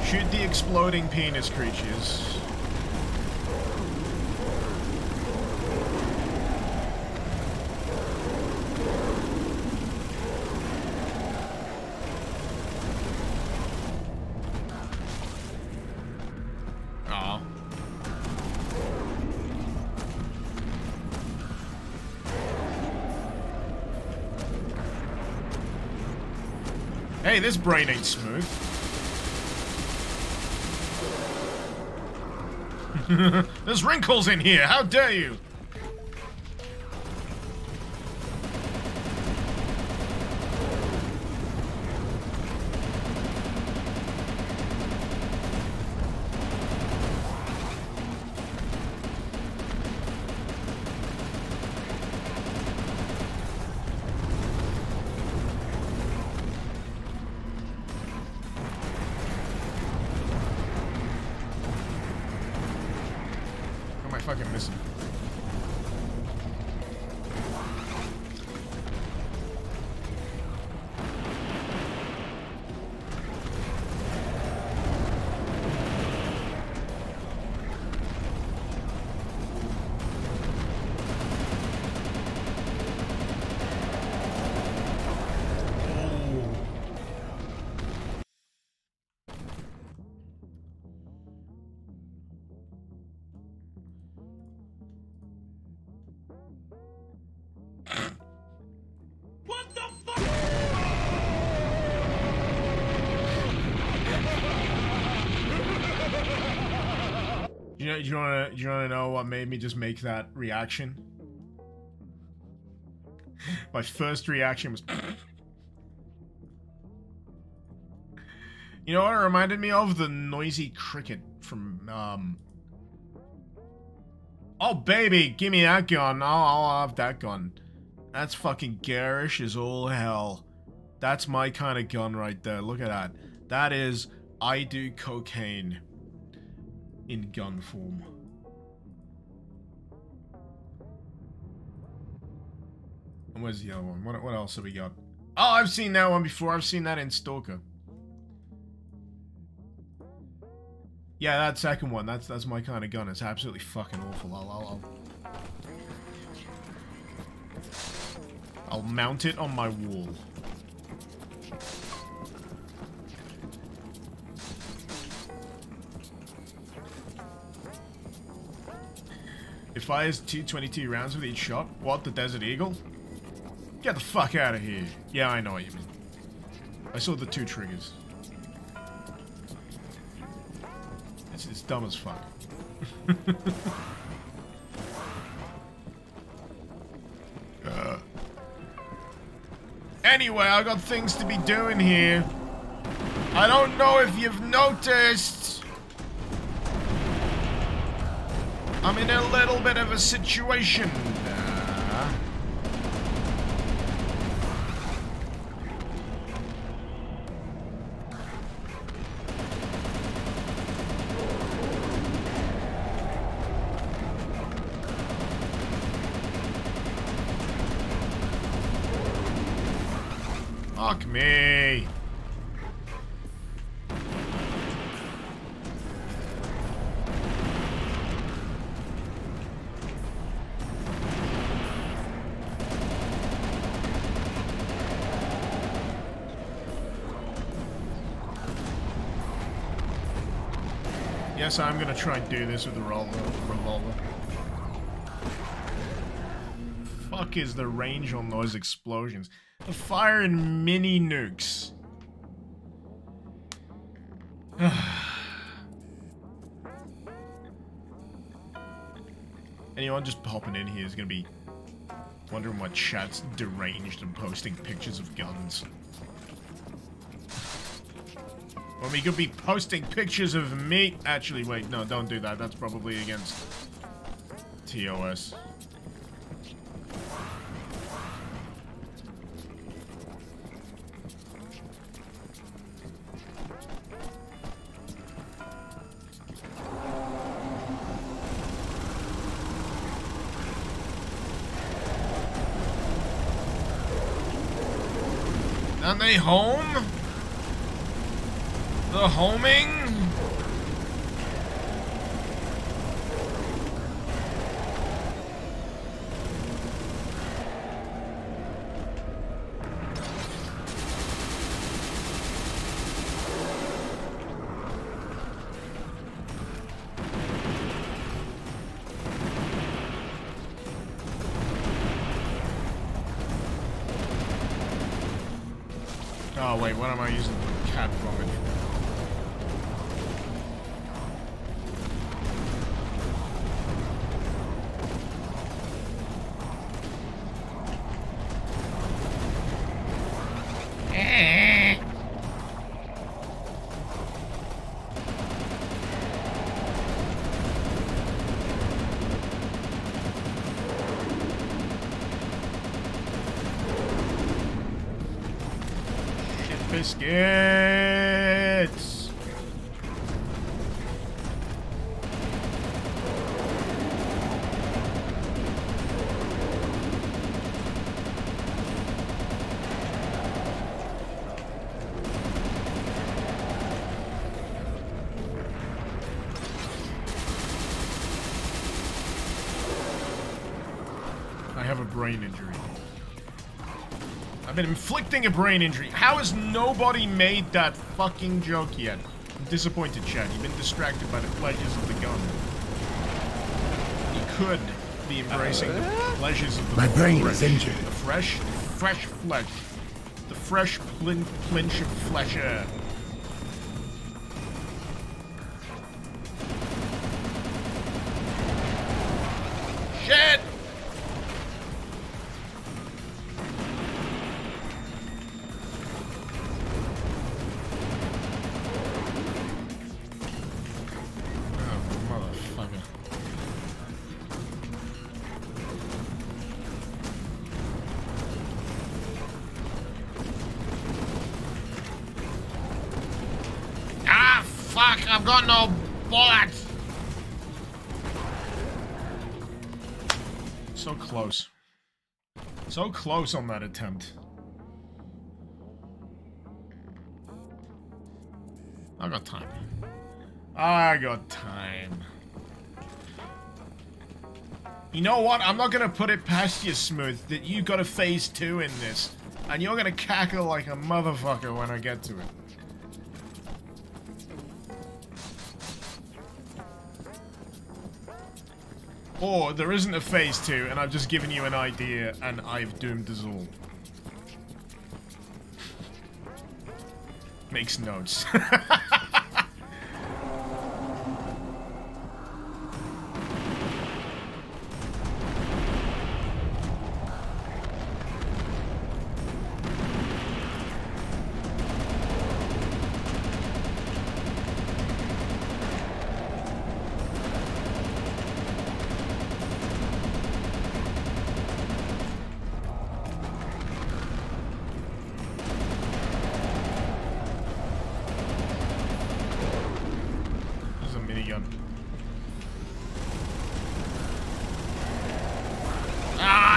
Shoot the exploding penis creatures. Hey, this brain ain't smooth. There's wrinkles in here, how dare you! Fucking missing. Do you wanna know what made me just make that reaction? My first reaction was... You know what it reminded me of? The noisy cricket from, Oh, baby, give me that gun. I'll have that gun. That's fucking garish as all hell. That's my kind of gun right there. Look at that. That is, I do cocaine. In gun form. And where's the other one? What else have we got? Oh, I've seen that one before. I've seen that in Stalker. Yeah, that second one. That's my kind of gun. It's absolutely fucking awful. I'll mount it on my wall. It fires 222 rounds with each shot. What, the Desert Eagle? Get the fuck out of here. Yeah, I know what you mean. I saw the 2 triggers. It's dumb as fuck. Anyway, I got things to be doing here. I don't know if you've noticed. I'm in a little bit of a situation. Fuck me. Yes, I'm gonna try and do this with the revolver. Fuck is the range on those explosions? They're firing mini nukes. Anyone just popping in here is gonna be wondering what chat's deranged and posting pictures of guns. Or we could be posting pictures of me. Actually, wait, no, don't do that. That's probably against TOS. Aren't they home? The homing? Oh wait, what am I using cat vomit for? Biscuits! I have a brain injury. I've been inflicting a brain injury. How has nobody made that fucking joke yet? I'm disappointed, Chad. You've been distracted by the pleasures of the gun. You could be embracing the pleasures of the
My brain is injured.
The fresh flesh. The fresh plinch of flesh air. Shit! I've got no bullets! So close. So close on that attempt. I got time. I got time. You know what? I'm not gonna put it past you, Smooth, that you got a phase 2 in this. And you're gonna cackle like a motherfucker when I get to it. Or there isn't a phase 2 and I've just given you an idea and I've doomed us all. Makes notes.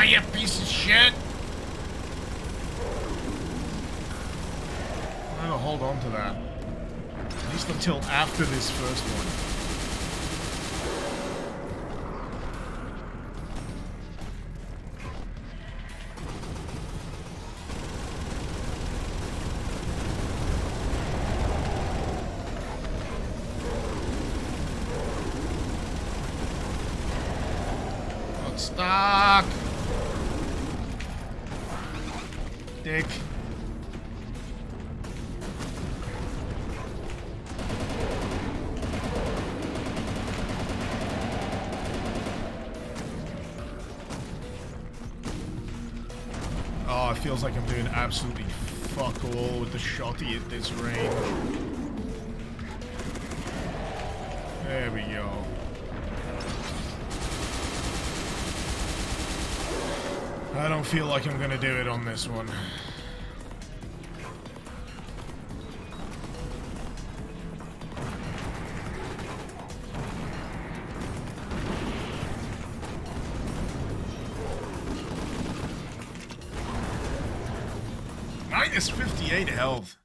You piece of shit! I'm gonna hold on to that. At least until after this first one. Got stuck! Dick. Oh, it feels like I'm doing absolutely fuck all with the shotty at this range. There we go. I don't feel like I'm gonna do it on this one. It's 58 health.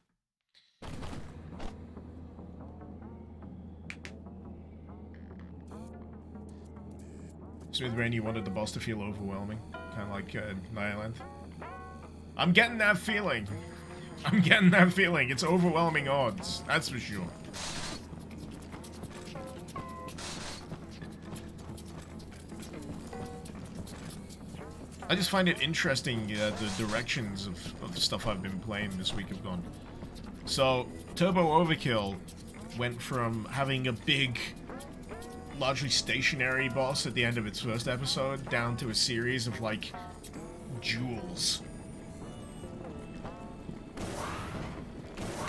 Smooth Rain, you wanted the boss to feel overwhelming. Kind of like Nihilith. I'm getting that feeling. I'm getting that feeling. It's overwhelming odds. That's for sure. I just find it interesting the directions of stuff I've been playing this week have gone. So, Turbo Overkill went from having a big, largely stationary boss at the end of its first episode down to a series of, like, duels.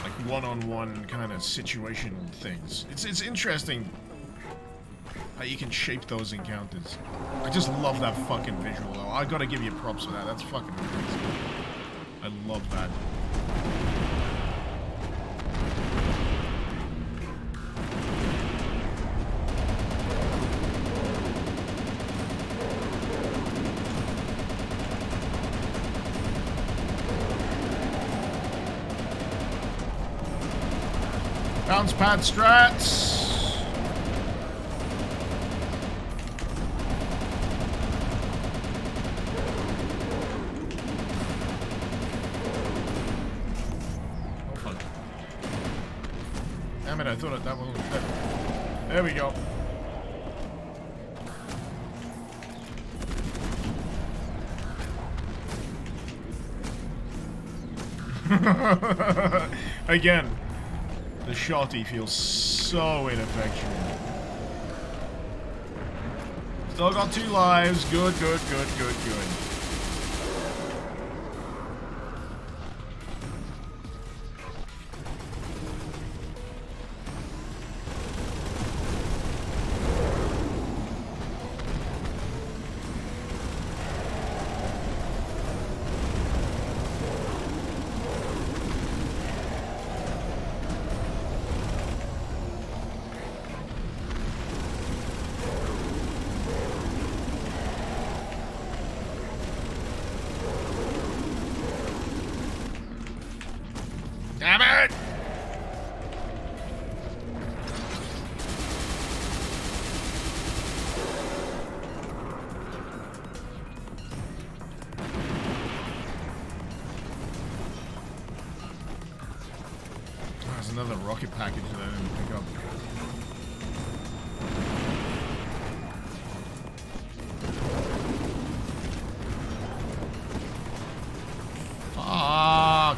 Like, one-on-one kind of situation things. It's interesting how you can shape those encounters. I just love that fucking visual, though. I gotta give you props for that. That's fucking amazing. I love that. Bounce pad strats. Damn it, I thought that one was dead. There we go. Again, the shotty feels so ineffectual. Still got 2 lives. Good, good, good, good, good. Damn it! There's another rocket package that I didn't pick up. Fuck!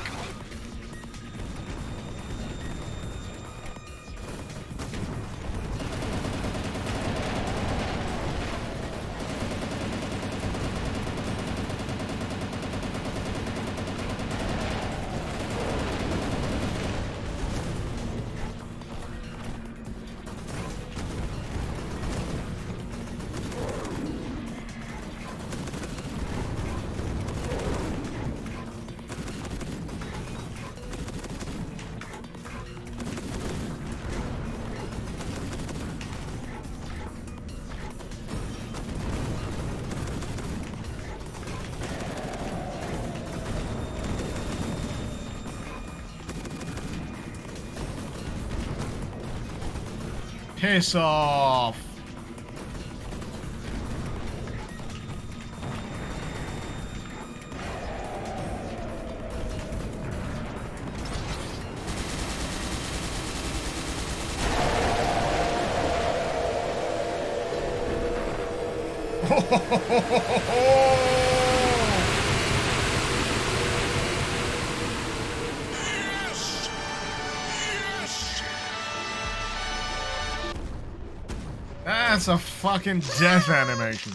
Piss off! That's a fucking death animation.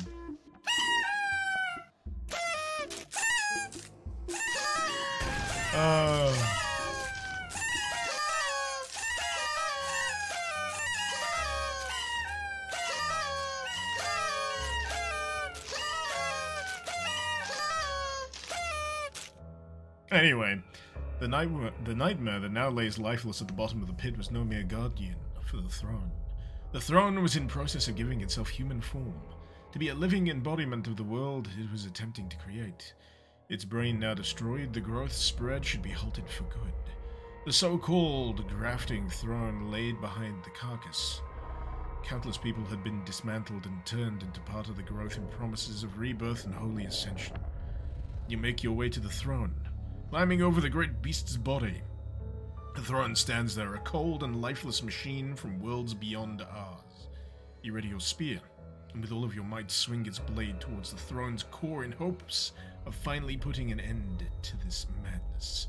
Anyway, the nightmare that now lays lifeless at the bottom of the pit was no mere guardian for the throne. The throne was in process of giving itself human form, to be a living embodiment of the world it was attempting to create. Its brain now destroyed, the growth spread should be halted for good. The so-called grafting throne laid behind the carcass. Countless people had been dismantled and turned into part of the growth in promises of rebirth and holy ascension. You make your way to the throne, climbing over the great beast's body. The throne stands there, a cold and lifeless machine from worlds beyond ours. You ready your spear, and with all of your might swing its blade towards the throne's core in hopes of finally putting an end to this madness.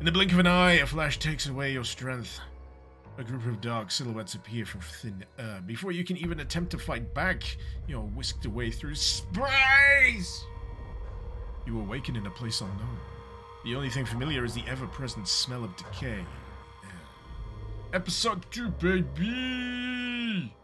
In the blink of an eye, a flash takes away your strength. A group of dark silhouettes appear from thin air. Before you can even attempt to fight back, you're whisked away through space! You awaken in a place unknown. The only thing familiar is the ever-present smell of decay. Episode 2, baby!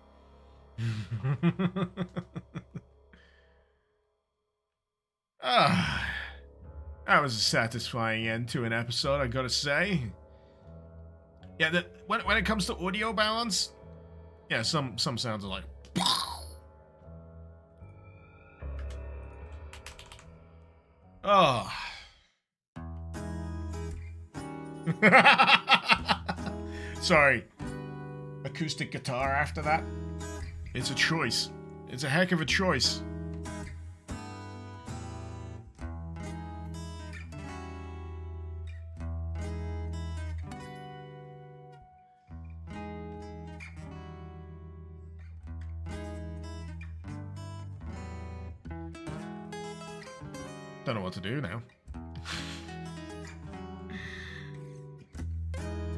That was a satisfying end to an episode, I gotta say. Yeah, when it comes to audio balance, yeah, some sounds are like... Oh. Sorry. Acoustic guitar after that? It's a choice. It's a heck of a choice. Don't know what to do now.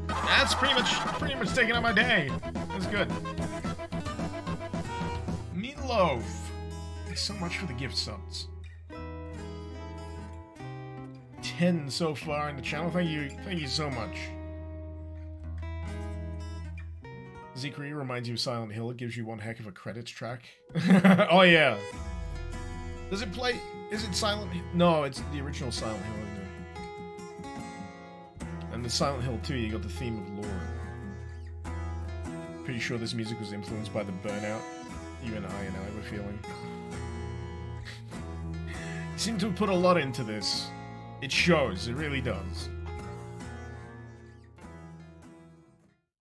That's pretty much taking up my day. That's good. Meatloaf. Thanks so much for the gift subs. 10 so far in the channel. Thank you so much. Zikri reminds you of Silent Hill. It gives you one heck of a credits track. Oh yeah. Does it play? Is it Silent Hill? No, it's the original Silent Hill, isn't it? And the Silent Hill 2, you got the theme of lore. Pretty sure this music was influenced by the burnout you and I were feeling. You seem to have put a lot into this. It shows, it really does.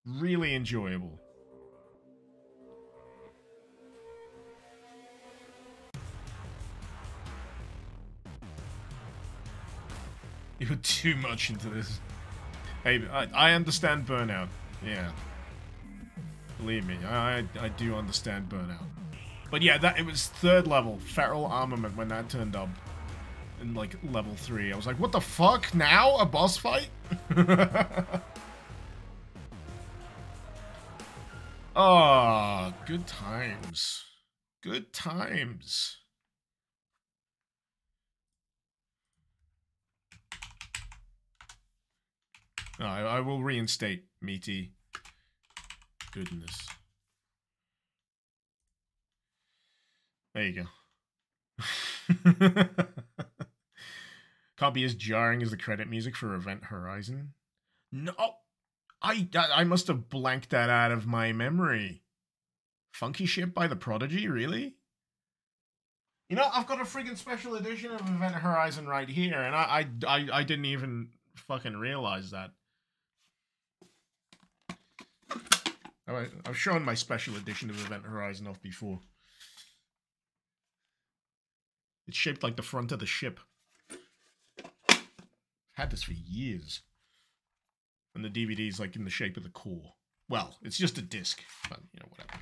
Really enjoyable. You put too much into this. Hey, I understand burnout. Yeah. Believe me, I do understand burnout. But yeah, it was 3rd level, Feral Armament, when that turned up. In, like, level 3. I was like, what the fuck? Now? A boss fight? Oh, good times. Good times. No, I will reinstate Meaty. Goodness. There you go. Can't be as jarring as the credit music for Event Horizon. No, I must have blanked that out of my memory. Funky Ship by the Prodigy, really? You know, I've got a friggin' special edition of Event Horizon right here, and I didn't even fucking realize that. I've shown my special edition of Event Horizon off before. It's shaped like the front of the ship. I've had this for years. And the DVD's like in the shape of the core. Well, it's just a disc, but you know, whatever.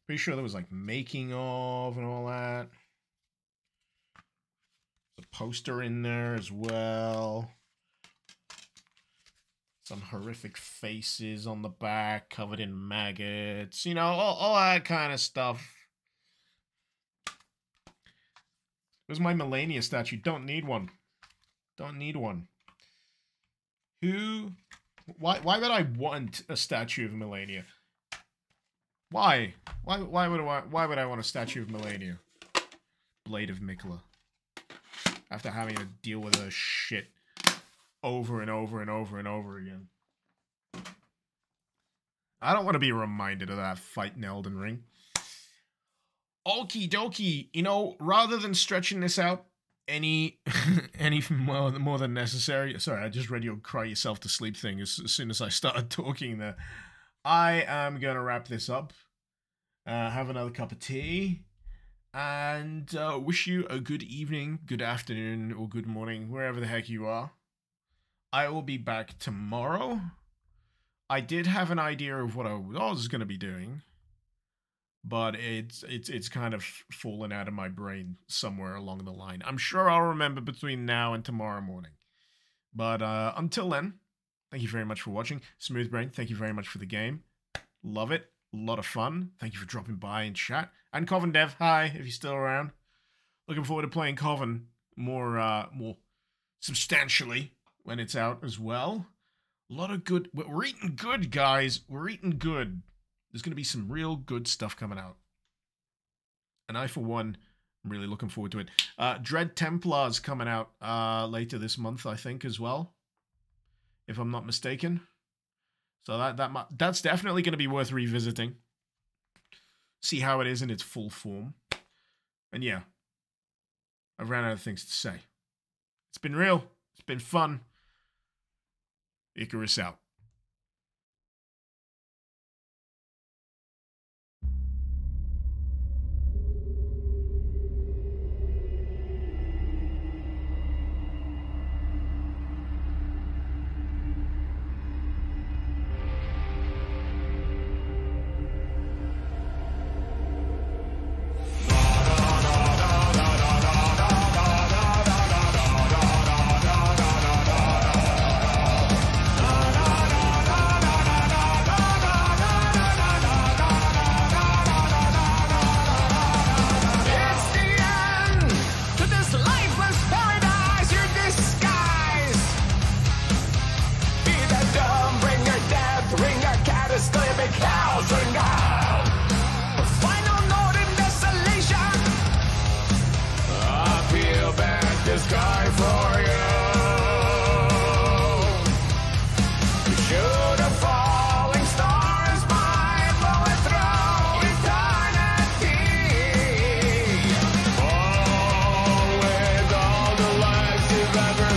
Pretty sure there was like making of and all that. There's a poster in there as well. Some horrific faces on the back, covered in maggots. You know, all that kind of stuff. There's my Melania statue. Don't need one. Don't need one. Who? Why would I want a statue of Melania? Why? Why would I want a statue of Melania? Blade of Mikla. After having to deal with her shit over and over and over and over again. I don't want to be reminded of that fight in Elden Ring. Okie dokie. You know, rather than stretching this out any more than necessary. Sorry, I just read your cry yourself to sleep thing as soon as I started talking there. I am going to wrap this up. Have another cup of tea. And wish you a good evening, good afternoon, or good morning, wherever the heck you are. I will be back tomorrow. I did have an idea of what I was going to be doing, but it's kind of fallen out of my brain somewhere along the line. I'm sure I'll remember between now and tomorrow morning. But until then, thank you very much for watching. Smooth Brain, thank you very much for the game. Love it. A lot of fun. Thank you for dropping by and chat. And Coven Dev, hi, if you're still around. Looking forward to playing Coven more substantially when it's out as well. A lot of good... We're eating good, guys. We're eating good. There's going to be some real good stuff coming out. And I, for one, am really looking forward to it. Dread Templar's coming out later this month, I think, as well. If I'm not mistaken. So that's definitely going to be worth revisiting. See how it is in its full form. And yeah, I've ran out of things to say. It's been real. It's been fun. Icarus out.
Ever